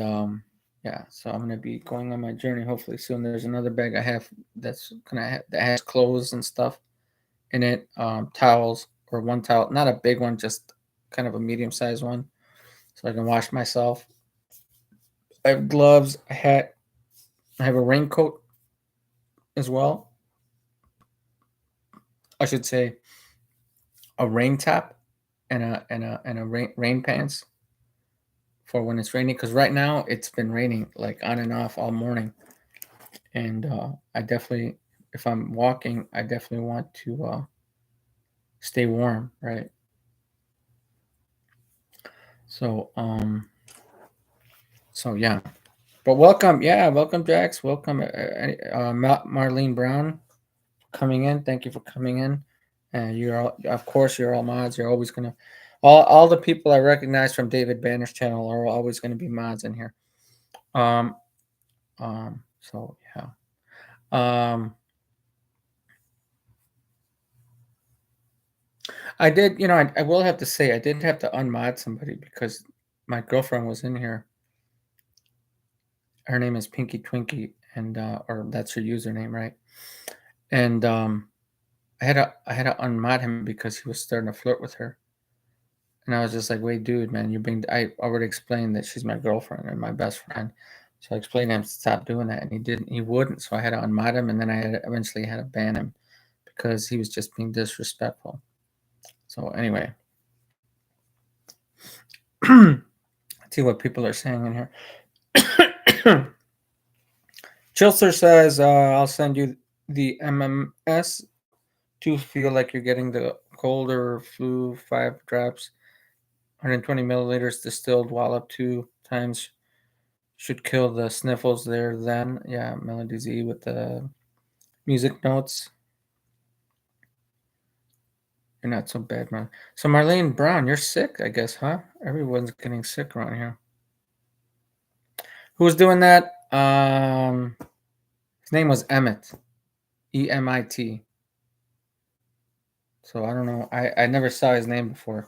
yeah, so I'm gonna be going on my journey hopefully soon. There's another bag I have that has clothes and stuff in it, towels, or one towel, not a big one, just kind of a medium sized one, so I can wash myself. I have gloves, a hat, I have a raincoat as well. I should say a rain top and a rain pants for when it's raining, because right now it's been raining like on and off all morning. And I definitely, if I'm walking, I definitely want to stay warm, right? So yeah. But welcome, Jax. Welcome, Marlene Brown, coming in. Thank you for coming in. And of course, you're all mods. You're always gonna, all the people I recognize from David Banner's channel are always going to be mods in here. So yeah. I did, I will have to say, I did have to unmod somebody because my girlfriend was in here. Her name is Pinky Twinkie, and or that's her username, right? And I had to unmod him because he was starting to flirt with her. And I was just like, wait, dude, man, I already explained that she's my girlfriend and my best friend. So I explained to him to stop doing that, and he wouldn't. So I had to unmod him, and then eventually had to ban him because he was just being disrespectful. So anyway, let's see what people are saying in here. Chilster says, I'll send you the MMS to feel like you're getting the cold or flu 5 drops, 120 milliliters distilled wallop 2 times should kill the sniffles there then. Yeah, Melody Z with the music notes. You're not so bad, man. So Marlene Brown, you're sick, I guess, huh? Everyone's getting sick around here. Who was doing that? His name was Emmett. EMIT. So I don't know. I never saw his name before,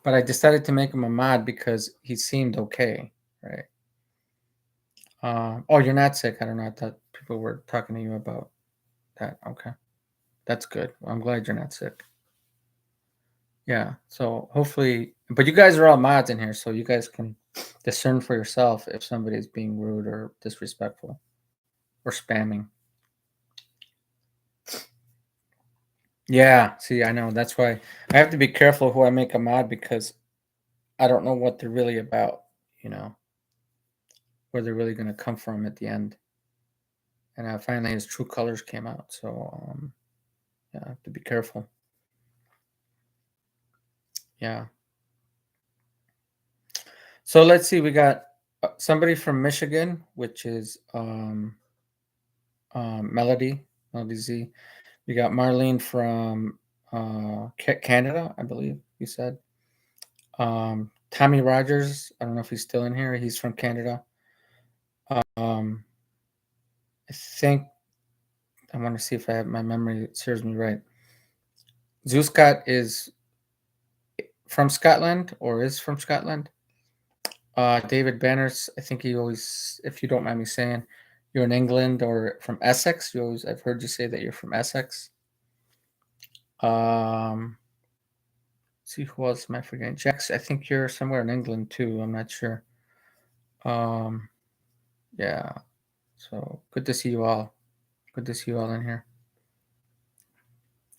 but I decided to make him a mod because he seemed okay, right? Oh, you're not sick. I don't know. I thought people were talking to you about that. Okay, that's good. I'm glad you're not sick. Yeah. So hopefully, but you guys are all mods in here, so you guys can discern for yourself if somebody's being rude or disrespectful or spamming. Yeah. See, I know. That's why I have to be careful who I make a mod because I don't know what they're really about, you know, where they're really going to come from at the end. And finally, his true colors came out. So, yeah, I have to be careful. Yeah. So let's see. We got somebody from Michigan, which is Melody Z. We got Marlene from Canada, I believe you said. Tommy Rogers. I don't know if he's still in here. He's from Canada. I think I want to see if I have my memory serves me right. Zuscott is from Scotland or is from Scotland. David Banners, I think he always, if you don't mind me saying, you're in England or from Essex. You always, I've heard you say that you're from Essex. See who else am I forgetting? Jax, I think you're somewhere in England too. I'm not sure. Yeah. So good to see you all. Good to see you all in here.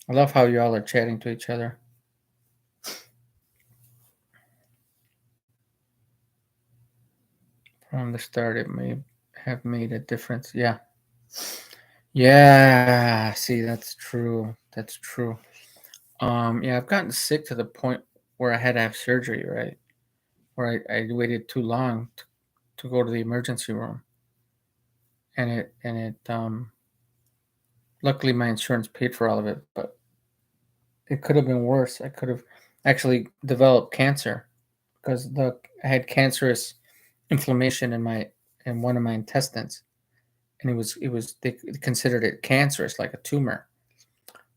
I love how you all are chatting to each other. From the start, it may have made a difference. Yeah. Yeah. See, that's true. That's true. Yeah, I've gotten sick to the point where I had to have surgery, right? Where I waited too long to go to the emergency room. And luckily my insurance paid for all of it, but it could have been worse. I could have actually developed cancer because I had cancerous inflammation in one of my intestines, and it was they considered it cancerous, like a tumor.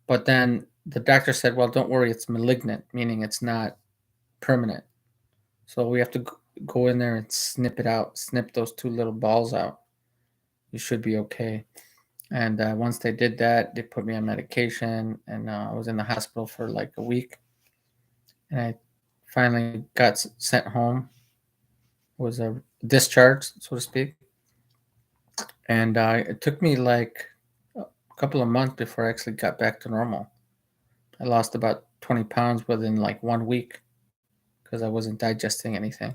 But then the doctor said, "Well, don't worry, it's malignant, meaning it's not permanent. So we have to go in there and snip it out, snip those two little balls out. You should be okay." And once they did that, they put me on medication, and I was in the hospital for like a week. And I finally got sent home, was discharged, so to speak. And it took me like a couple of months before I actually got back to normal. I lost about 20 pounds within like 1 week because I wasn't digesting anything.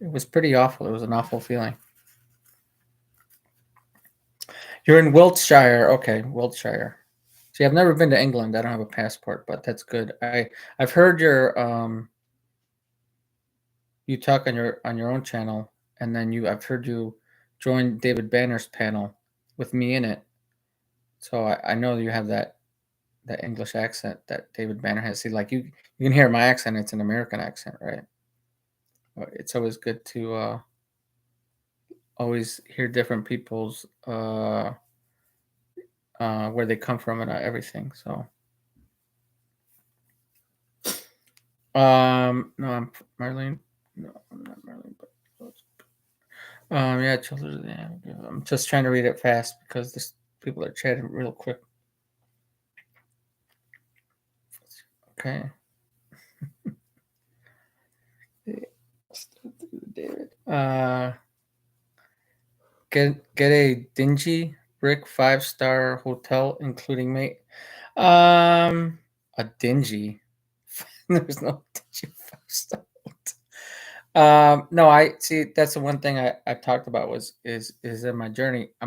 It was pretty awful. It was an awful feeling. You're in Wiltshire. Okay, Wiltshire. See, I've never been to England. I don't have a passport, but that's good. I've heard your you talk on your own channel, and then I've heard you join David Banner's panel with me in it. So I know you have that English accent that David Banner has. See, like you can hear my accent; it's an American accent, right? It's always good to always hear different people's where they come from and everything. So, no, I'm Marlene. No, I'm not Marlene, but yeah, children. Yeah, I'm just trying to read it fast because this people are chatting real quick. Okay. David. Get a dingy brick 5-star hotel, including mate. A dingy. There's no dingy 5-star. No, I see. That's the one thing I talked about is in my journey. I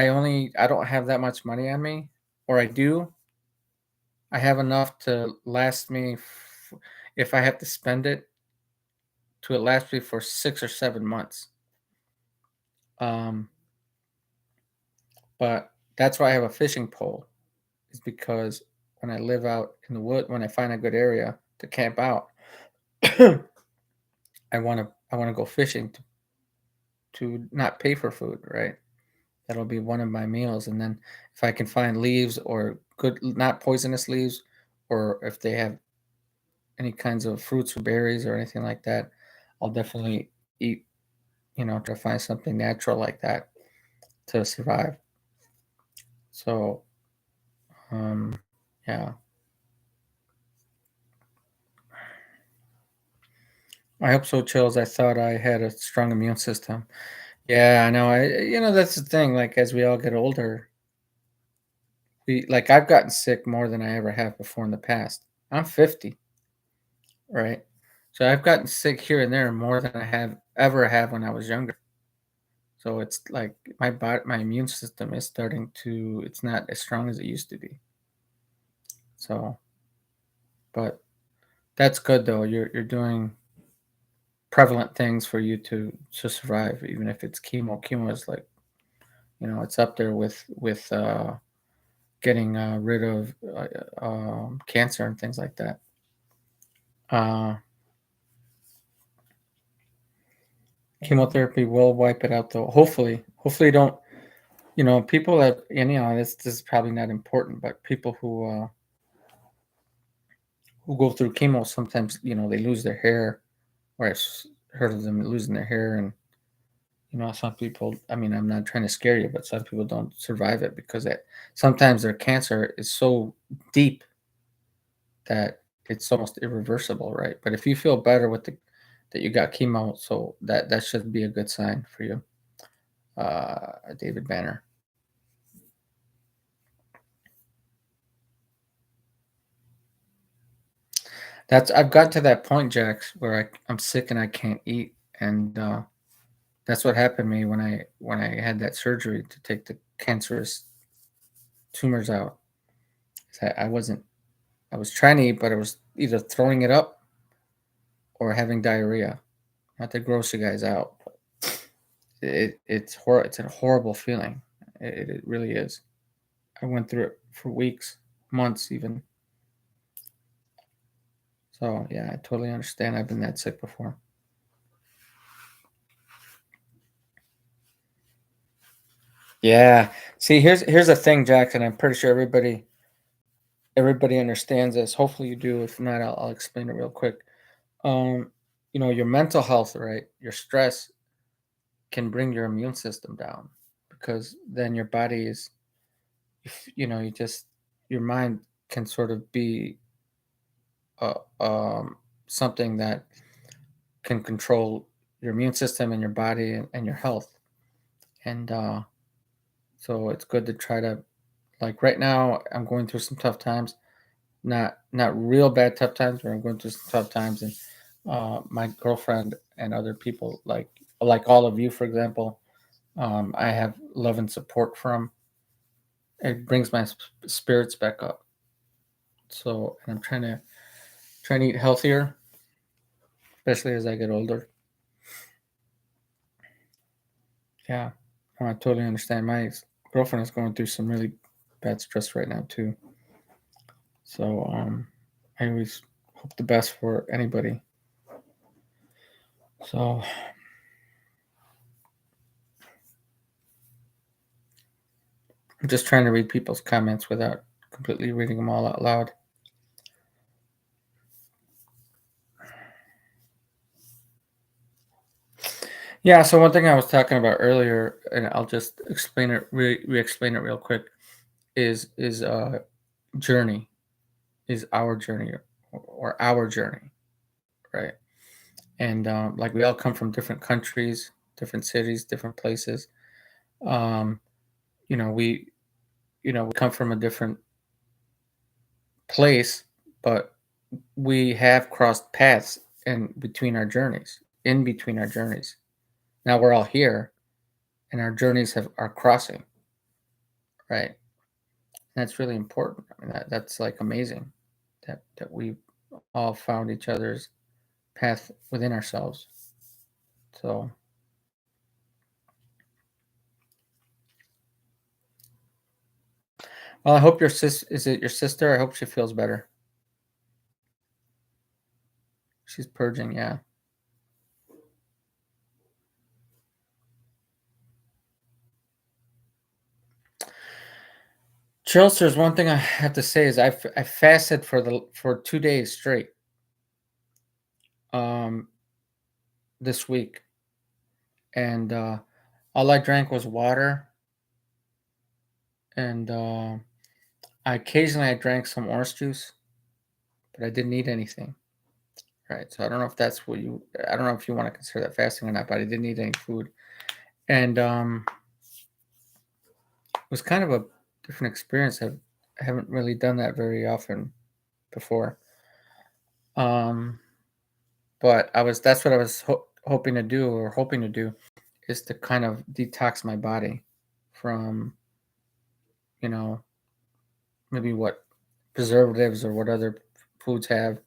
don't have that much money on me, or I do. I have enough to last me if I have to spend it to last me for 6 or 7 months. Um, but that's why I have a fishing pole, is because when I live out in the wood, when I find a good area to camp out, I want to go fishing to not pay for food, right? That'll be one of my meals. And then if I can find leaves or good, not poisonous leaves, or if they have any kinds of fruits or berries or anything like that, I'll definitely eat, try to find something natural like that to survive. So, um, yeah, I hope so, Chills. I thought I had a strong immune system. Yeah, I know. That's the thing. Like as we all get older, like I've gotten sick more than I ever have before in the past. I'm 50, right? So I've gotten sick here and there more than I have ever have when I was younger. So it's like my immune system is starting to. It's not as strong as it used to be. So, but that's good though. You're doing prevalent things for you to survive, even if it's chemo. Chemo is like it's up there with getting rid of cancer and things like that. Uh, Chemotherapy will wipe it out though. Hopefully don't. People that this is probably not important, but people who go through chemo sometimes they lose their hair, or heard of them losing their hair, and some people. I mean, I'm not trying to scare you, but some people don't survive it because sometimes their cancer is so deep that it's almost irreversible, right? But if you feel better with that you got chemo, so that should be a good sign for you, David Banner. I've got to that point, Jax, where I'm sick and I can't eat, and that's what happened to me when I had that surgery to take the cancerous tumors out. I wasn't. I was trying to eat, but I was either throwing it up or having diarrhea. Not to gross you guys out, but it's a horrible feeling. It really is. I went through it for weeks, months even. So yeah, I totally understand. I've been that sick before. Yeah. See, here's the thing, Jackson. I'm pretty sure everybody understands this. Hopefully you do. If not, I'll explain it real quick. Um, your mental health, right? Your stress can bring your immune system down because then your body is, you just your mind can sort of be uh, um, something that can control your immune system and your body and your health. And so it's good to try to, like right now, I'm going through some tough times. Not real bad tough times, but I'm going through some tough times. And my girlfriend and other people, like all of you, for example, I have love and support from. It brings my spirits back up. So, and I'm trying to eat healthier, especially as I get older. Yeah, I totally understand. My girlfriend is going through some really bad stress right now too. So I always hope the best for anybody. So I'm just trying to read people's comments without completely reading them all out loud. Yeah. So one thing I was talking about earlier, and I'll just explain it, re-explain it real quick, is journey, is our journey, or our journey, right? And like we all come from different countries, different cities, different places. Um, we we come from a different place, but we have crossed paths in between our journeys. Now we're all here, and our journeys are crossing, right? And that's really important. I mean, that's like amazing that we all found each other's path within ourselves. So, well, I hope is it your sister? I hope she feels better. She's purging, yeah. Schultz, there's one thing I have to say is I fasted for 2 days straight um, this week, and all I drank was water, and I drank some orange juice, but I didn't eat anything. Right, so I don't know if that's what you. I don't know if you want to consider that fasting or not, but I didn't eat any food, and it was kind of a different experience. I haven't really done that very often before. Um, but that's what I was hoping to do, or hoping to do, is to kind of detox my body from, you know, maybe what preservatives or what other foods have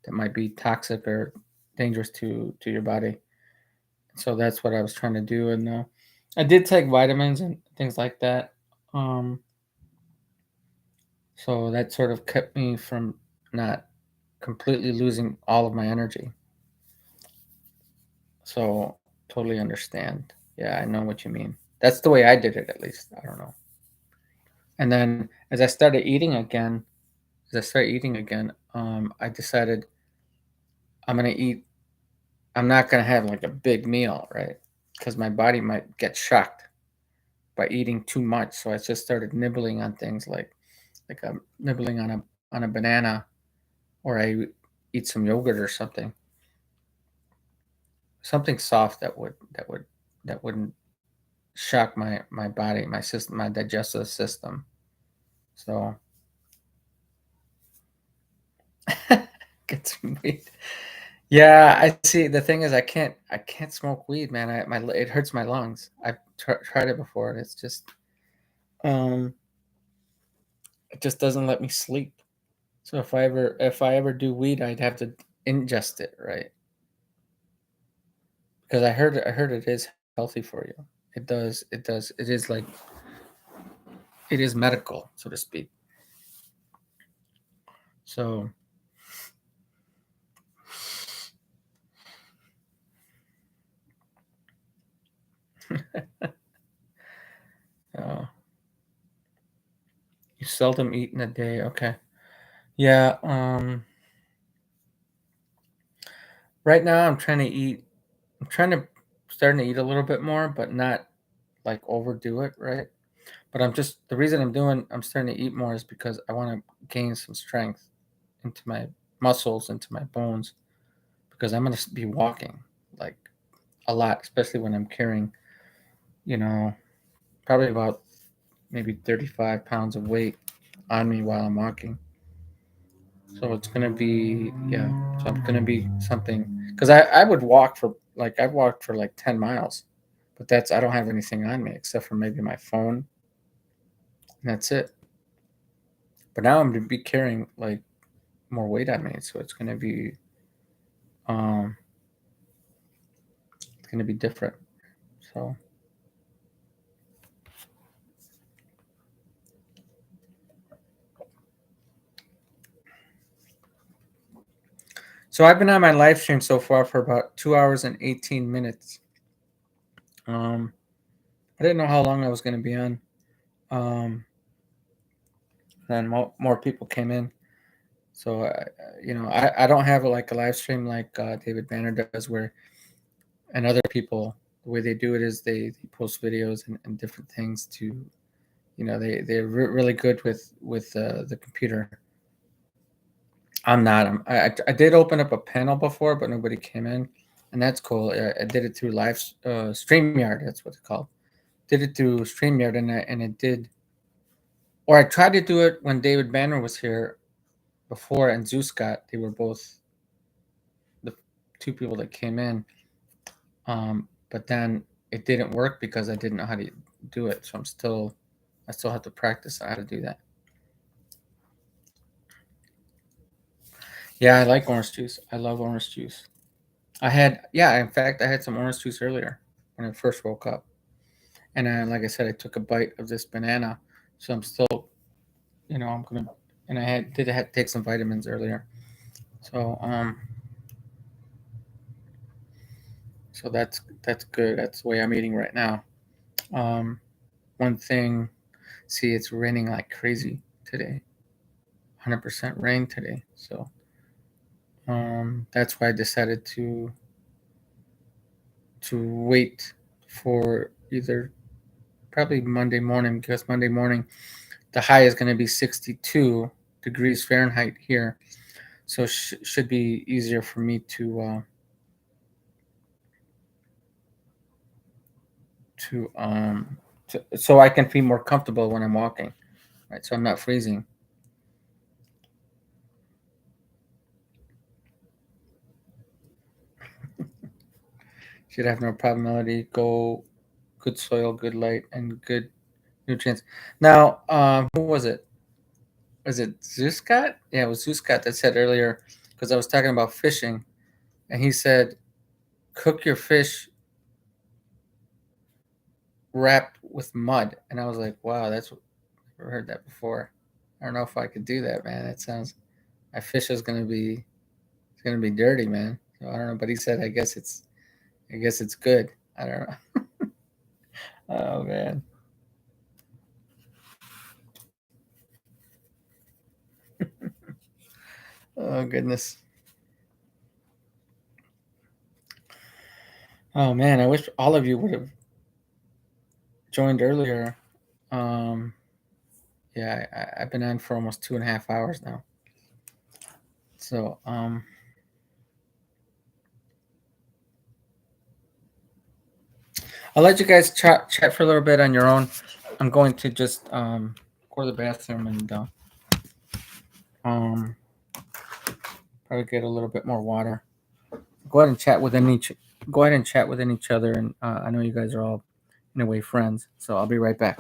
that might be toxic or dangerous to your body. So that's what I was trying to do, and I did take vitamins and things like that. Um, so that sort of kept me from not completely losing all of my energy. So totally understand. Yeah, I know what you mean. That's the way I did it, at least. I don't know. And then I decided I'm gonna eat. I'm not gonna have like a big meal, right? Because my body might get shocked by eating too much. So I just started nibbling on things like I'm nibbling on a banana, or I eat some yogurt or something soft that wouldn't shock my body, my system, my digestive system. So get some weed. Yeah, I see. The thing is, I can't smoke weed, man. It hurts my lungs. I've tried it before, and um it just doesn't let me sleep. So if I ever do weed, I'd have to ingest it, right? Because I heard it is healthy for you. It does. It is medical, so to speak. So uh, you seldom eat in a day. Okay. Yeah. Right now I'm trying to eat. I'm trying to starting to eat a little bit more, but not like overdo it, right? But the reason I'm starting to eat more is because I want to gain some strength into my muscles, into my bones, because I'm going to be walking like a lot, especially when I'm carrying, you know, probably about maybe 35 pounds of weight on me while I'm walking. So it's going to be, yeah. So I'm going to be something, because I would walk for like, I've walked for like 10 miles, but I don't have anything on me except for maybe my phone. And that's it. But now I'm going to be carrying like more weight on me. So um, it's going to be different. So, so I've been on my live stream so far for about 2 hours and 18 minutes. Um, I didn't know how long I was going to be on. Um, then more people came in. So, I don't have like a live stream like David Banner does, and other people, the way they do it is they post videos and different things to, they're really good with the computer. I'm not. I did open up a panel before, but nobody came in, and that's cool. I did it through live Streamyard. That's what it's called. Did it through Streamyard, and it did. Or I tried to do it when David Banner was here before, and Zeus Scott. They were both the two people that came in. But then it didn't work because I didn't know how to do it. So I still have to practice how to do that. Yeah, I like orange juice. I love orange juice. Yeah, in fact, I had some orange juice earlier when I first woke up. And then, like I said, I took a bite of this banana. So I'm still, I'm going to, and did have to take some vitamins earlier. So, so that's good. That's the way I'm eating right now. Um, one thing See, it's raining like crazy today. 100% rain today. So that's why I decided to wait for either probably Monday morning, because Monday morning the high is going to be 62 degrees Fahrenheit here. So should be easier for me to so I can feel more comfortable when I'm walking, right? So I'm not freezing. Should have no problem, Melody. Go, good soil, good light, and good nutrients. Now, who was it? Was it Zuscat? Yeah, it was Zuscat that said earlier, because I was talking about fishing, and he said, cook your fish wrapped with mud. And I was like, wow, I've never heard that before. I don't know if I could do that, man. That sounds, my fish is gonna be dirty, man. So I don't know, but he said, I guess it's good. I don't know. Oh man. Oh goodness. Oh man, I wish all of you would have joined earlier. Um, yeah, I've been on for almost 2.5 hours now. So I'll let you guys chat for a little bit on your own. I'm going to just go to the bathroom and um, probably get a little bit more water. Go ahead and chat within each. Go ahead and chat within each other, and I know you guys are all in a way friends. So I'll be right back.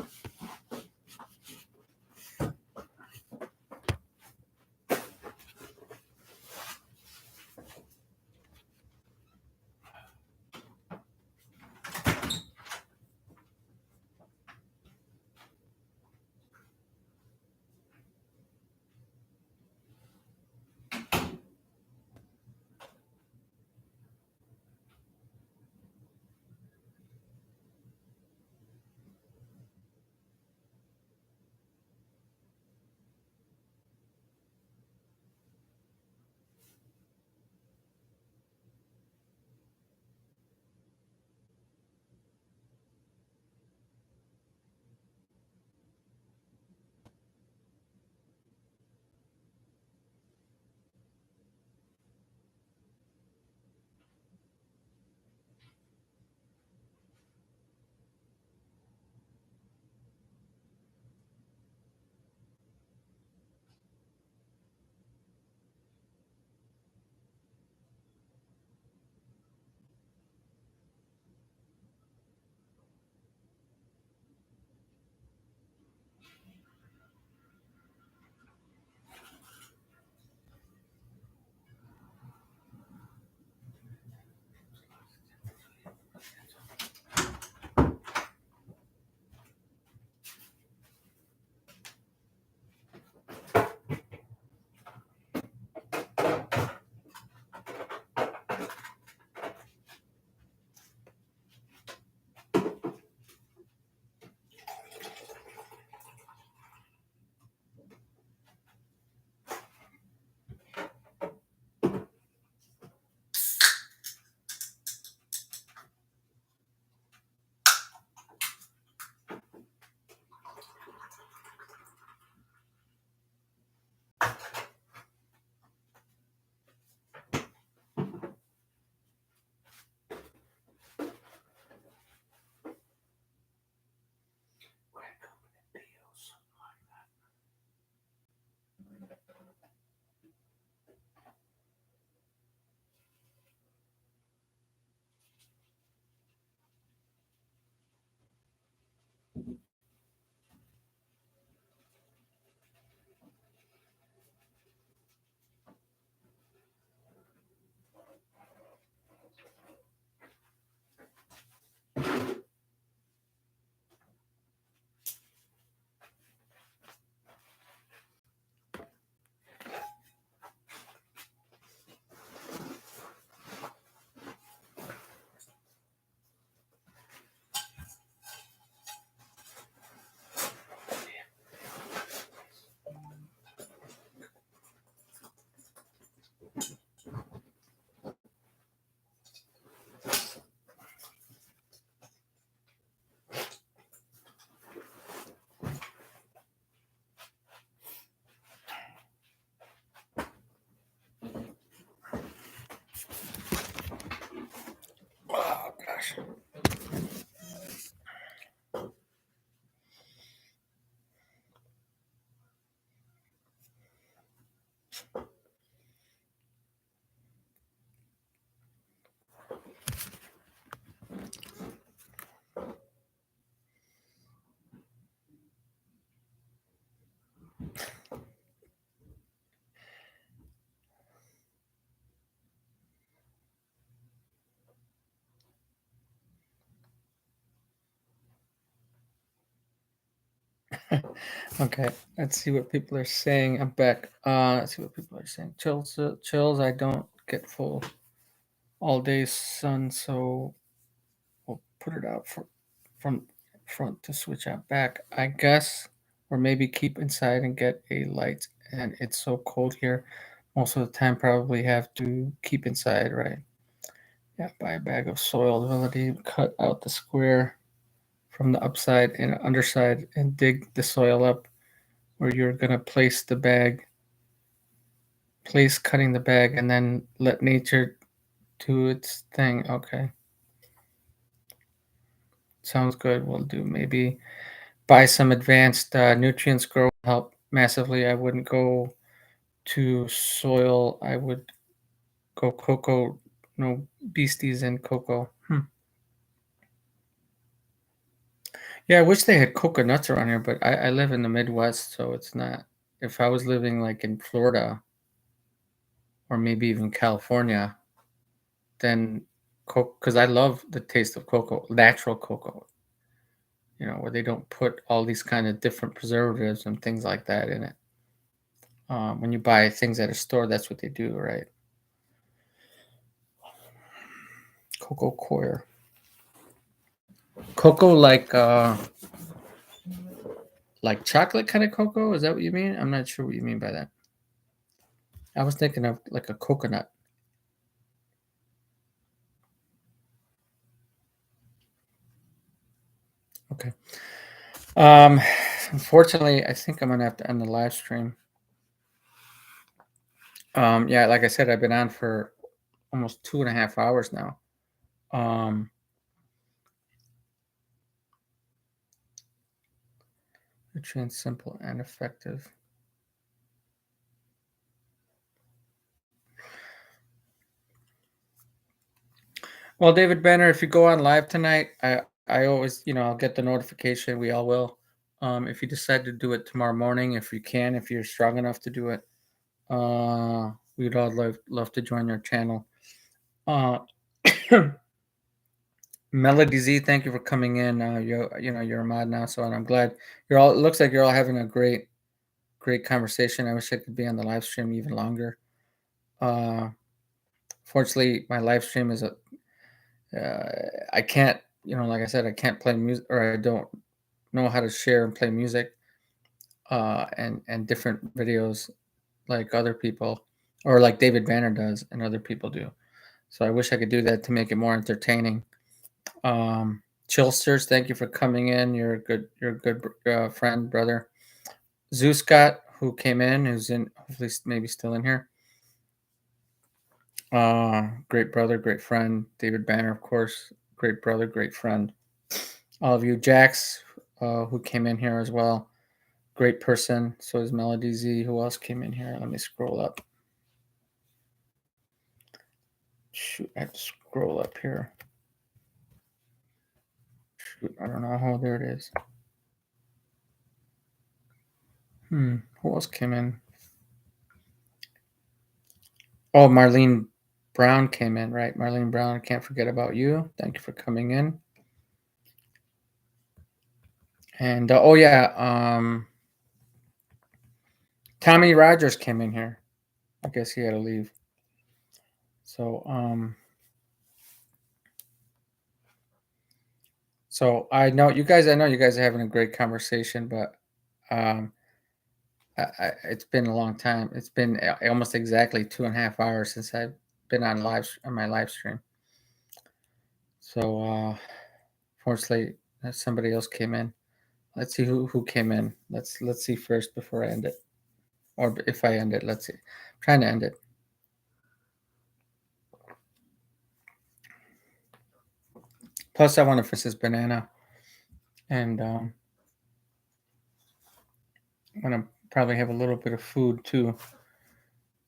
Okay, let's see what people are saying. I'm back. Let's see what people are saying. Chills. I don't get full all day sun, so we'll put it out from front to switch out back, I guess, or maybe keep inside and get a light. And it's so cold here, most of the time. Probably have to keep inside, right? Yeah, buy a bag of soil. Ability cut out the square from the upside and underside and dig the soil up where you're gonna place the bag. Place cutting the bag and then let nature do its thing. Okay, sounds good. We'll do maybe buy some advanced nutrients grow help massively. I wouldn't go to soil. I would go cocoa. No beasties and cocoa. Yeah, I wish they had coconuts around here, but I live in the Midwest, so it's not. If I was living like in Florida or maybe even California, then because I love the taste of cocoa, natural cocoa. Where they don't put all these kind of different preservatives and things like that in it. When you buy things at a store, that's what they do, right? Cocoa coir. Cocoa like chocolate kind of cocoa? Is that what you mean? I'm not sure what you mean by that. I was thinking of like a coconut. Okay. Um, Unfortunately, I think I'm gonna have to end the live stream. Yeah, like I said, I've been on for almost 2.5 hours now. Nutrient simple and effective. Well, David Banner, if you go on live tonight, I always, I'll get the notification. We all will. If you decide to do it tomorrow morning, if you can, if you're strong enough to do it, we'd all love to join your channel. Uh, Melody Z, thank you for coming in. You're a mod now, so and I'm glad you're all. It looks like you're all having a great conversation. I wish I could be on the live stream even longer. Fortunately, my live stream is I can't, like I said, I can't play music, or I don't know how to share and play music, and different videos like other people, or like David Banner does and other people do. So I wish I could do that to make it more entertaining. Chillsters, thank you for coming in. You're a good friend, brother. Zeus Scott, who came in, who's in, hopefully maybe still in here. Great brother, great friend. David Banner, of course, great brother, great friend. All of you, Jax, who came in here as well, great person. So is Melody Z. Who else came in here? Let me scroll up. Shoot, I have to scroll up here. Shoot, I don't know. Oh, there it is. Who else came in? Oh, Marlene Brown came in, right? Marlene Brown, I can't forget about you. Thank you for coming in. And oh yeah, Tommy Rogers came in here. I guess he had to leave. So I know you guys are having a great conversation, but it's been a long time. It's been almost exactly 2.5 hours since I've been on my live stream. So fortunately, somebody else came in. Let's see who came in. Let's see first before I end it, or if I end it. Let's see. I'm trying to end it. Plus, I want to finish this banana, and I'm gonna probably have a little bit of food too.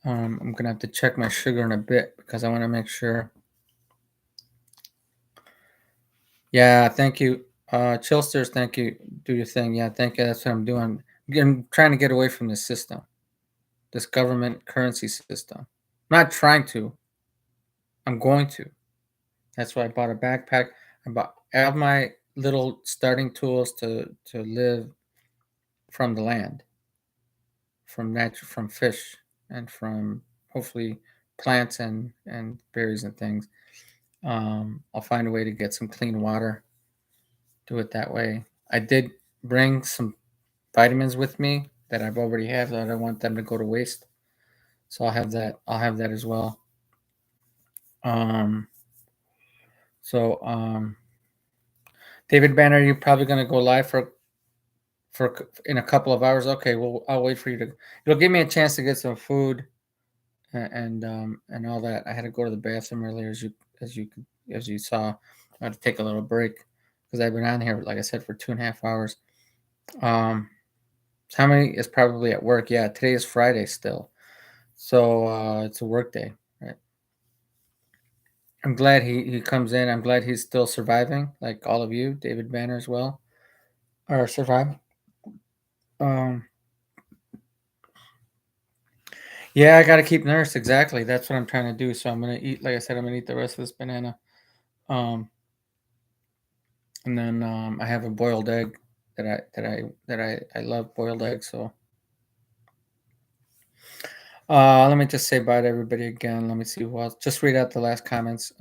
I'm gonna have to check my sugar in a bit because I want to make sure. Yeah, thank you, Chillsters. Thank you. Do your thing. Yeah, thank you. That's what I'm doing. I'm trying to get away from this system, this government currency system. I'm not trying to. I'm going to. That's why I bought a backpack. I have my little starting tools to live from the land, from fish, and from hopefully plants and berries and things. I'll find a way to get some clean water. Do it that way. I did bring some vitamins with me that I've already have that I don't want them to go to waste. So I'll have that. I'll have that as well. Um, so David Banner, you're probably going to go live for in a couple of hours. Okay, well I'll wait for you to. It'll give me a chance to get some food and all that. I had to go to the bathroom earlier, as you saw. I had to take a little break because I've been on here, like I said, for 2.5 hours. Tommy is probably at work. Yeah, today is Friday still, so it's a work day, right? I'm glad he comes in. I'm glad he's still surviving, like all of you, David Banner as well, are surviving. Um, yeah, I got to keep nurse. Exactly. That's what I'm trying to do. So I'm gonna eat. Like I said, I'm gonna eat the rest of this banana. Um, and then I have a boiled egg that I love boiled eggs. So let me just say bye to everybody again. Let me see who else. Just read out the last comments.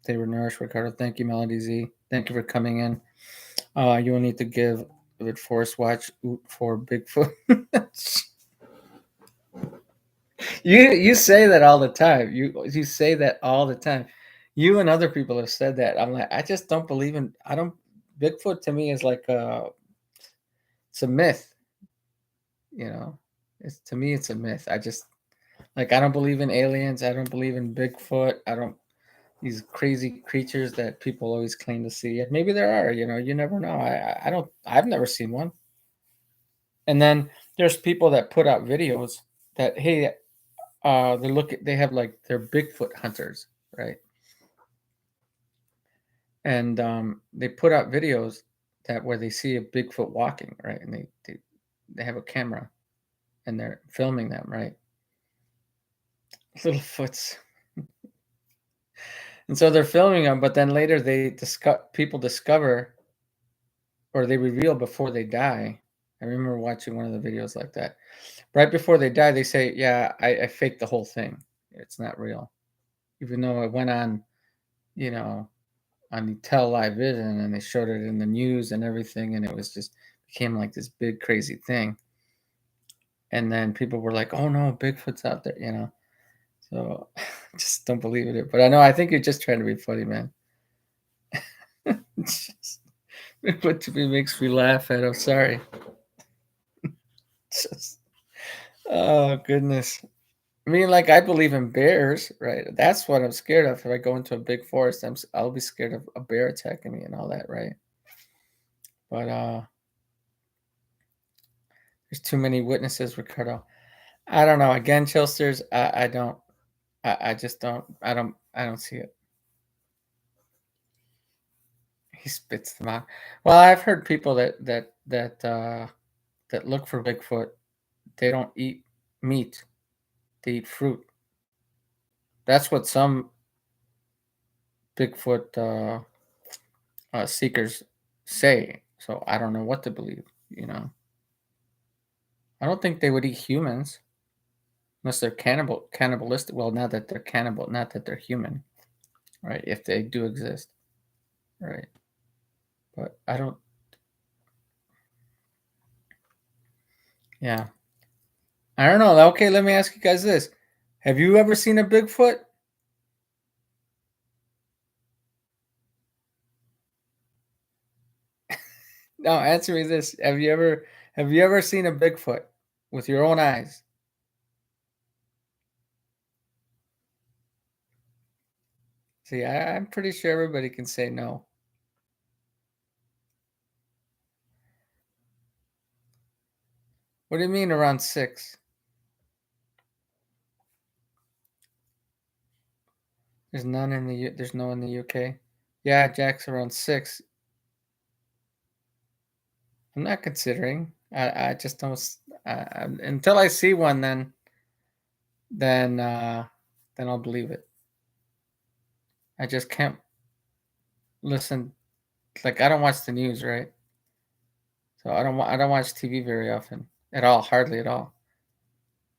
They were nourished, Ricardo. Thank you, Melody Z. Thank you for coming in. You will need to give it Forest Watch for Bigfoot. You say that all the time. You say that all the time. You and other people have said that. I'm like, I just don't believe in. I don't. Bigfoot to me is like it's a myth. You know, it's to me it's a myth. I just like I don't believe in aliens. I don't believe in Bigfoot. I don't these crazy creatures that people always claim to see. And maybe there are. You know, you never know. I don't. I've never seen one. And then there's people that put out videos that hey, they have like they're Bigfoot hunters, right? And they put out videos that where they see a Bigfoot walking, right? And they have a camera and they're filming them, right? Littlefoots. And so they're filming them, but then later people discover or they reveal before they die. I remember watching one of the videos like that. Right before they die, they say, "Yeah, I faked the whole thing. It's not real," even though it went on, you know, on the Tell Live Vision and they showed it in the news and everything, and it was just became like this big crazy thing. And then people were like, "Oh no, Bigfoot's out there," you know. So just don't believe it. But I think you're just trying to be funny, man. It's just, Bigfoot to me makes me laugh, and I'm sorry. Just, oh goodness. I mean, like I believe in bears, right? That's what I'm scared of. If I go into a big forest, I'll be scared of a bear attacking me and all that, right? But there's too many witnesses, Ricardo. I don't know. Again, Chilsters, I don't. I just don't. I don't see it. He spits them out. Well, I've heard people that look for Bigfoot. They don't eat meat. They eat fruit. That's what some Bigfoot seekers say. So I don't know what to believe. You know, I don't think they would eat humans unless they're cannibalistic. Well, not that they're cannibal, not that they're human, right? If they do exist, right? But I don't. Yeah, I don't know. Okay, let me ask you guys this: have you ever seen a Bigfoot? No, answer me this: have you ever seen a Bigfoot with your own eyes? See, I'm pretty sure everybody can say no. What do you mean around 6? There's none in there's no in the UK. Yeah, Jack's around 6. I'm not considering. I just don't. Until I see one, then then I'll believe it. I just can't listen. Like I don't watch the news, right? So I don't watch TV very often at all, hardly at all.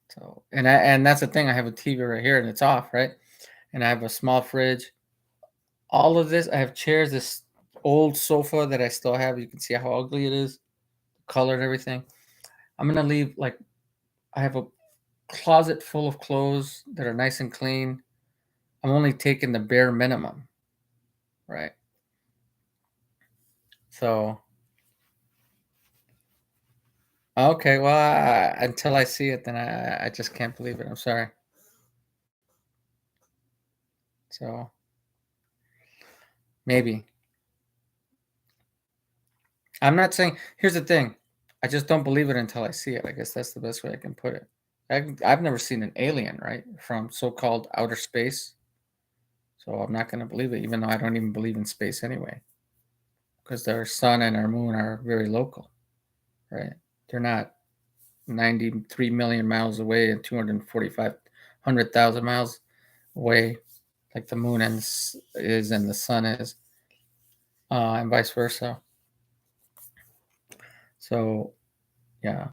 So and that's the thing. I have a TV right here and it's off, right? And I have a small fridge. All of this, I have chairs. This old sofa that I still have. You can see how ugly it is, color and everything. I'm gonna leave like I have a closet full of clothes that are nice and clean. I'm only taking the bare minimum, right? So okay, well, until I see it, then I just can't believe it. I'm sorry. So maybe I'm not saying. Here's the thing, I just don't believe it until I see it. I guess that's the best way I can put it. I've never seen an alien, right, from so-called outer space, so I'm not going to believe it, even though I don't even believe in space anyway, because our sun and our moon are very local, right? They're not 93 million miles away and 245,000 miles away, like the moon is and the sun is, and vice versa. So, yeah.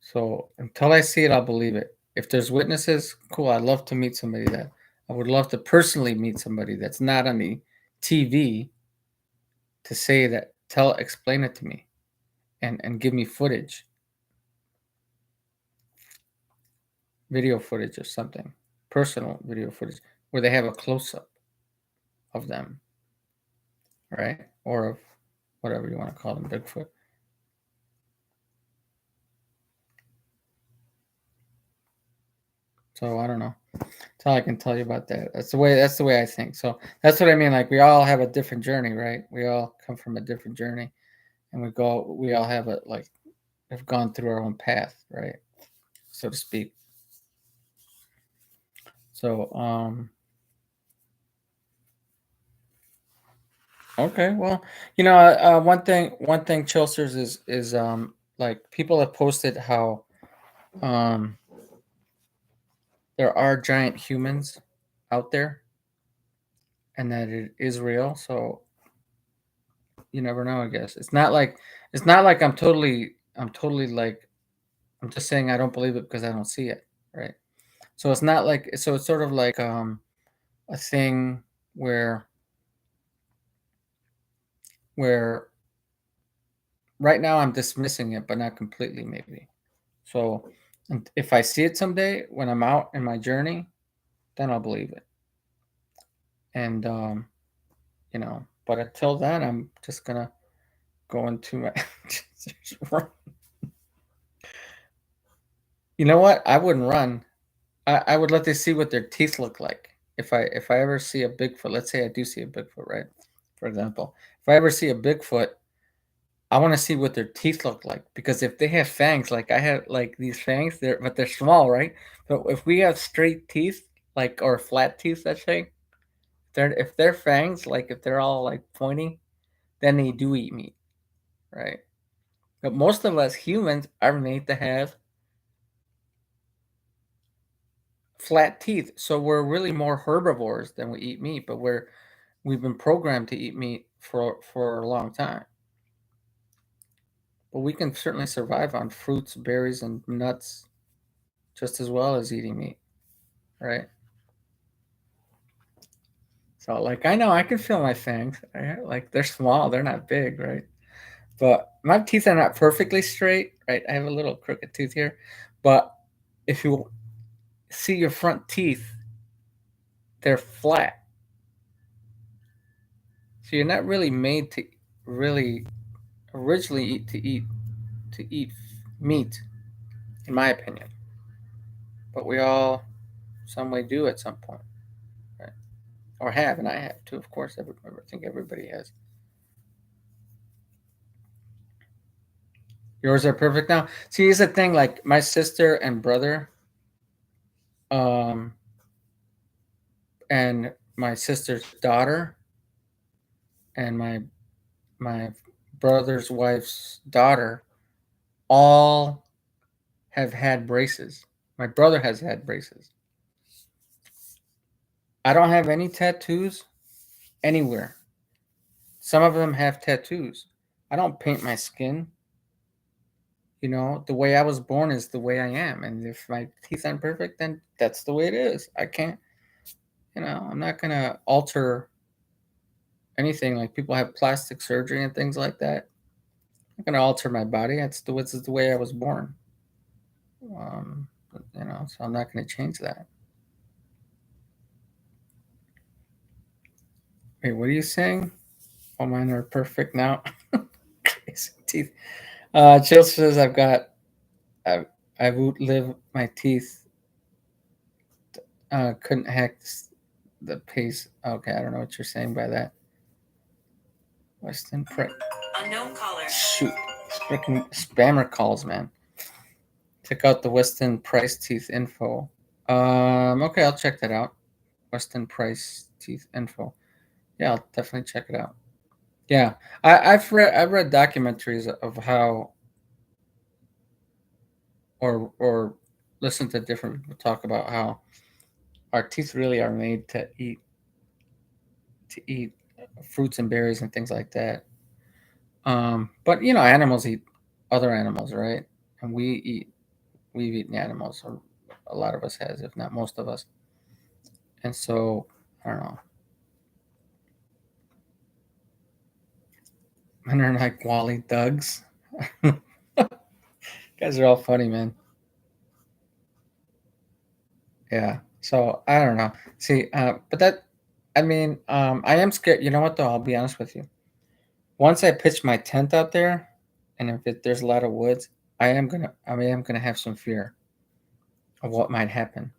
So until I see it, I'll believe it. If there's witnesses, cool. I'd love to meet somebody that I would love to personally meet somebody that's not on the TV to say that, explain it to me and give me footage, video footage or something, personal video footage where they have a close up of them, right? Or of whatever you want to call them, Bigfoot. So I don't know. That's all I can tell you about that. That's the way I think. So that's what I mean. Like we all have a different journey, right? We all come from a different journey, and we all have a like have gone through our own path, right? So to speak. So okay, well, one thing, Chelsers, is like people have posted how um there are giant humans out there and that it is real. So you never know, I guess. It's not like I'm totally like I'm just saying I don't believe it because I don't see it, right? So it's not like so it's sort of like a thing where where right now I'm dismissing it but not completely maybe. So and if I see it someday when I'm out in my journey, then I'll believe it. And but until then I'm just gonna go into my You know what? I wouldn't run. I would let they see what their teeth look like. If I ever see a Bigfoot, let's say I do see a Bigfoot, right? For example, if I ever see a Bigfoot, I want to see what their teeth look like because if they have fangs, like I have like these fangs, they're small, right? But if we have straight teeth, like or flat teeth, let's say, if they're fangs, like if they're all like pointy, then they do eat meat, right? But most of us humans are made to have flat teeth, so we're really more herbivores than we eat meat. But we've been programmed to eat meat for a long time. But we can certainly survive on fruits, berries, and nuts just as well as eating meat, right? So, like, I know I can feel my fangs. Right? Like, they're small, they're not big, right? But my teeth are not perfectly straight, right? I have a little crooked tooth here. But if you see your front teeth, they're flat. So you're not really made to really originally to eat meat, in my opinion. But we all some way do at some point, right? Or have, and I have too, of course. I think everybody has. Yours are perfect now. See, here's the thing: like my sister and brother, um, and my sister's daughter, and my brother's wife's daughter, all have had braces. My brother has had braces. I don't have any tattoos anywhere. Some of them have tattoos. I don't paint my skin. You know, the way I was born is the way I am, and if my teeth aren't perfect, then that's the way it is. I can't, I'm not gonna alter anything. Like people have plastic surgery and things like that. I'm not gonna alter my body. This is the way I was born. Um, so I'm not gonna change that. Wait, what are you saying? All mine are perfect now. Crazy teeth. Jill says I I would live my teeth. Couldn't hack the pace. Okay, I don't know what you're saying by that. Weston Price. Unknown caller. Shoot, freaking spammer calls, man. Check out the Weston Price teeth info. Okay, I'll check that out. Weston Price teeth info. Yeah, I'll definitely check it out. Yeah, I've read documentaries of how, or listened to different people talk about how our teeth really are made to eat fruits and berries and things like that. But animals eat other animals, right? And we've eaten animals, or a lot of us has, if not most of us. And so I don't know. Men are like Wally Thugs. Guys are all funny, man. Yeah. So I don't know. See, but I am scared. You know what though? I'll be honest with you. Once I pitch my tent out there, and if there's a lot of woods, I am gonna have some fear of what might happen.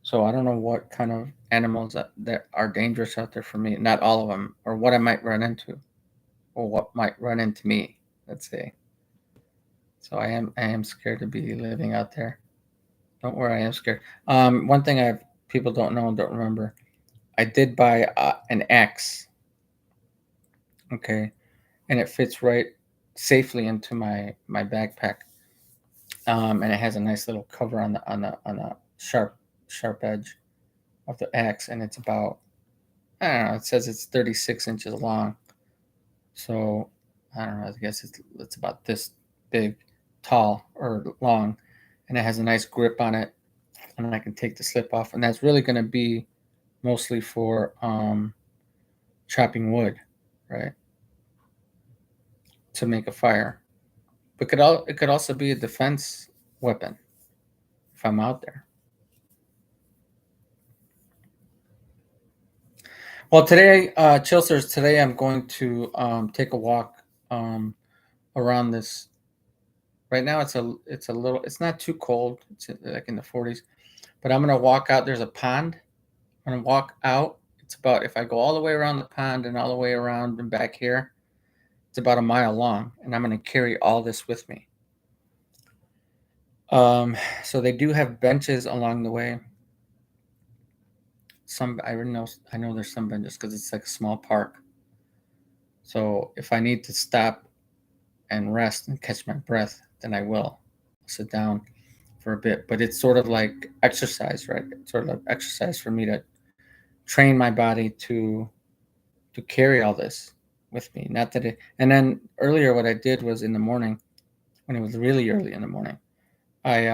So I don't know what kind of animals that are dangerous out there for me. Not all of them, or what I might run into, or what might run into me. Let's say. So I am scared to be living out there. Don't worry, I am scared. One thing people don't know and don't remember. I did buy an axe. Okay, and it fits right safely into my backpack. And it has a nice little cover on the sharp edge of the axe, and it's about, I don't know. It says it's 36 inches long, so I don't know. I guess it's about this big, tall or long, and it has a nice grip on it, and I can take the slip off, and that's really going to be mostly for chopping wood, right, to make a fire. But it could also be a defense weapon if I'm out there. Well, today, Chilsters, today I'm going to take a walk around this. Right now, it's not too cold. It's like in the 40s, but I'm gonna walk out. There's a pond. I'm gonna walk out. It's about, if I go all the way around the pond and all the way around and back here, it's about a mile long, and I'm gonna carry all this with me. So they do have benches along the way. I know there's some benches because it's like a small park. So if I need to stop and rest and catch my breath, then I will sit down for a bit. But it's sort of like exercise, right? It's sort of like exercise for me to train my body to carry all this with me. Not that it. And then earlier, what I did was in the morning, when it was really early in the morning, I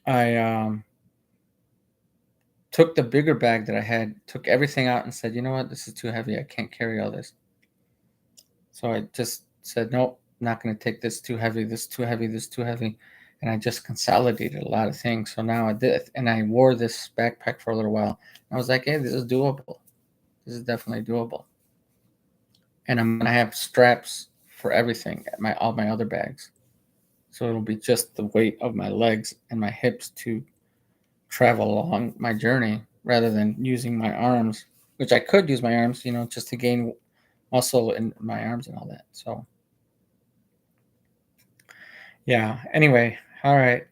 I took the bigger bag that I had, took everything out, and said, you know what, this is too heavy. I can't carry all this. So I just said, nope, not going to take this, too heavy, this too heavy, this too heavy. And I just consolidated a lot of things. So now I did, and I wore this backpack for a little while. I was like, hey, this is doable. This is definitely doable. And I'm going to have straps for everything, all my other bags. So it'll be just the weight of my legs and my hips to travel along my journey rather than using my arms, which I could use my arms, just to gain muscle in my arms and all that. So, yeah. Anyway, all right.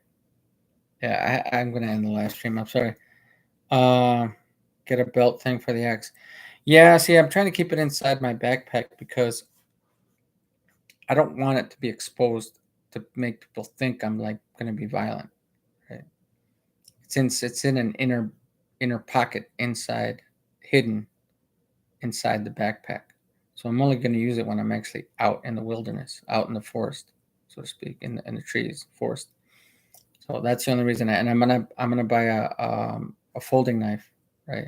Yeah, I'm gonna end the live stream. I'm sorry. Get a belt thing for the axe. Yeah. See, I'm trying to keep it inside my backpack because I don't want it to be exposed to make people think I'm like gonna be violent. Right. Since it's in an inner pocket inside, hidden inside the backpack. So I'm only going to use it when I'm actually out in the wilderness, out in the forest, so to speak, in the trees, forest. So that's the only reason. And I'm gonna buy a folding knife, right?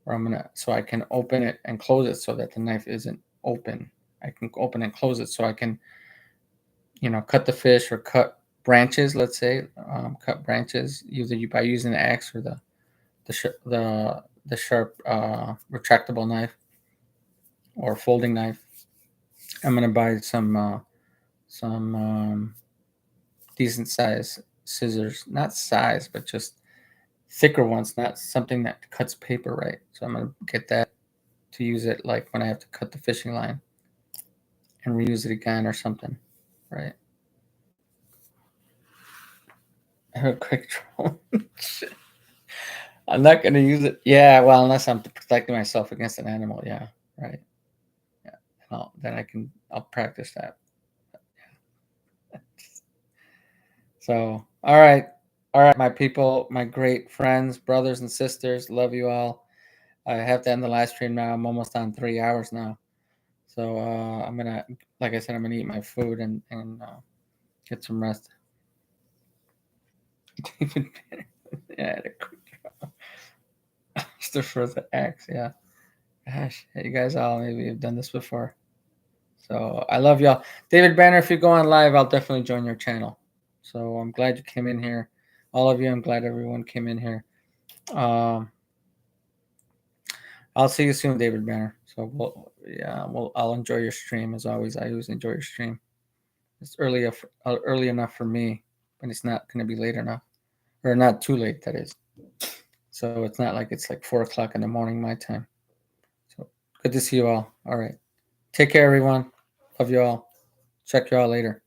Or so I can open it and close it so that the knife isn't open. I can open and close it so I can, cut the fish or cut branches. Let's say, cut branches either by using the axe or the sharp retractable knife or folding knife. I'm gonna buy some decent size scissors, not size, but just thicker ones, not something that cuts paper, right? So I'm gonna get that to use it like when I have to cut the fishing line and reuse it again or something, right? I have a quick drone. I'm not gonna use it. Yeah, well, unless I'm protecting myself against an animal. Yeah, right. Yeah, I'll practice that. So, all right, my people, my great friends, brothers and sisters, love you all. I have to end the live stream now. I'm almost on 3 hours now. So I'm gonna, like I said, I'm gonna eat my food and get some rest. David Banner, yeah, Mr. for the axe, yeah. Gosh, you guys all maybe have done this before. So I love y'all. David Banner, if you go on live, I'll definitely join your channel. So I'm glad you came in here. All of you, I'm glad everyone came in here. I'll see you soon, David Banner. So I'll enjoy your stream as always. I always enjoy your stream. It's early enough for me, but it's not going to be late enough, or not too late. That is. So it's not like it's like 4 o'clock in the morning my time. So good to see you all. All right, take care, everyone. Love you all. Check you all later.